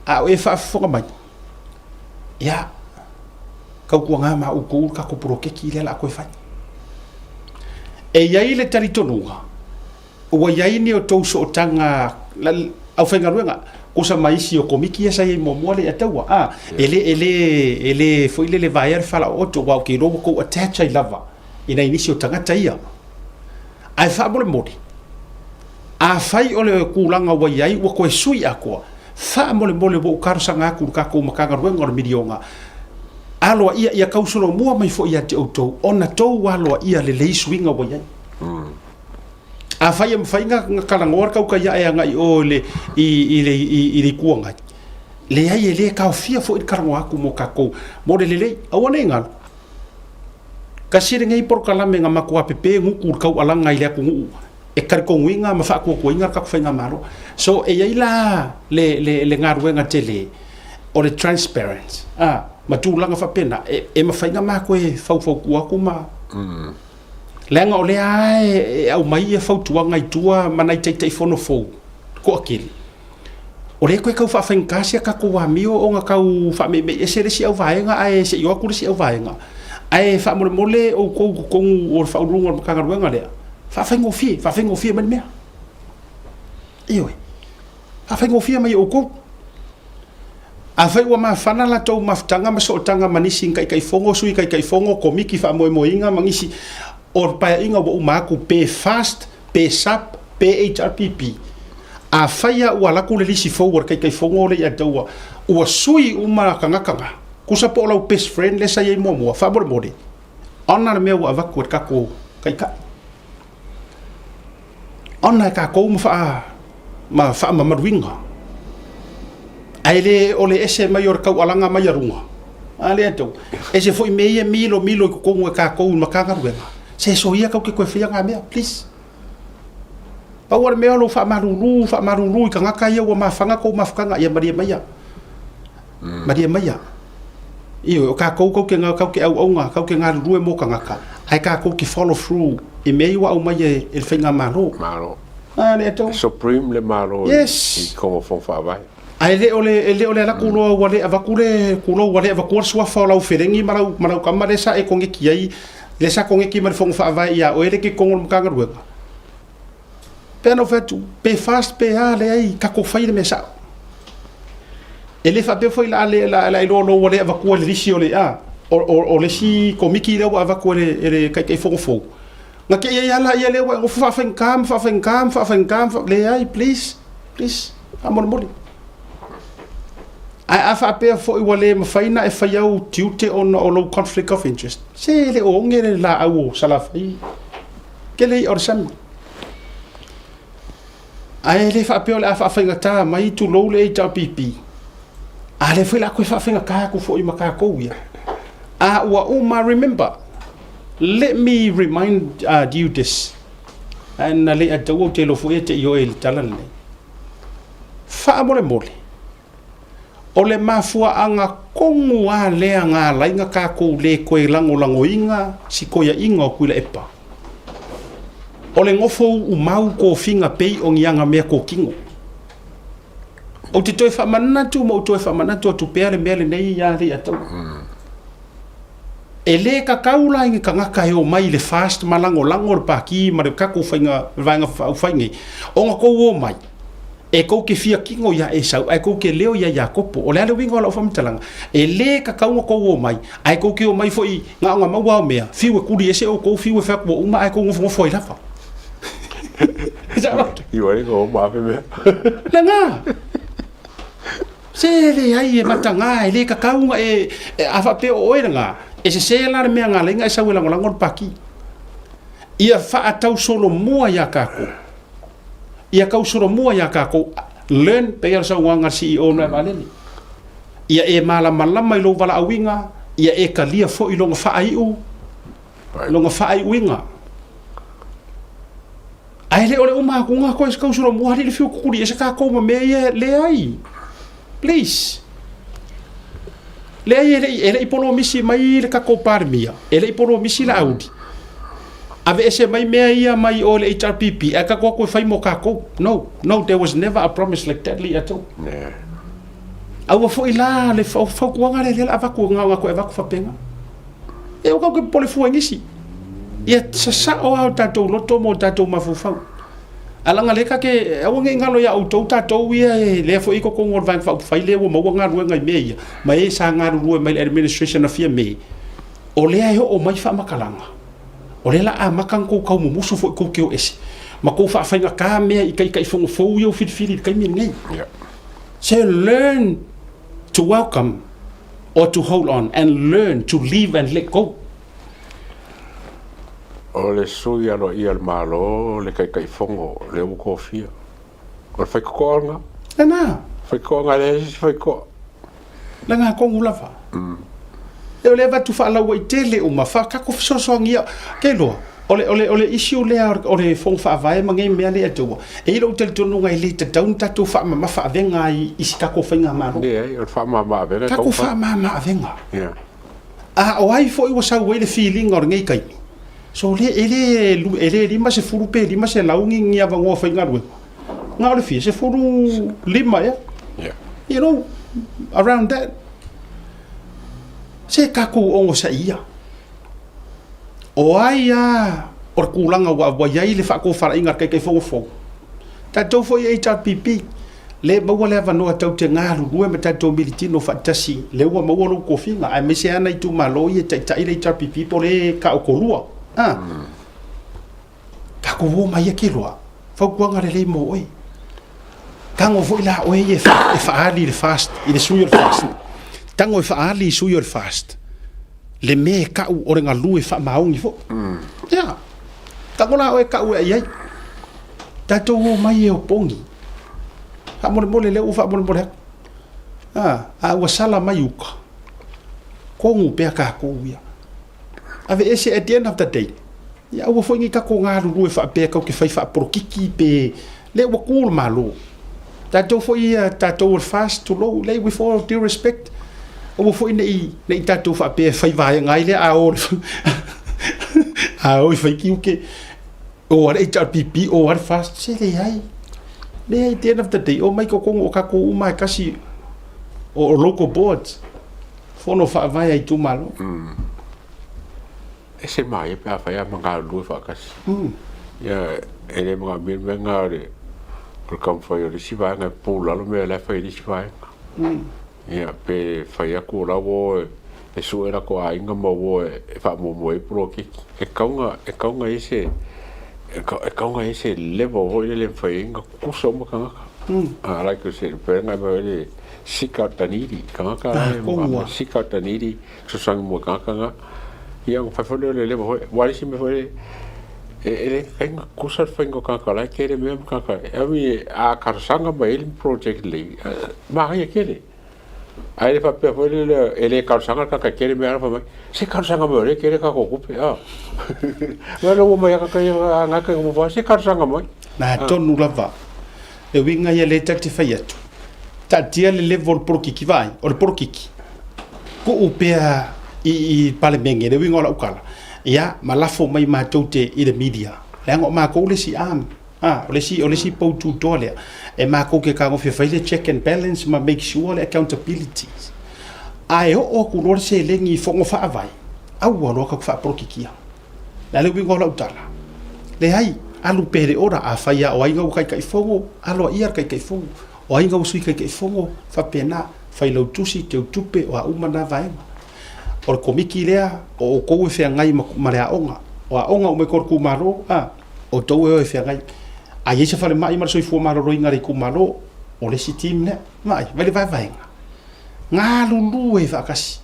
a o fa fonga mai ya ka kuanga ma o ku ka ko prokeki le la ko fa e yai le taritonunga o yai ni o touso o tanga au fenga ruenga kusa maisi o komiki esa i momoale atawa ele foi le vai ar fala o to wa ke ro ko attach ai lava ina inisio tangata ia ai fa bole modi a fai ole kulanga wa yai wa ko sui akwa fa mole bo karsanga ku ka ko makanga ruenga o milionga alo ia kausolo mua mai fo ia te auto ona to walo ia le swinga wa yai a fai nga kalangor ka ya nga i ole i kuanga le ai le ka fia fo i karango aku mo ka ko mo le awone nga Kasi ngai por kala me nga makua pepe nguku kau alanga ile ku e kar ko winga ma fa ko inga ka fenga maro so e ila le ngaruenga tele o le transparent ma tu langa fa pena e ma fenga ma ko e fau ku aku ma lenga o le ai au mai e fau tu ngai tua mana tai fono fo ko akili o le ko fa fenga sia ka ko wa mio o nga kau fa me e se si au vaenga ai se yo ku si au vaenga ai fa mole o ko o fa runga ka ngaruenga le fa fengo fie man mea iyo fa fengo fie mai o ko a fai wa ma fana la tau maftanga ma so tanga manisi kai fongo sui kai fongo komiki fa moinga mangisi or pa inga wo maku pe fast pe sap pe HRPP a faya wala ku le lisi forward kai fongo le ya tau o sui uma kanga kusa po la best friend le sa ye mo fa mode ona me wa va ku ka ko kai ka ona ka ko ma fa maruinga ai le ole ese mayor ka alanga mayarunga ale ato ese foi meia milo ko ka ko makanga ruenga se so ia ka ko fia nga me please power me lo fa maruru ka ngaka ia wa mafanga ko mafanga ia maria maya iyo ka ko ke nga ka ke au nga ka ke nga rue mo ka ngaka ai ka ko ki follow through e mei wa uma ye el fenga malo ale ato supreme le malo yes como fon fa vai ai le ole la kulo wale avakule kulo wale avakur swa fa la ferengi marau kamare sa e konge kiai le sa konge ki mar fon fa vai ya o ele ki kongol mkanga ruega peno fetu pe fast pe ale ai ka ko fai me sa ele fa be foi la lo wale avakule risi ole o le si komiki le avakule ele kai fon nga ke ya la ya le wa fa fenkam le ai please amor I fa pe fo I wale ma faina e faiau tiute on o low conflict of interest se le o ngere la au sala fai ke le or sam ai le fa pe o fa fainga ta mai tu low le HRPP a le foi la ko fa fainga ka ko fo I maka ko ya wa uma remember let me remind you this and le atawo te lo fo te yo el talan fa mole o le mafua anga kongu a lea ngā lainga kako le koe lango inga si koia inga o kuila epa. O le ngofo u mau ko finga pei o ngianga mea ko kingo. O te toe whamanatu mo toe whamanatu o tupea le mea le nei ia le atau. E le ka kaula ingi ka ngaka e o mai le fast malango le paki ma le kako vanga whaingi. O nga kou o mai. E kou ke fia kingo ya e sau, e kou ke leo ya kopo, o le ale wingo ala o whamitalanga, e le ka kaunga kou o mai, ai kou ke o mai foi ngā ngā maua o mea, fiu e kuri ese o kou fiu e whakua uma, ai kou ngofo I rafa. Iwa ni ko mawe mea. Le ngā. Se le ai e matanga, e le ka kaunga e awha pe o oe ngā, e se la mea ngā lenga e sau e langolango paki. Ia wha atau solo mua ya kako. Ia kau sura mua ia kako learn pe ia sa wanga CEO na maleni ia e malama I lo wala awinga ia e kalia fo I longa fai winga ai le ole uma ku nga ko kau sura mua le fiu ku ri esa kako ma me ia le ai please le ai ele ipolo misi mai le kako parmia ele ipolo misi la audi ave ese mai mea ia mai o le HRPP e ka ko fai mo ka ko no there was never a promise like that at all yeah au fo ila le fo ko nga le ava ko nga ko ava ko fa penga e o ka ko pole fu ngisi ia sa o au tato loto mo tato mafufa alanga le ka ke o ngalo ya auto tato ia le fo iko ko ngor van fa fai le mo nga ru nga me mai sa nga ru mai administration of me o le ai o mai fa makalanga o le la a makang ko kau musu fo ko keo ese ma ko fa fainga ka me I kai fo fo yo fit kai mi ngai so learn to welcome or to hold on and learn to leave and let go o le sui alo I al malo le kai fongo le u ko fia o fai ko nga na fai ko nga le fai ko la nga ko ngulafa e o le vatu whaalau i tele o ma whakako fisosoangia ke loa ole isi o lea o le fong whaavae ma ngai mea lea taua e ilo tele tonu ngai le tataun tatu whaamama whaavenga i sikako whainga maro o whaamama avenga kako whaamama avenga yeah o ai fo i wasau wei le feeling o ngai kai so ele lima se furu pe lima se laungi ngia vangoa whainga rue ngā ole fia se furu lima yeah you know around that se kako ongo sa ia o ai o kulanga wa yai le whako whara inga kai whongo ta tau fo i HRPP le maua le avanoa tau te ngaru rue me tatou militino whaatasi le ua maua lo kofinga ai mese ana i tu malo i tai le HRPP po le ka o kolua kako wo mai e kiloa whaukuanga le mo oi tango fo ila o e faali le fast i le suyo le fast tango e faali suyo le fast le me ka o renga lue fa maungi fo ya tango la o e ka o ai tato wo mai e o pongi ha mole le o fa mole a wasala mai uka ko ngu pe ka ko ya ave ese at the end of the day ya o fo ngi ka ko nga lue fa pe ka ke fa prokiki pe le wo cool malo tato fo ia tato fast to low lay with all due respect o fo nei tato fa pe fai vai ngai le a o fai ki ke o ar HRPP o ar fast se le ai le at the end of the day o mai ko o ka ko mai kasi o local boards fo no fa vai ai tu malo ese mai pe fa ya manga lu fa kasi ya ele mga menga de kam fa yo si va nga pula lo me la fa di si va ya pe fa ya ko la wo e su era ko a inga mo wo e fa mo mo e pro ki e kaunga ese level ho le fa inga ku so mo kanga a la que se pe nga ba le sika taniri kanga ka sika taniri so sang mo kanga ya fa fa le level ho wa si me ho ele ainga kusar fengo kakala kere me kaka ami a karsanga ba ele project le ma ya kere ai fa pe foi ele karsanga kaka kere me fa se karsanga ba ele kere ka ko kupe ma lo mo ya kaka nga ka mo fa se karsanga mo na tonu lava e winga ya le tati faiatu tatia le level prokiki vai o prokiki ko upea i palemenge le winga la ukala ya malafo mai matou te i le media le ngo ma ko le si am o le si po tu tole e ma ko ke ka ngo fe le check and balance ma make sure le accountability ai o ku lo se le ngi fo ngo fa vai au lo ka fa prokikia la le wingo la utala le ai alu pere ora a fa ya o ai ngo kai fongo alo ia kai fongo o ai ngo sui kai fongo fa pena fa lo tusi te tupe o a umana vai o komiki lea o ko e fea ngai ma le aonga o me kor kumaro o tau e fea ngai a ye se fale mai mar soi fu maro ro ingari kumaro o le si team ne mai vale vai nga lulu e fa kasi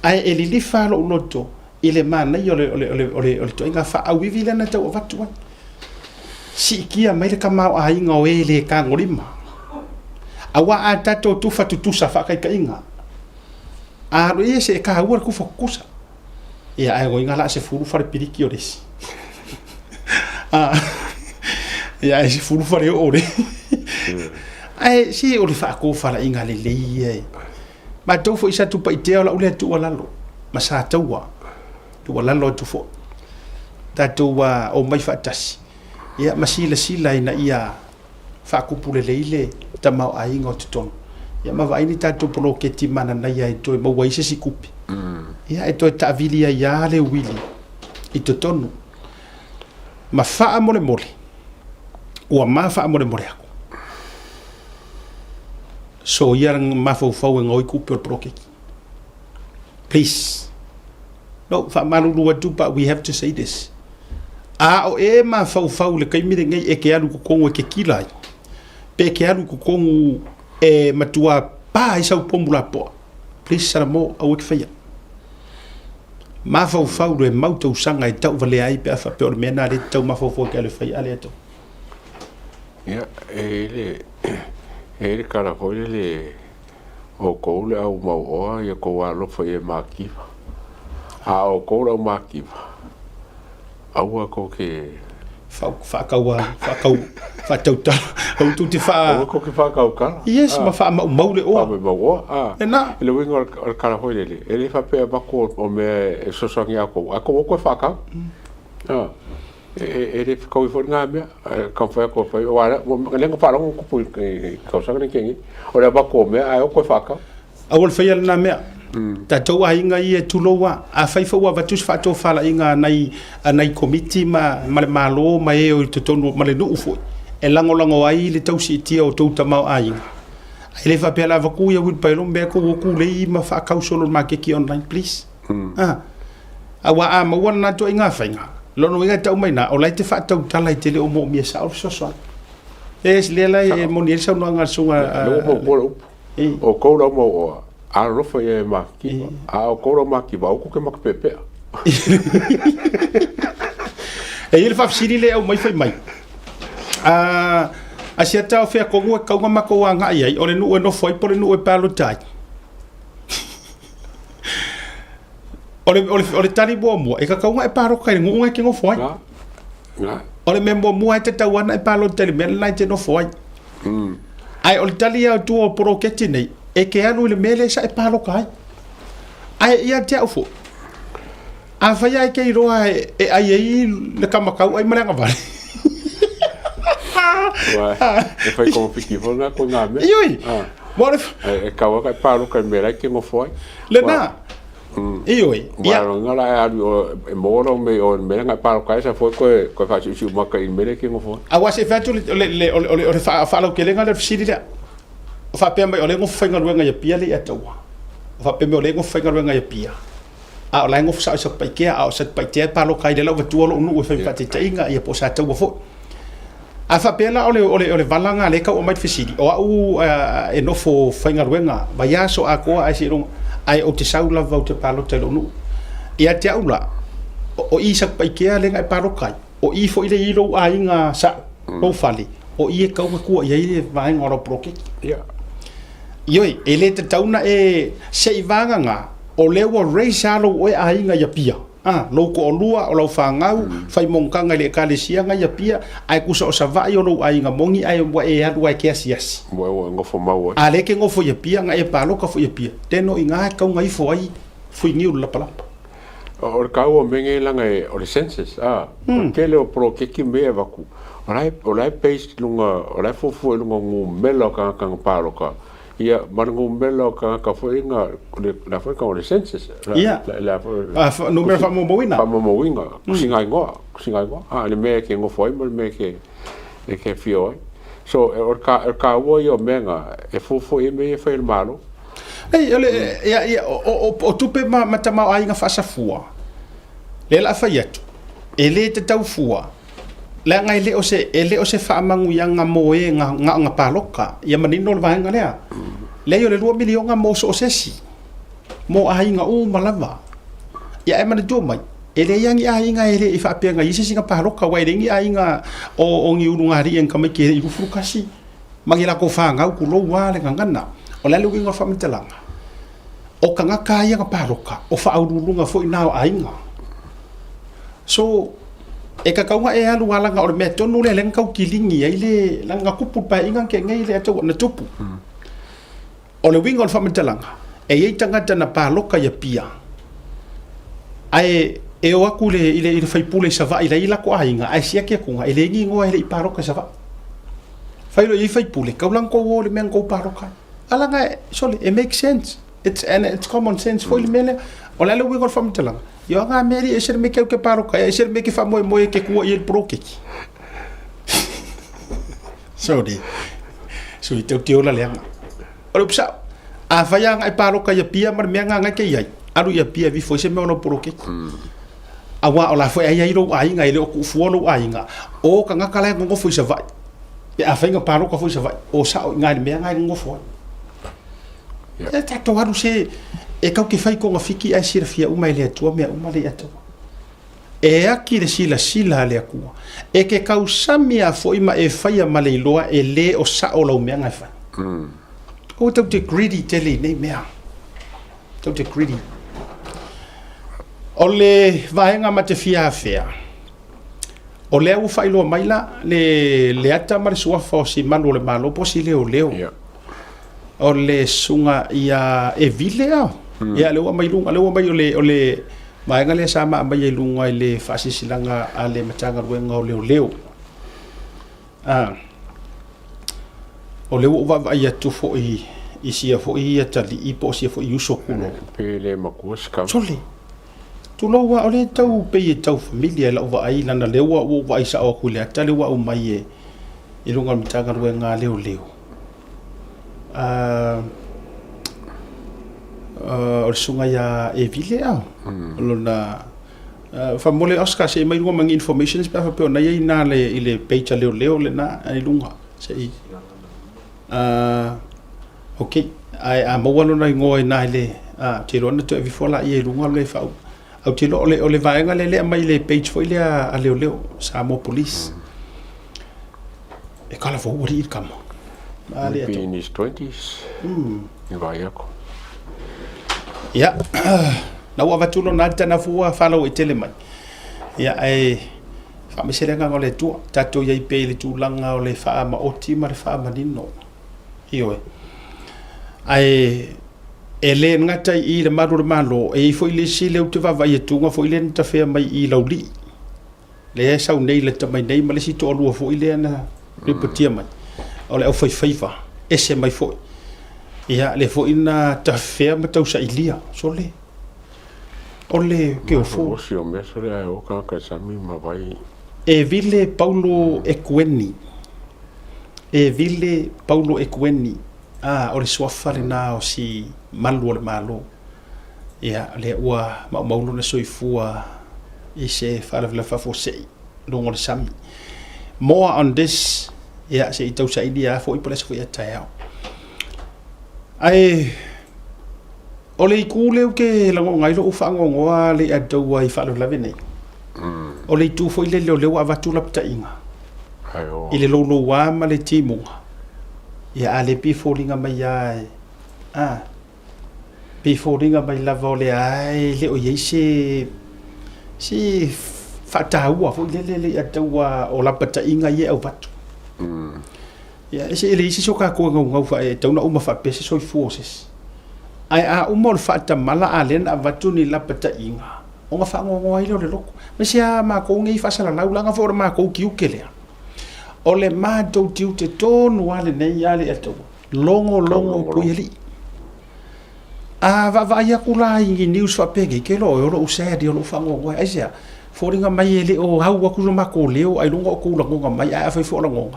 ai e li fa lo loto ile mana yo le to inga fa a wivile na tau vatu si kia mai le kama a inga o ele ka ngorima awa a tato tu fa tu sa fa kai inga aro e se ka ua ku fokusa ia ai go ingala se furu fare piriki o desi ia se furu fare o re ai si o le fa ko fara ingale le ma to fo isa tu pa ite ola ule tu ola lo ma sa taua tu ola lo tu fo tatu wa o mai fa tasi ia ma sila ina ia fa ku pule leile tama ai ngo tuton ya ma vai ni tato polo ke ti mana na ya to mo wai se sikupi ya to ta vilia ya le wili i to tonu ma fa amore o ma fa amore ako so yang ma fo ngoi ku pro ke please no fa malu lu tu but we have to say this o e ma fa le kai mi ngai e ke alu ko ke kilai pe ke alu ko e matua pa isa o pomula po please sara mo au ke fia ma fa le mauto sanga e tau vale ai pe fa pe o mena le tau ma fa ke le fia ale to ya ele kala ho le o ko le au ma o ya ko wa lo fa e ma ki a o ko ro maki au ko ke fa tauta au tu te fa au ko ke fa ka yes ma fa mau le o na le wingo kala hoile ele fa pe ba ko o me so so ngia ko fa ka ele ko fo nga me ka fa wa le ngo fa lo ko pu ka sa ni kengi o le ba ko me ai ko fa ka awol fa yal na me ta tau ainga i e tuloa a faifa ua vatus fa to fala inga nai komiti ma malo ma e o te tonu ma le no ufo e lango ai le tau si tia o tau tamau ainga ai le fa pela va ku ia wit pailo me ko ku le ma fa ka solo ma ke ki online please awa a ma wana to inga fainga lo no inga tau mai na o lai te fa tau tala i te le o mo mi sa o so es le la e mo ni sa no nga sunga o ko ro mo a rofa e maki a o koro maki ba o ke maki pepe e ele fa fsiri le au mai fai mai a sia tau fe ko ngua ka ngama ko anga ai ole nu no foi por nu e palo tai ole tali bo mo e ka ngua e paro kai ngua ke ngo foi ole membo mo ai te tau ana e palo tele men lai te no foi ai ole tali au tu o pro ke tinei e ke anu le mele sa e palo kai ai ia te aufo a vai ai ke roa e ai le kamakau ai malanga vale e fai como fiki fo na ko na me ioi mo e ka wa ka palo kai mera ke ngo foi le na ioi ia nga la a e mo ro me o mera nga palo kai sa foi ko fa si ma ka in mera ke ngo foi a wa se fa tu le fa lo ke le nga le fsiri le fa pe mai ole ngo fainga ruenga ya pia le atawa fa pe mai ole ngo fainga ruenga ya pia a ole ngo sa sa pai ke a sa pai te pa lo kai le lo tu lo nu fa fa te inga ia po sa tawa fo a fa pe la ole valanga le ka o mai fisidi o au e no fo fainga ruenga ba ya so a ko a si rong ai o te saula va te pa lo te lo nu ia te aula o i sa pai ke le ngai pa lo kai o i fo ile i lo a inga sa lo fali o i e ka ku ia i vai ngoro proke ia ioi ele te tauna e sei vanga nga o lewa reisalo o ainga ya pia lo ko lua o lo fangau fai monkanga le kalesia nga ya pia ai kusa o savai o lo ainga mongi ai wa e adu ai kiasias mo ngofo mau ale ke ngofo ya pia nga e palo ka fo ya pia teno inga ka ngai fo ai fui niu la pala o ka o menge langa o le census ke le o pro ke ki me vaku o lai paste lunga o lai fo lunga ngu melo ka palo ka ia mangu melo ka foi nga la foi ka o census la número fa mo winga singa ngo le me ke ngo foi me ke fio so o ka wo yo menga e fo e me fa il malo ei ole ia o tupe ma tama ai nga fa sa fua le la fa yetu ele te tau fua la ngai le o se fa mangu yang mo e nga paloka ia manino le vanga lea le yo le 2 milion nga mo so sesi mo ai nga o malava ia e mana do mai ele yang ai nga ele fa pe nga isi singa paloka wa ele ngi ai nga o ngi unu ngari en kama ke i fu kasi magila ko fa nga ku lo wa le ngana o le lu nga fa mitelanga o kanga kaya nga paloka o fa au lunga fo ina ai nga so e ka kaunga e alu wala nga o me tonu le len kau kilingi ai le langa kupu pa inga ke ngai le ato na tupu o le wingo fa metalanga e ye tanga tana pa loka ya pia ai e o aku le ile fai pule sa va ile ila ko ainga ai sia ke kunga ile ngi ngo ile pa loka sa va fai lo i fai pule ka ulang ko le men ko pa loka ala nga sole it makes sense it's common sense foi le mele o le wingo fa metalanga yo nga meri e ser me ke paro ka e ser me ke fa mo ke ku e pro ke sorry so i te ola le nga o psa a fa yang ai paro ka ya pia mar me nga ke ia aru ya pia vi foi se me no pro ke awa ola foi ai ro ai nga ile ku fu no ai nga o ka nga kala ngo foi se vai e a fa nga paro ka foi se vai o sa nga me nga ngo foi e ta to aru se e kau ke fai ko nga fiki ai sira fia uma ile atua mea uma le atua e aki le sila le akua e ke kau samia fo ima e fai a male iloa e le o sa o lau mea ngai fai o tau te greedy te le nei mea tau te greedy O le vaenga ma te fia fea. O le au whailoa maila le ata ma le suafa o si malu le malo po si leo leo. O le sunga ia e vile au. Ia le ua mailunga, le ua mai o le vaenga le sama mai e lunga i le whasisilanga a le matanga ruenga o leo leo. O le ua wa ia tu fo i sia fo i atali i po sia fo i uso kulo. Pe le makuska. Sole. Tu lo wa o le tau pe i tau familia la wa ai lana le ua wa isa o kule ata le ua o mai e i lunga matanga ruenga leo leo. O sunga ia e vile au. Lona fa mole Oscar se mai lunga mang information pa fa pe na ia ina le ile page leo leo le na i lunga se i okay ai mo walo na ngoi na le te rona to vi fola i lunga le fa au te lo le vaenga le mai le page foi le a leo leo sa mo police e kala fo wori it kama ali in his 20s ni vai ako ya na wa vatulo na tana fua follow i tele mai ya ai fa me serenga ngole tu tato ye pe le tu langa o le fa ma oti ma le fa ma dino io ai ele ngata i le maru malo e foi le sile u te va vai tu nga foi le ta fe mai i lauli le sa u nei le ta mai nei ma le si to lu foi le na le potia mai o le o foi faiva ese mai foi ia le foi na ta fe ma tau sa ilia sole ole ke o fo si o me sole ai o ka sami ma vai e vile Paulo Ekweni o le soafa le na o si malu o le malo ia le ua maulu na soifua i se whalavila whafosei longo le sami more on this ia se i tausa ili a fo i palesa fo i atai au ai o le iku leo ke lango ngai lo uwhangongoa le ataua i whalavila venei o le tu fo i le leo avatu la pta inga i le lolo wa ma le timunga ia ale pi foringa mai ai pi foringa mai lava o le ai le o iei si whataua fo i le ataua o la pta inga i au vatu ia ese ele isi soka ko ngau fa e tauna uma fa pese soi forces ai a uma le fa mala alen a vatu ni la pta inga o nga fa ngo ai le loko me sia ma ko ngi fa sala lau langa for ma ko ki ukele o le ma do tiu te tonu ale nei ale ato longo ko yeli a va ya kula ingi news fa pege ke lo o sa di lo fa ngo ai sia foringa mai ele o hau wa ku ma ko leo ai longo ko la ngo mai a fa fo la ngo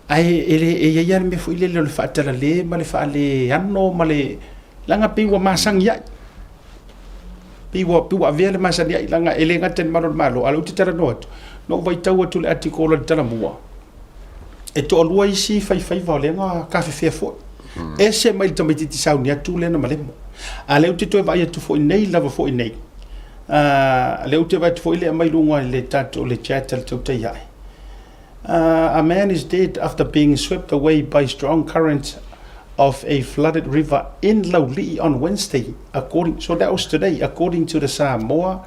ai ele e ya me fo ile le fa tala le ma le fa le anno ma le langa pe wa masang ya piwa vele masani ai langa ele ngaten malo alu te tara no vai tau atu le article tala mua e to alua isi fai va le nga ka fe fo ese mai to meti sau ni atu le na malemo ale uti to vai atu fo nei lava fo nei le uti vai fo ile mai lunga le tato le chatel to te ai a man is dead after being swept away by strong currents of a flooded river in Lauli on Wednesday, so that was today, according to Samoa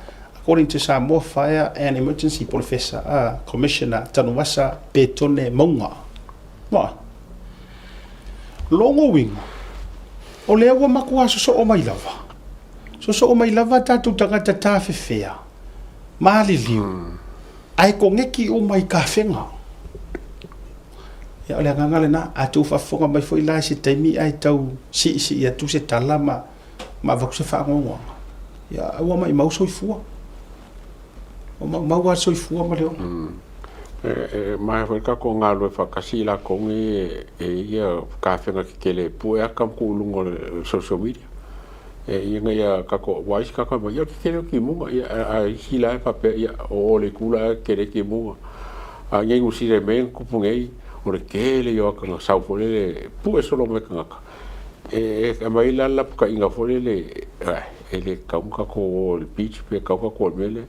Fire and Emergency Professor Commissioner Tanuasa Petone Monga. Wa longo wing o le wa makua so o mai lava so o mai lava tatu tangata tafe fea mali liu ai ko ngeki o mai ka fenga ya ole ngangale na atu fa fonga mai foi la si taimi ai tau si ya tu se talama ma va se fa ngo ya wa mai mau soifua o mau wa soifua ma leo mai foi ka ko ngalo fa kasila ko ngi ya ka fenga kele pu ya kam ko lungo social media yenga ya ka ko wais ka ko ya kele ki mu ya hila fa pe ya o le kula kele ki mu a ngi usi re men ku pungei o le kele yo ka nga sau fole le pu e solo me ka e mai la la ka inga fole le ele ka ko le beach pe ka ko mele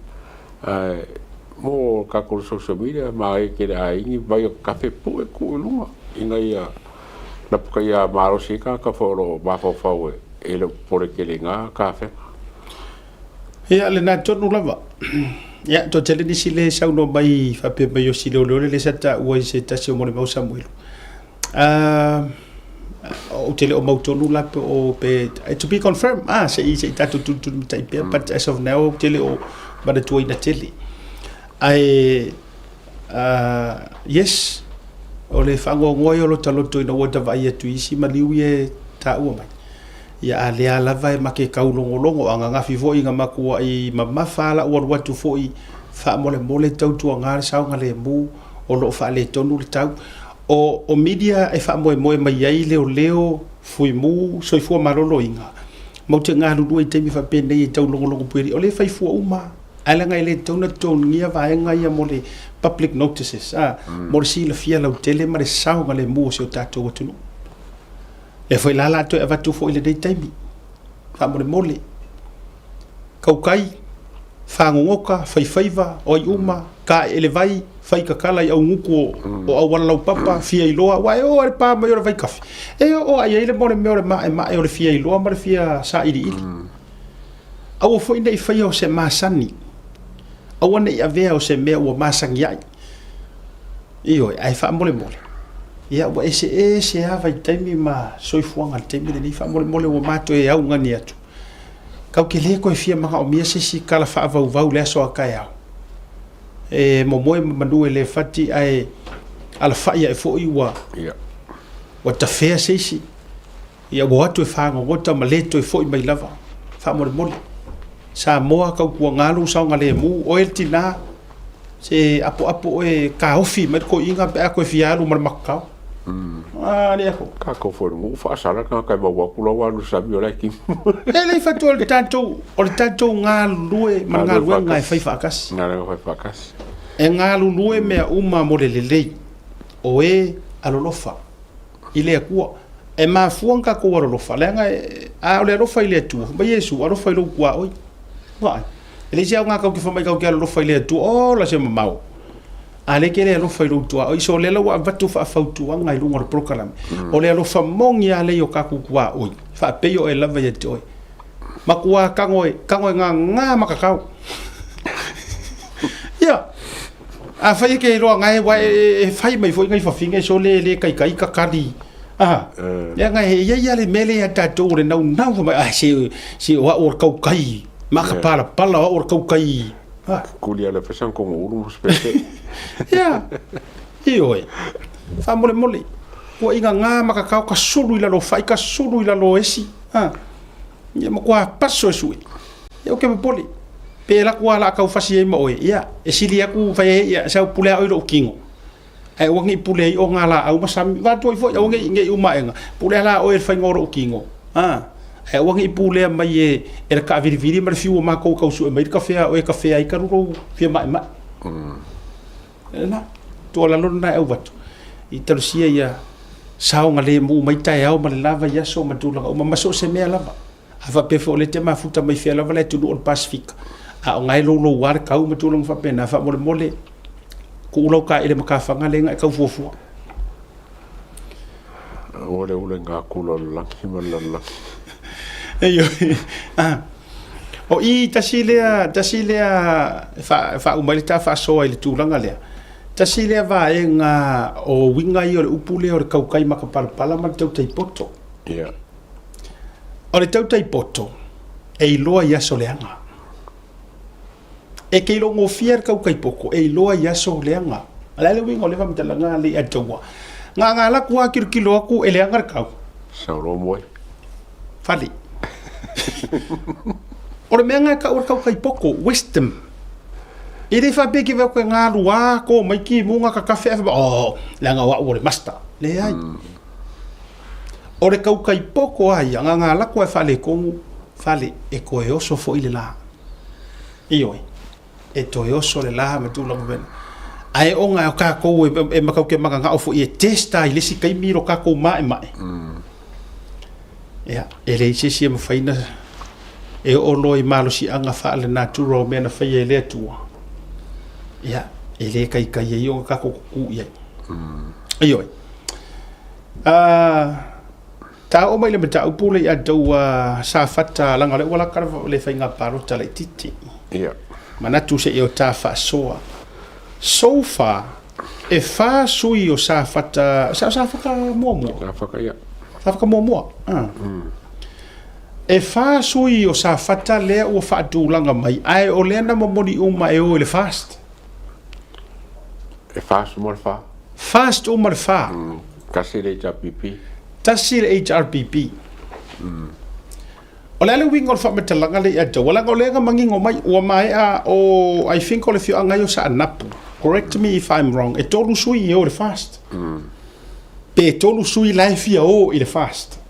mo ka ko social media mai ke ai ni vai ka fe pu e ku lunga inga ya la ka ya maro si ka foro ba fo ele por ke le nga ka fe Ia le na tonu lava. Ia to tele ni sile sau no mai fa pe mai o sile o le sata ua se tasi o mo le mau Samuel. O tele o mau tonu la pe o pe to be confirmed. Se tatu tu tai pe but as of now tele o bada tu ina tele. Ai yes o le fango ngoi o lo taloto ina wata vai atu isi maliu ye ta ua mai. Ia alea lava e make kaulongolongo anga ngafi foi nga makua i mamafala ua watu foi fa mole tautua ngare sao ngale mu o lo fa le tonu le tau o media e fa moe mai ai leo fui mu soifua marolo inga mau te ngā lulu i teimi fa pene i tau longolongo pueri o le fai fua uma ala ngai le tauna tongia vaenga ia mo le public notices mo le sila fia lau tele ma le sao ngale mu o seo tātou atunu e foi la to e vatu foi le dei taimi fa mole kaukai fa ngongoka faiva o uma ka ele vai fai kakala i au nguku o au wana papa fia iloa wa o e pa mai o vai kafi e o ai ele mole me o ma e o fia iloa ma fia sa ili au foi nei fai o se masani au nei ave o se me o masangi ai io ai fa mole ia wa ese ava taimi ma soifuanga taimi le ni fa mole o mato e au ngani atu kau ke le ko fia manga o mia si kala fa vau le so ka ia e mo mandu le fati ai ala fa ia fo iwa ia wa ta fea si ia go atu fa ngo ta maleto e fo i mai lava fa mole sa moa kau ku ngalu sa ngale mu o eltina se apo e ka ofi met ko inga pe ko fia lu mar makau le ako ka ko for mu fa sala ka ba wa kula wa lu sabi ola ki ele fa to le tanto nga lue manga lue nga fa fakas e nga lue me uma mo le o e alolofa ile ku e ma fuanga ko wa lofa le nga a le lofa ile tu ba yesu a lofa ile ku oi wa ele ja nga ka ki fa mai ka ki lofa ile tu o la se mau ale ke le lo fa lo tua o so le lo wa vatu fa fautu nga i lungo program o le lo fa mongi ale yo ka ku kwa o fa pe yo e lava ye toi makua kangoe nga makakau ya a fa ke lo nga e wa e fa mai fo ngai fa finga so le kai ka kari ya nga he ya le mele ya tatu le nau fa si wa o kau kai makapala pala o kau kai kulia le pesan con uru spese ya io fa mole ko inga nga makakau ka sulu ila lo fai ka sulu ila lo esi ya mo kwa paso sui ya o ke me poli pe la kwa la ka fasi e mo ya e sili aku fa ya sa pule o lo kingo ai wangi pule o ngala au masam va to fo ya wangi nge uma enga pule la o e fa ngoro kingo e wangi pule mai e ka viri mar fiu ma ko su mai ka fea o e ka fea i ka ru fia mai na to la lona e wat i tarusia ia sao ngale mu mai tai au ma lava ya so matula o ma so se me lava ava pe fo le tema futa mai fia lava le tu on pacific a ngai lo war ka u matula fa pena fa mole ku lo ka ile maka fa ngale ngai ka fufu o le nga ku lo la himala Eyo o i tasilea fa umalita fa so ile tulanga le tasilea va nga o winga i o upule o kaukai makapala ma tau tai poto o le tau tai poto e loa ia soleanga e ke lo ngofia kaukai poko e loa ia soleanga ala le winga le va mtalanga le atawa nga la kwa kirkilo aku ele angar kau sauro moi fali ora menga ka ora kai poko wisdom ele fa be ki va ko nga lua ko mai ki munga ka kafe la nga wa ore master le ai ora kau kai poko ai nga la ko fa le ko fale e ko e oso fo ile la io e to e oso le la me tu lo ben ai o nga ka ko e ma ka ke ma nga o fo e testa ile si kai miro ka ko mai ya ele se me faina e o loi malo si anga fa le natural me na fa ye le tu ya ele kai yo ka ko ku ye io Ta o mai le mata upule ya tau sa fata langa le wala kara le fainga paro tala titi. Ia. Mana tu se yo ta fa soa. So far, e fa sui o sa fata sa faka momo. Sa faka ia. Sa faka momo. E fa sui o sa fata le o fa tu langa mai. Ai o le na momoni uma e o le fast. E fast mo fa. Fast o mar fa. Kasi le HRPP. Tasi le HRPP. O le ale wingo fa metalanga le ata. Wala ko le nga mangingo mai o mai a o I think o le fio anga yo sa anapu. Correct me if I'm wrong. E tolu sui o le fast. Pe tolu sui lai fia o i le fast.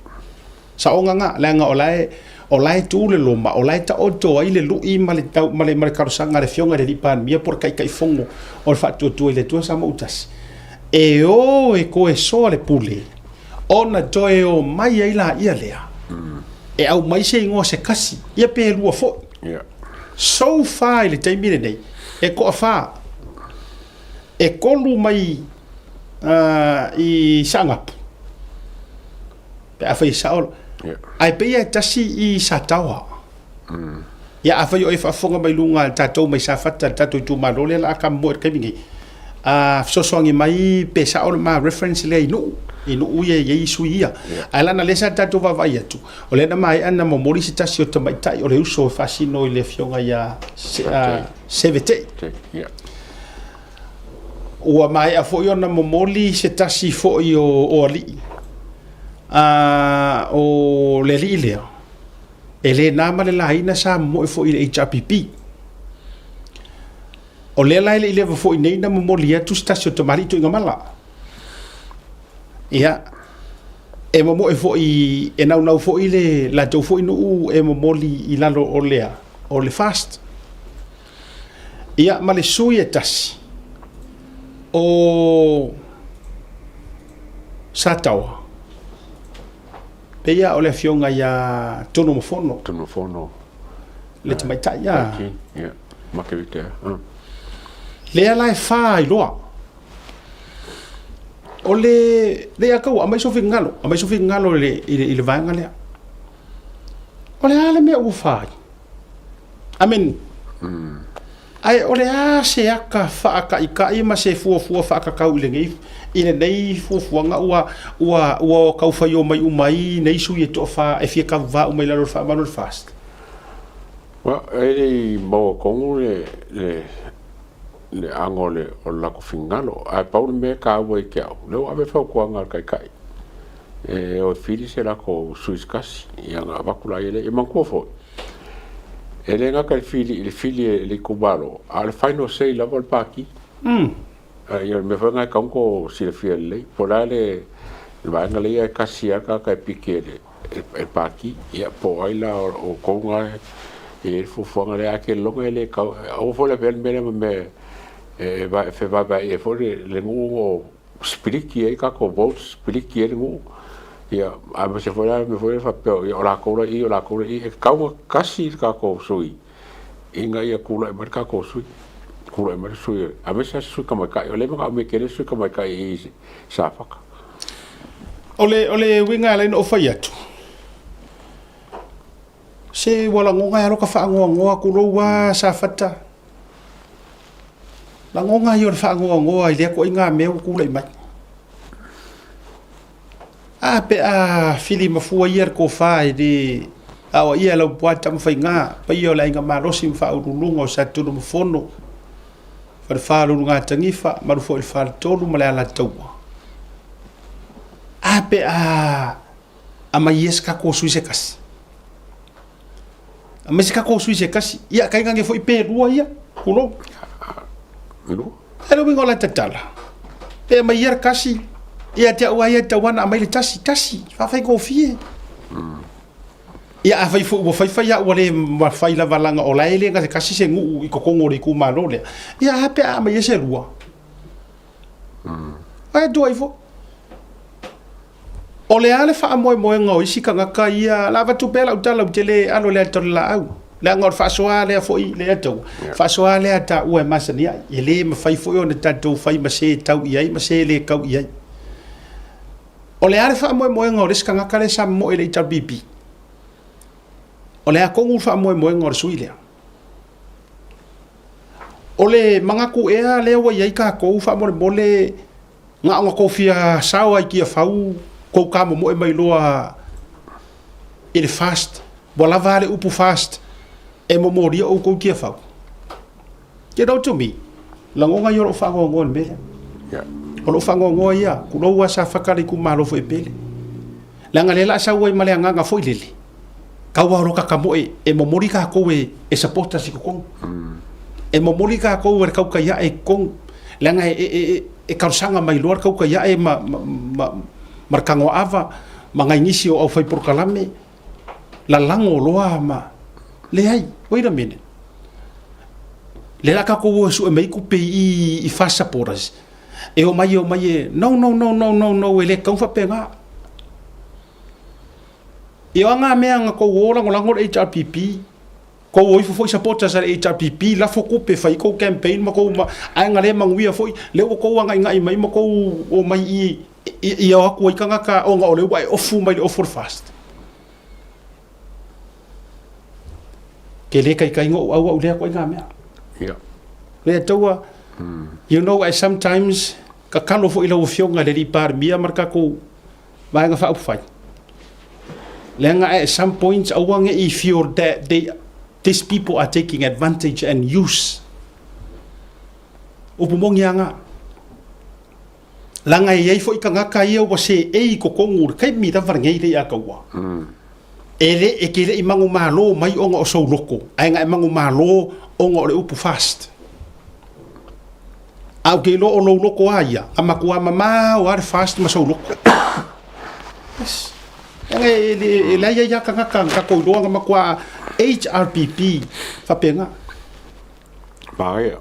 Sa o nga le nga o lai tu le loma o lai ta o to ai le lu i male tau male karosanga le fionga le lipan mia por kai fongo o le fa tu le tu sa mo utas. E o e ko e so le pule. Ona toe o mai ai la ia lea. E au mai se ingoa se kasi. Ia pe lua fo. Ia. So far le taimire nei. E ko a fa. E kolu mai i sangapu. Pe a fai saola. Ai pe ia tasi i sa taua. Ia a fai o e whaafonga mai lunga tatou mai sa fata tatou tu marole la aka mo e kaimingi. Sosoangi mai pe saola ma reference le inu. Inu uye ye isu ia. Ala na lesa tatou vavai atu. O le na mai ana momori si tasi o tamaitai o le uso fasino i le fionga ia CVT. Ia. Ua mai a foi ona momoli se tasi foi o ali. O le li lea. E le nama le laina sa mo e foi le HRPP. O le lai le lewa foi nei na momoli atu se tasi o tamari tu inga mala. Ia. E mo e foi e nau foi le la tau foi no e momoli i lalo o lea. O le fast. Ia ma le sui e tasi. O satawa peia o le fionga ia tono mofono le tamaitai ia makevite le ala e fa i loa o le akau amai sofi ngalo le vaenga lea o le ale mea ua fai amen ai ole a se aka fa aka i ma se fu fa aka kau le ngai ile nei fu nga ua kau fa yo mai umai nei su ye to fa e fia ka va umai la fa ma fast wa ele mo kongu le angole o la ko fingalo ai paul me ka wa ke le ave fa ko nga kai e o fili se la ko suiskas ya va kula ele e man ko fo ele nga ka fili le kubalo al final say la vol paki io me fa nga ko si le fiel polale va nga le ka sia ka pikele e paki ya po ai la o ko nga e fu nga le ake lo ele ka o fo le bel me e va e fo le ngu spiriki e ka ko vote spiriki e ngu ia a me se foi fa pe o la cola e kauma kasi ka ko sui inga ia kula e marka ko sui kula e marka sui a me se sui kama kai o le ma me kere sui kama kai i sa faka ole winga le no fai atu se wala ngonga ya roka fa ngonga ku lo wa sa fata la ngonga yo fa ngonga ile ko inga me ku le mai a pe a fili mafua ia ko fai di awa ia lo puata mfainga pa io la inga marosi mfa urulunga o sa tulu mfono fa fa lunga tangifa marufo il fa tolu mala la tawa a pe a maieska ko suise kas a maieska ko suise kas ia kai ngange foi pe rua ia kulo ero bingo la tatala pe maier kasi ia te ua ia te wana mai le tasi fa fai ko fie ia fai fu fai ia wale ma fai la valanga o lai le ngase kasi se ngu i kokongo le ku malo le ia hape a mai se rua ai do ai fo o le ale fa mo ngo isi ka ngaka ia la va tu pela utala utele alo le tola au le ngor fa soa le fo i le to fa soa le ata ua masania ile ma fai fo yo ne tatou fai ma se tau ia ma se le kau ia O le are wha moe moe ngā o reska ngaka le sa moe le HRBP. O le a kongu wha moe moe ngā o sui lea. O le mangaku ea lea wa iai ka kou wha moe mole ngā onga kofia sao ai kia whau kou kamo moe mai loa i le fast. Wala vale upu fast. E mo moria o kou kia whau. Ke rau to mi. Langonga yoro whango ngoa mele. O lo whango ngoa ia. Kulo ua sa whakari ku malofo e pele. Langa lela sa ua i male nganga foi lele. Kaua roka ka moe e momori ka kou e supporta si kukong. E momori ka kou e kauka ia e kong. Langa e kausanga mai luar kauka ia e markango ava. Mangai nisi o au fai porkalame. La lango loa ma. Le hai, wait a minute. Le la ka kou su e mei kupe i fast supporters. E o mai e, no, e le kau whapenga. E o anga mea nga kou ora ngolango le HRPP. Kou oi foi supporters al HRPP, la fo kupe fai kou campaign, ma kou ai nga le manguia foi, le o kou anga inga i mai, ma kou o mai i au aku ikanga ka o nga o le wai ofu mai le ofu fast. Ke le kai kai ngo au le ko inga mea. Yeah. Le taua, you know, I sometimes ka kalo fo ila o fionga le ripar mia marka ko vai nga fa upfai. Le nga at some points awang I feel that these people are taking advantage and use. Upumong yanga. Langa yai fo ikanga kai o se e ko kongur kai mi ta varngei le akawa. Ele e kele I mangu malo mai onga o so loko. Ai nga mangu malo onga o le upu fast. Au ke lo o lo loko aia. Ama kua mama o ar fast ma so loko. Yes. E la ia ka ko lo nga makua HRPP fa penga. Bae.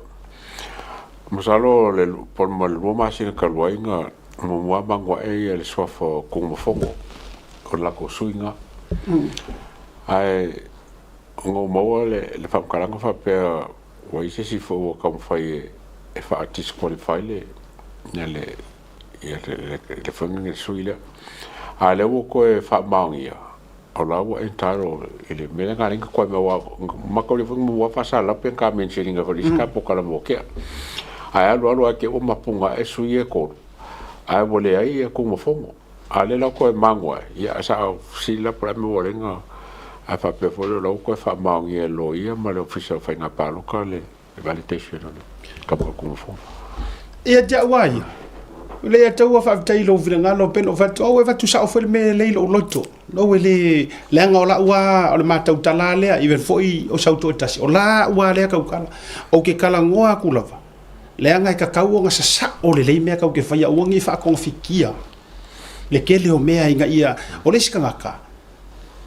Masalo le por mal roma si ka loinga mo wa mangwa e le sofo como fogo. Con la cosuinga. Ai ngo mo le fa karanga fa pe o ise si fo como fai e fa disqualify le fangen suila a le wo ko e fa maungia o la wo entaro ele me nga ringa ko me wa makoli fu mo fa sala pe ka mentioning ko iska po kala mo ke a lo ke o mapunga e suie ko a vole ai e ko mo fomo a le la ko e mangwa ya sa sila pra me wolenga a fa pe fo lo ko fa maungia lo ia ma le official fa nga pa lo ka le validation ka ko mo fomo Ia ja wai. Le tau fa tai lo vina lo pen o fa o va tu sa o fel me le lo loto. No le nga ola wa o le matau tala le I ven foi o sa to tasi. O la wa le ka kala. O ke kala ngoa ku lava. Le nga ka kau nga sa o le me ka ke fa ia o ngi fa konfikia. Le ke le o mea inga ia o le skanga.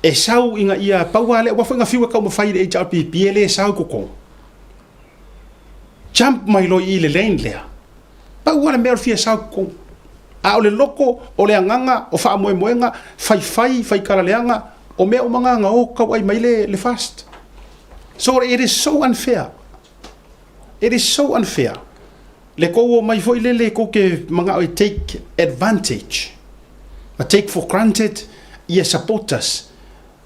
E sau inga ia paua le wa fa nga fiwa ka mo fa I HRPP le sau ko ko. Jump mai lo I le lane lea. Pa ua mea fia sa ko. A o le loko o le anganga o fa moe moenga fai kala leanga o mea o manga o ka ai mai le fast. So it is so unfair. It is so unfair. Le ko o mai foi le ko ke manga o take advantage. A take for granted ia supporters.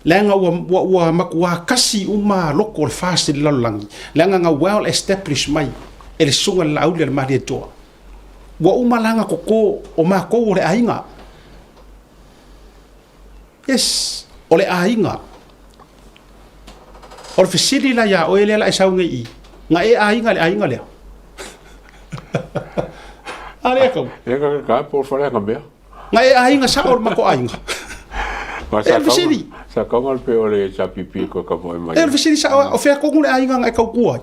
Langa wa makua kasi uma loko le fast le lalangi. Langa nga well established mai ele sunga la aulia le mari toa. Wa umalanga koko o ma ko le ainga. Yes, o le ainga. O fisili la ya o ele la isa ngi. Nga e ainga le. Ale ko. E ka por fora nga be. Nga e ainga sa o ma ko ainga. Sa fisili. Sa ko ngal pe o le chapipi ko ka mo mai. E fisili sa o fe ko le ainga nga ka kuai.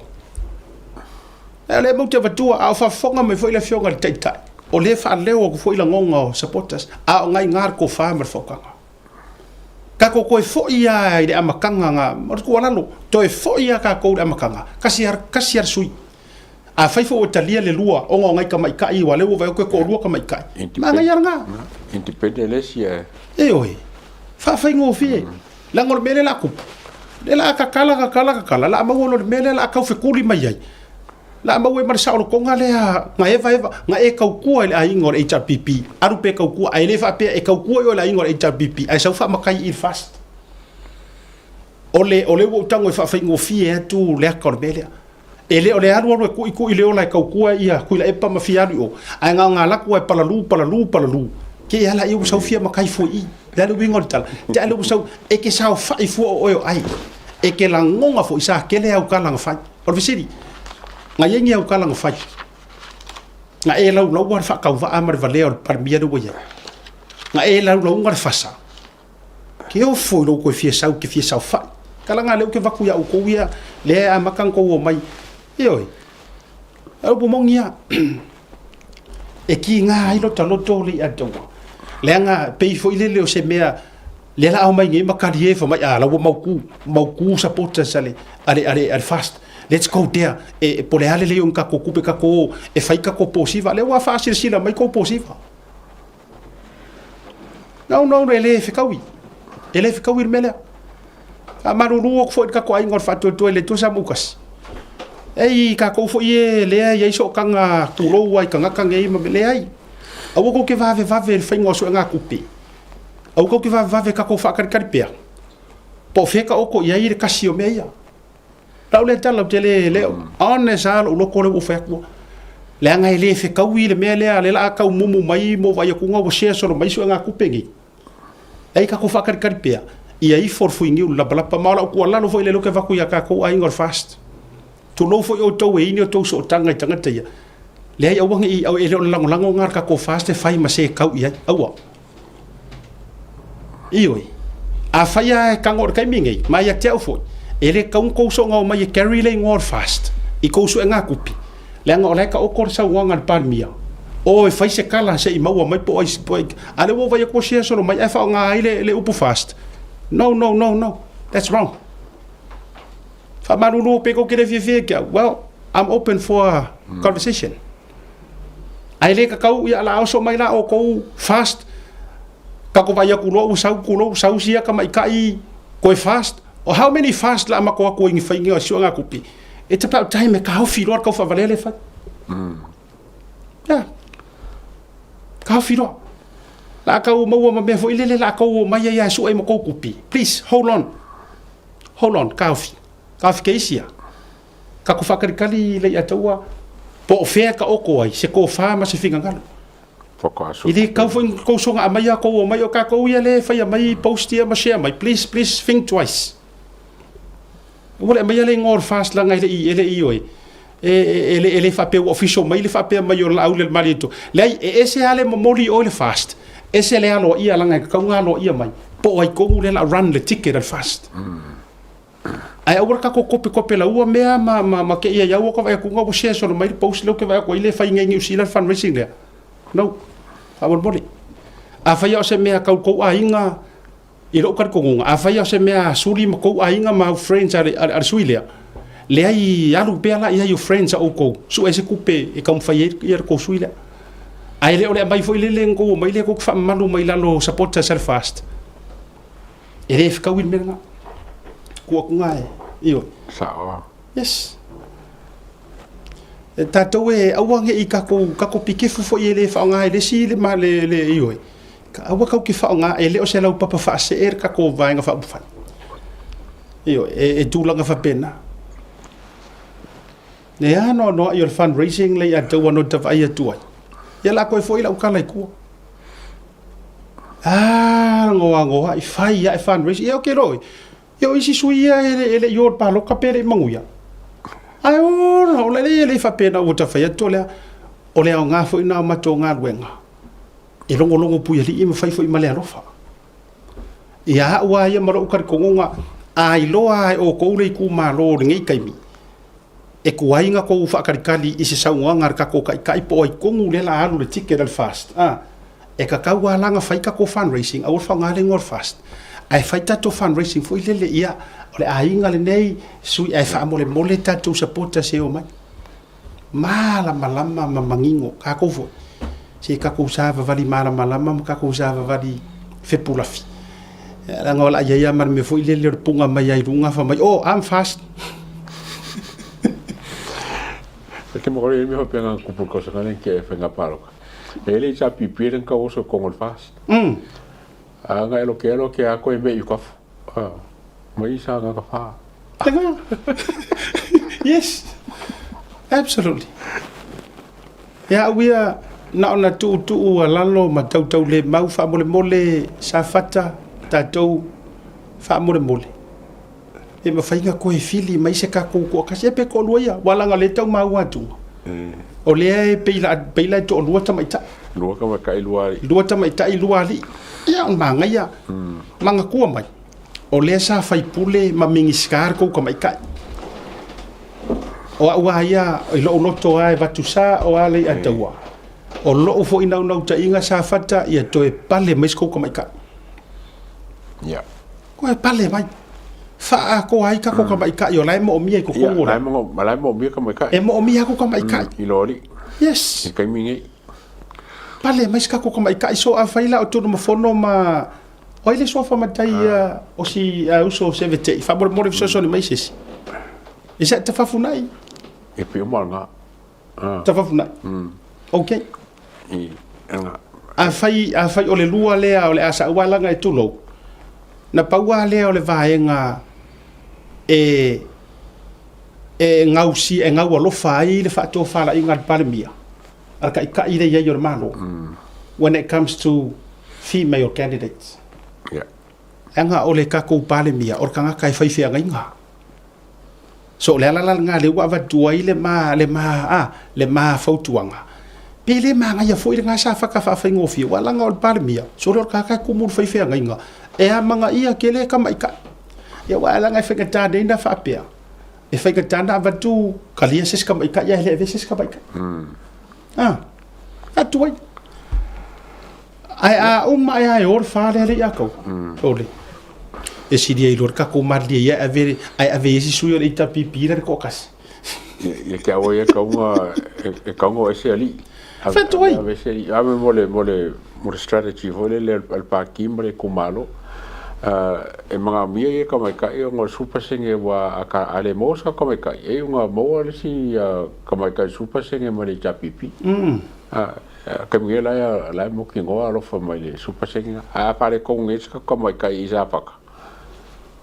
Le mo te vatua a fa fonga me foi la fionga tai tai. O le fa leo ko foi la ngonga supporters a ngai ngar ko farmer fokanga. Ka ko foi ia de amakanga nga mo ko lalo to foi ia ka ko de amakanga. Kasiar sui. A fai fo Italia le lua o ngai ka mai kai wa le wo ko lua ka mai kai. Ma ngai nga. Independencia. E oi. Fa fai ngo fi. La ngor mele la ku. De la ka kala la ma wo mele la ka fe kuli mai ai. la mau e marisa o konga le nga eva nga e kaukua le ai ngor HRPP aru pe kaukua ai le fa pe e kaukua o le ai ngor HRPP ai sa fa makai il fast ole wo tango fa fa ngofi e tu le korbele ele ole aru ku ile o la kaukua ia ku la e pa mafiaru o ai nga la ku e palalu ke ala i usau fia makai foi la lu ngor tal ja lu usau e ke sa fa i fu o ai e ke la ngonga fo isa ke le au kala nga fa por visiri nga yengi au kala nga fa nga e lau war fa ka va amar vale o par mia do ya nga e lau ngar fasa ke o fo lo ko fia sau ke fia sau fa kala nga le ke va ku ya o ko ya le a makan ko o mai yoi au bu mongia e ki nga ai lo talo to le ado le nga pe fo ile le o se mea le la au mai ngi makari e fo mai ala wo mau support sale are fast let's go there e por ale le un kako kupe kako e fai kako posiva le wa fácil sila mai ko posiva no ele fikawi mele a maruru ko fo kako ai ngor fatu to ele to samukas ei kako fo ye le ai so kanga tulo wai kanga ngai le ai au ko ke va fai ngo so nga kupe au ko ke va kako fa kar pea po feka o ko ia kasi o meia tau le tala tele le on sa lo ko le ufek mo le nga ile fe kawi le me le la ka mumu mai mo vai ku ngo se so mai so nga ku pengi ai ka ko fa kar pea ia I for fuingi la bala pa mala ku la no foi le lo ke va ku ya ka ko ai ngor fast tu lo foi o to e ni o to so tanga te ia le ai au ngi au ele lango ngar ka ko fast fai ma se kau ia au ioi a faia ka ngor kai mingi mai ya te foi ele kaun ko so nga mai carry le ngor fast I ko so nga kupi le nga ole ka o kor sa ngar par mia o e fai se kala se I mau mai po ale wo vai ko se so mai e fa nga le upu fast no that's wrong fa marulu pe ko kire vie ka well I'm open for a conversation ai le ka kau ya la so mai la o ko fast ka ko vai ku sau sia ka mai kai ko fast or how many fast la ma ko ingi faingi o nga kupi it's about time ka hofi lo ka fa valele fa yeah ka hofi lo la ka o mo me fo ile la ka o mai ya su e mo ko kupi please hold on ka hofi ke isia ka ko fa kali le atawa po fe ka o ko ai se ko fa ma se finga ngalo ili ka fo ko so nga mai ko o mai o ka ko ia le fa ya mai post ia ma share mai please think twice wala mai le ngor fast la ngai ele oi ele fa pe official mai le fa pe mai o la au le malito le ese ale moli o le fast ese le alo ia la ngai ka ngalo ia mai po ai ko le la run le ticket al fast ai ora ka ko kope la ua mea ma ke ia ya ko vai ku ngo share so mai post lo ke vai ko ile fa ngai usila fundraising le no awal boli a fa yo se mea ka ko ainga I lo kar ko a fa yo se mea suli ma ko ainga ma friends ar suilia le ai alu pela ia you friends o ko su ese kupe e kam fa ir ko suilia ai le ole mai foi le lengo mai le ko fa malu mai la lo support ser fast e le fa win menga ko ngai io sao yes tatou e awange I ka ko pike fu fo ele fa ngai le si le ma le io ka awa ka ki fa nga ele o se lau papa fa se ka ko vai nga fa bufa io e tu langa fa pena ne no your fundraising le ya do no ta vai tu ai ya la ko foi la ka lai ku ngo I fai ya fundraising yo ke roi yo isi suia ele yo pa lo ka pere manguya ai o le fa pena o ta fa ya to le o le nga foi na ma to nga wenga e longo pui ali I fai foi male rofa ia wa ia maro kar konga ai lo ai o ko le ku ma lo ngai kai mi e ku ai nga ko fa kali I se sa ngar ka ko kai po ai ko le la alu le ticket al fast e ka wa langa fai ka ko fundraising au fa ngale ngor fast ai fai ta to fundraising foi le ia le ai nga le nei sui ai fa mole ta to support se o mai malama mangingo ka ko fo se ka ko sa va vali malama ka ko sa va vali fe pulafi la ngola ya mar me foi le punga mai ai runga fa mai I'm fast Ke mo re me ho penga ku pu ko sa kana ke fenga palo ele cha pipi ren ka oso kongol fast nga elo ke a ko me yu ka mai sa nga ka fa Yes, absolutely. Yeah, we are na ona tu lalo ma tau le mau fa mole sa fata tatou fa mole. E ma fainga ko e fili mai se ka ko ka se pe ko loia wala nga le tau mau atu. O le e peila to lua ta mai ta. Lua ka mai lua. Lua ta mai ta I lua li. Ya manga ya. Manga ko mai. O le sa fai pule ma mingi skar ko ka mai ka. O wa ya lo to ai va tu sa o ale atawa. O lo fo ina no ta inga sa fata ia to e pale mai ko ka mai ka. Ya. Ko e pale mai. Fa ko ai ka ko ka mai ka yo lai mo mi ko ko lai mo mi ka mai ka. E mo mi ko ka mai ka. I lori. Yes. E kai mingi. Pale mai ka ko ka mai ka so a faila o to no fono ma o ile so fa matai o si uso se vete fa mo mo so ni mai ses. Isa te fa funai. E pe mo nga. Te fa funai. Okay. I nga. A fai o le lua lea o le asa wala nga e tulo. Na paua lea o le vaenga e ngausi e ngau alofa ai le fato fala inga palemia. Aka ika ide ya your malo. When it comes to female candidates. Yeah. Anga o le kako palemia or kanga kai fai fia nga. So le ala nga le wa va tuai le ma fautuanga. Pele ma nga ya foi nga sa fa fa ngofi wala nga o palemia. So le ka ku mu fai fia nga. E a manga ia kele ka mai ka. Ya wala nga fika ta de na fa pia. E fika ta na va tu kalia ses ka mai ka ya le veses ka mai ka. Atuai. Ai ai or fa le ya ko. Ole. E si dia ilor ka ko mar dia ya ave ai si suyo ita pipira ko kas. Ye ka o ye ka ngo ese ali. Atuai. Ave se ave mole strategy vole le al pa kimbre kumalo. E mga mia ye ka mai ka e ngo super singe wa aka ale mosa ka mai ka e nga mo ale si ka mai ka super singe mole cha pipi. Ka mia la mo ki ngo alo fa mai le super singe a pare ko nges ka mai ka isa paka.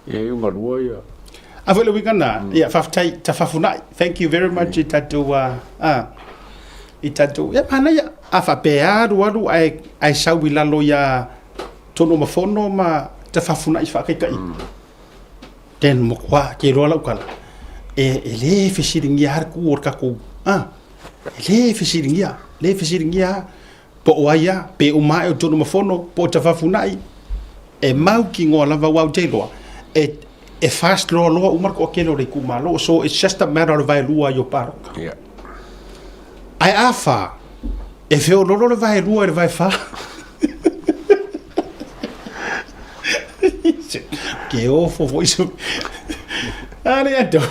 E nga lua ya. Avelo wikana ya faftai tafafunai. Thank you very much itatu itatu ya pana ya afa pea ruaru ai sawi lalo ya tono mafono ma tafafuna ifa kai kai ten mo kwa ke rola ukala ele fisiring ya har ku orka ku ele fisiring ya po waya pe uma e tono mafono po tafafuna e mau ki ngola va wa telo e fast lo umar ko ke lo re ku malo so it's just a matter of value yo paro Yeah. Ai afa e feo lolo le vai lua e vai fa que ofo foi isso ale ato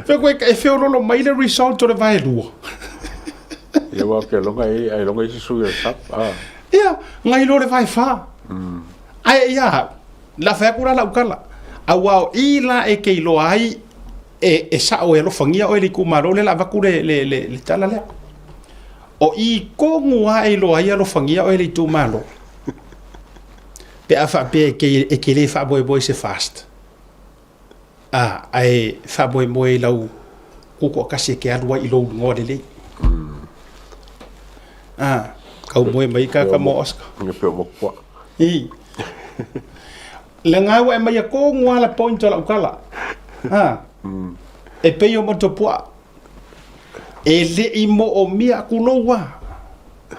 fe ko e feo lolo mai le result le vai lua Ia wa ke longa ai si su sap ia ngai lo le vai fa ai ia la fa kura la ukala awao ila e ke lo ai e sa o e lo fangia o e ku maro le la vakure le tala le o I kongua e lo ai lo fangia o e tu malo pe afa pe ke le fa boy se fast ai fa boy lau ko kasi ke alwa I lo ngode le kau moe mai ka mo oska nge pe mo kwa I le ngawa e mai ko ngua la point la ukala e pe yo mo topua e le I mo o mia kulowa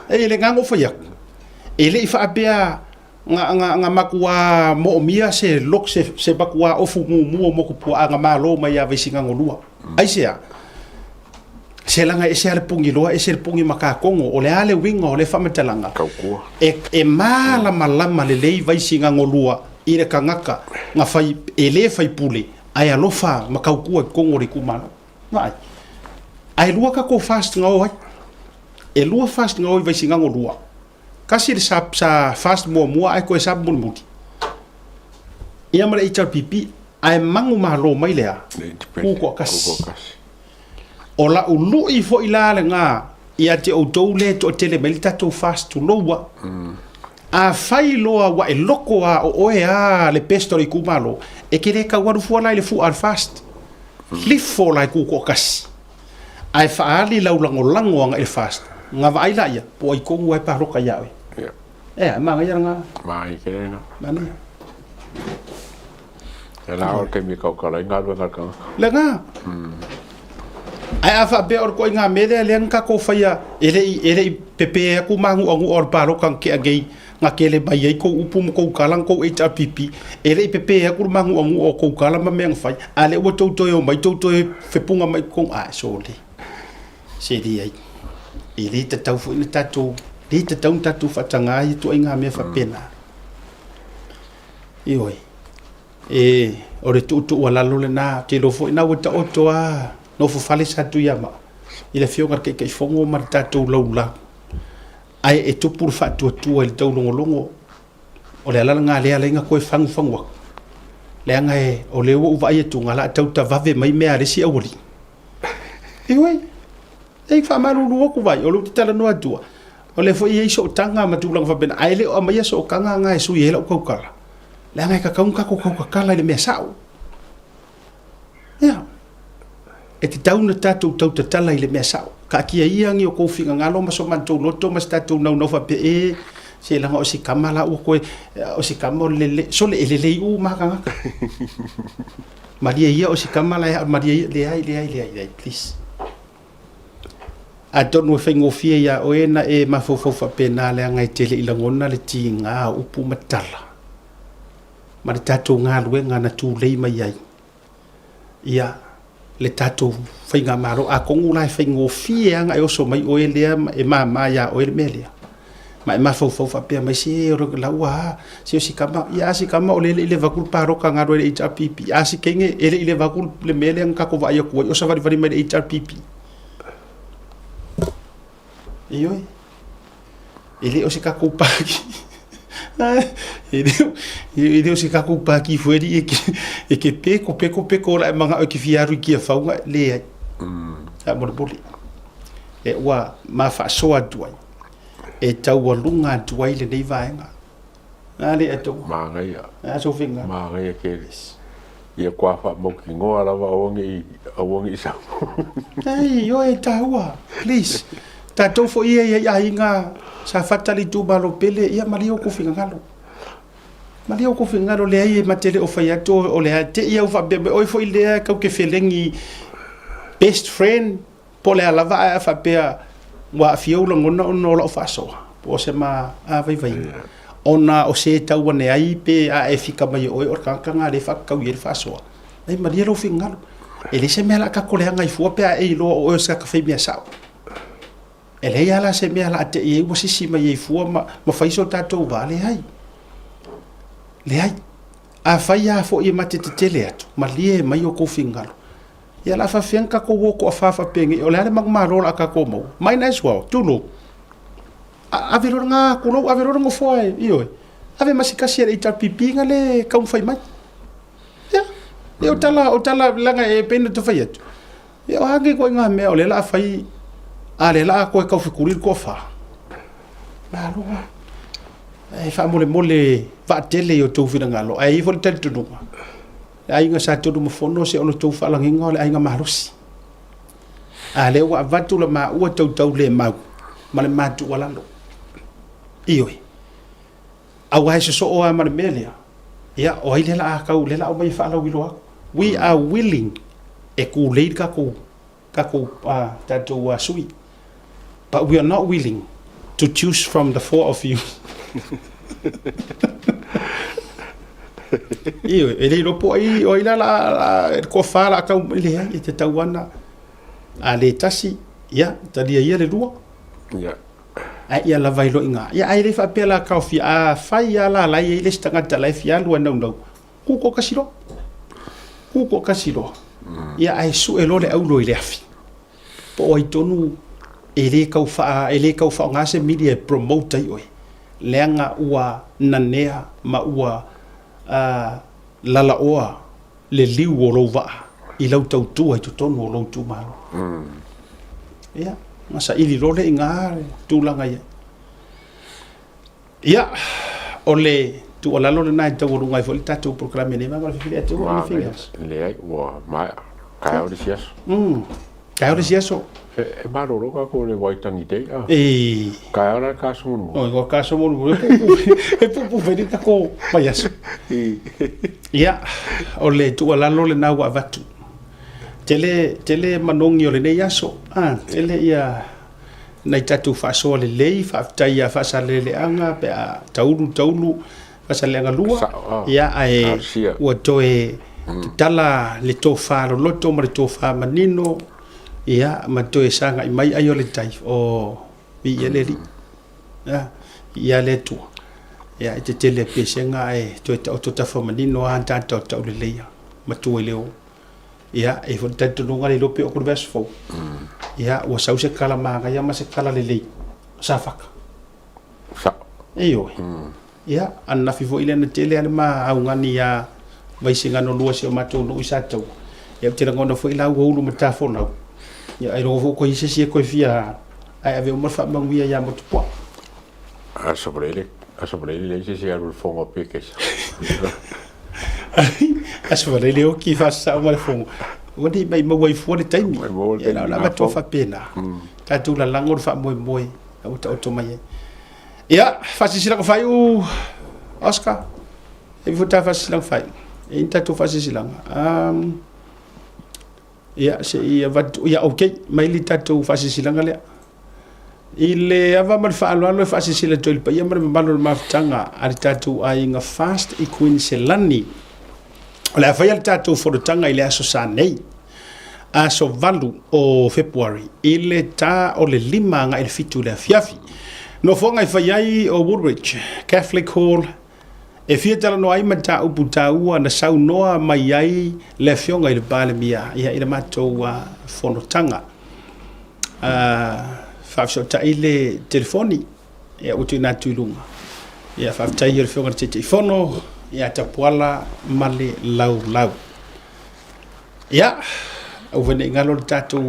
e le ngango fa yak e le fa bea nga makua mo o mia se lok se bakua o fu mu mo ko pua nga malo mai ave singa ngolua ai se langa e se ale pungi loa e se pungi makakongo o le ale winga o le fa metalanga e mala malama le lei vai singa ngolua I le kangaka nga fai e le fai pule ai alofa makaukua kongo re kumano nai ai lua ka ko fast nga oi e lua fast nga oi vai singa ngolua kasi sa fast mo ai ko sa mun ia mara HRPP ai mangu malo mai lea ku ko kasi o la ulu I fo ila le ngā ia te o tau le to tele me tatou fast to loa a fai loa wa e loko a o oe a le pesto I kumalo e kere ka waru fua lai le fu al fast li fo lai ku ko kasi ai faali lau lango anga e fast nga vai la ia po I kongu ai paroka ia e ma nga nga mai kere na mani e la o ke mi kau kala inga luenga ka le nga ai afa be or ko nga mele le nga ko faia ele pepe ku mangu angu or paroka ke agei nga kele mai ai ko upum ko kalang ko HRPP ele pepe ku mangu angu o ko kala ma meng fai ale o to mai to fepunga mai kong a sole se di ai ele te tau fu ni tatu di te tatu fatanga I to inga me fa pena ioi ore tu wala lo le na te lo fo ina wata oto a no fo fale sa tu yama ile fio ka ke fongo mar tatu lo la ai e tu pur fa tu il tau longo o le ala nga le ala nga ko fangwa le nga e o le o vai tu ngala tau ta vave mai me are si awoli ioi e fa malu lu ko vai o lu tala no atua o le fo I so tanga ma tu lang fa ben ai le o mai so kanga nga e su yela ko kala le nga ka kaunga ko kala le me sao ya e te tau na tatu tau te tala I le me sao ka kia iangi o ko finga ngalo ma so man tu loto ma tatu no fa pe e se langa o si kamala o ko o si kamo le so le u ma ka Maria ia o si kamala Maria le ai please a don't know fengo fia ya o ena e mafofo fa pena le ngai tele I langona le tinga upu matala ma le tatu nga luenga na tu lei mai ai ia le tatu fainga maro a kongu lai fengo fia nga o so mai o ele e mama ya o ele melia ma mafofo fa pe mai si ro la wa si kama ya si kama o le vakul paro ka nga ro le HRPP a si kenge ele vakul le melia nga ko va ya ko o sa vari mai HRPP ioi ele o se kakupaki ele o se kakupaki fueri e ke peko la manga o ke fiaru ki faunga le ai a morboli e wa ma fa so atuai e tau walunga atuai le nei vaenga ale ato ma ngai a so finga ma ngai ke ia kwa fa mo ki ngoa la wa ongi sa ai yo e taua please tatou fo ia inga sa fatali tu balo pele ia malio ko finga ngalo le ai matele o fai ato o le te ia fa bebe o fo ile ka ke felengi best friend pole ala va fa pe wa fiolo ngona no lo fa so po se ma a vai ona o se tau ne ai pe a e fika mai o ka nga le fa ka ui fa so ai malio finga ele se mela ka ko le nga I fu pe ai lo o sa ka fe mia sao ele ia la se mea la te e wo sisi mai e fua ma faiso tatou vale ai le ai a fai a fo I mate te tele atu ma lie mai o ko fingalo ia la fa fianka ko wo ko fa pengi o le ale magmalo la ka ko mo mai nice wow tulo a vero nga kulo a vero ngo foi io ave masika sia e HRPP nga le ka fai mai ya e o tala langa e pena to fai atu ia hangi ko nga me o le la fai ale la ko ka fikurir ko fa la lo e fa mole va tele yo to fina ngalo ai fo tel tu no ai nga sa to mo fono se ono to fa la ngol ai nga marusi ale wa va tu la ma o to le ma le ma tu wala lo ioi awa se so o ma melia ya o ile la ka u le la o mai fa la wilo we are willing e ku le ka ko tatou sui. But we are not willing to choose from the four of you. Iyo, ele ropo ai o ila la ko fala ka le ai te tawana a le tasi ya tadia ia le lua ya ai ia la vai lo inga ya ai le fa pela ka fi a fai ya la lai le stanga ta lai fi alu no ku ko kasiro ya ai su elo le au lo ile afi po ai tonu ele ka fa nga se media promote ai oi lenga ua nanea ma ua lala oa le liu o lo va I lau tautua I tutonu o lau tu malo. Ia, masa ili role inga tūlanga ia. Ia, o le tu alalo le nai tau runga I fo li tatu programe ne mama fili atu o ni fingas. Le ai wa mai kai o disias. Kai o disiaso. E maroro ka ko le waitangi te. Kai ora ka sumunu. O go ka sumunu. E pupu vedi ta ko mai aso. Ia, o le tu alalo le nau avatu. Tele manongi o le nei aso. Tele ia nei tatu faso le lei fa taia fa sa le anga pe taulu fa sa le anga lua. Ia ai o toe tala le tofa lo loto ma le tofa manino. Ia ma toe sanga I mai ai o le tai o bi ele li. Ia le tu. Ia te tele pesenga e toe to ta fa manino anta to le leia. Ma tu leo. Ia e fo tanto lunga le lope o ko verso fo. Ia o sa se kala manga ia ma se kala le lei. Sa faka. Sa. Iyo. Ia anna fi fo ile na tele ana ma au ngani ia vai singa no lua se o mato no isa tau. Ia te ngona fo ila wo lu mata fo na. Ia ai ro fo ko ise se ko fia ai ave mo fa mangwia ia mo tpo. Asobrele le ise alu fongo pekes. Asobrele o ki fa sa mo le fongo. Wadi mai mo wai fo le taimi. Ia la to fa pena. Ta tu la langor fa mo au ta mai. Ia fa si sila ko fai u Oscar. E fu ta fa sila fai. E inta to fa si sila. Ia se ia vatu ia okay mai li tatu fa si sila ngale. Ile ava mal fa alo fa si sila tol pa ia mar malo maftanga ari tatu ai nga fast I Queen Selani. Ola fa ia tatu for tanga ile aso sa nei. Aso valu o February ile ta o le lima nga il fitu le fiafi. No fonga I fa iai o Woodbridge Catholic Hall. E fia tala no ai mata upu taua na sau noa mai ai le fionga I le bale mia ia ila matou fonotanga. Fafsota ile telefoni ia utu na tulunga. Ia fafta ia le fionga te telefono ia tapuala male lau. Ia uvene ngalo tatu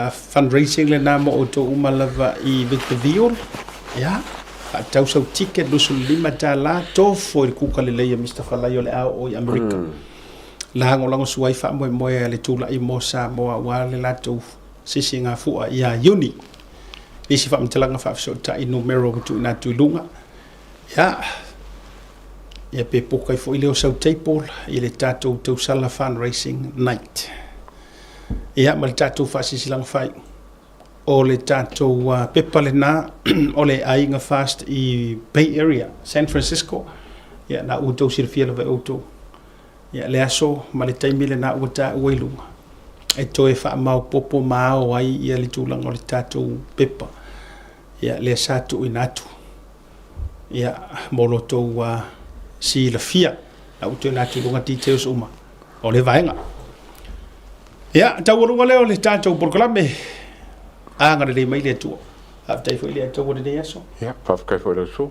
fundraising le namo oto umalava I Victorville. Ia tau sau ticket lusul 5 tala to fo I kuka le leia Mr. Falayo le au o Amerika. Lango lango suai fa mo le tula I mosa mo wa le lato sisi nga fu ia uni. Isi fa mtelanga fa so ta I numero tu na tulunga. Ya pe pokai fo ile o sau table ile tato to sala fundraising night. Ya mal tato fa sisi lang fai. O le tato pepale na o le ainga fast I Bay Area, San Francisco. Ya na uto sirfia le auto. Ya le aso male taimile na uta uelunga. E toe fa mau popo mau ai ia le tulang o le tato pepa. Ya le satu inatu. Ya moloto si la fia. Na uto inatu lunga details uma. O le vaenga. Ya tawurunga leo le tato proclame. Anga le mai le tu. After foi le to de yaso. Ya, paf kai foi le so.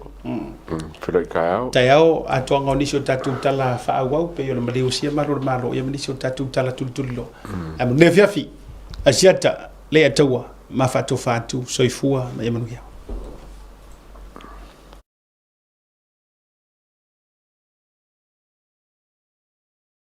Filo kai. Taiao atonga ni so tatu tala fa awau pe yo le mali usia malo ya ni so tatu tala tultulo. Am ne fiafi. Asiata le atawa ma fatu soifua ma yamanuia.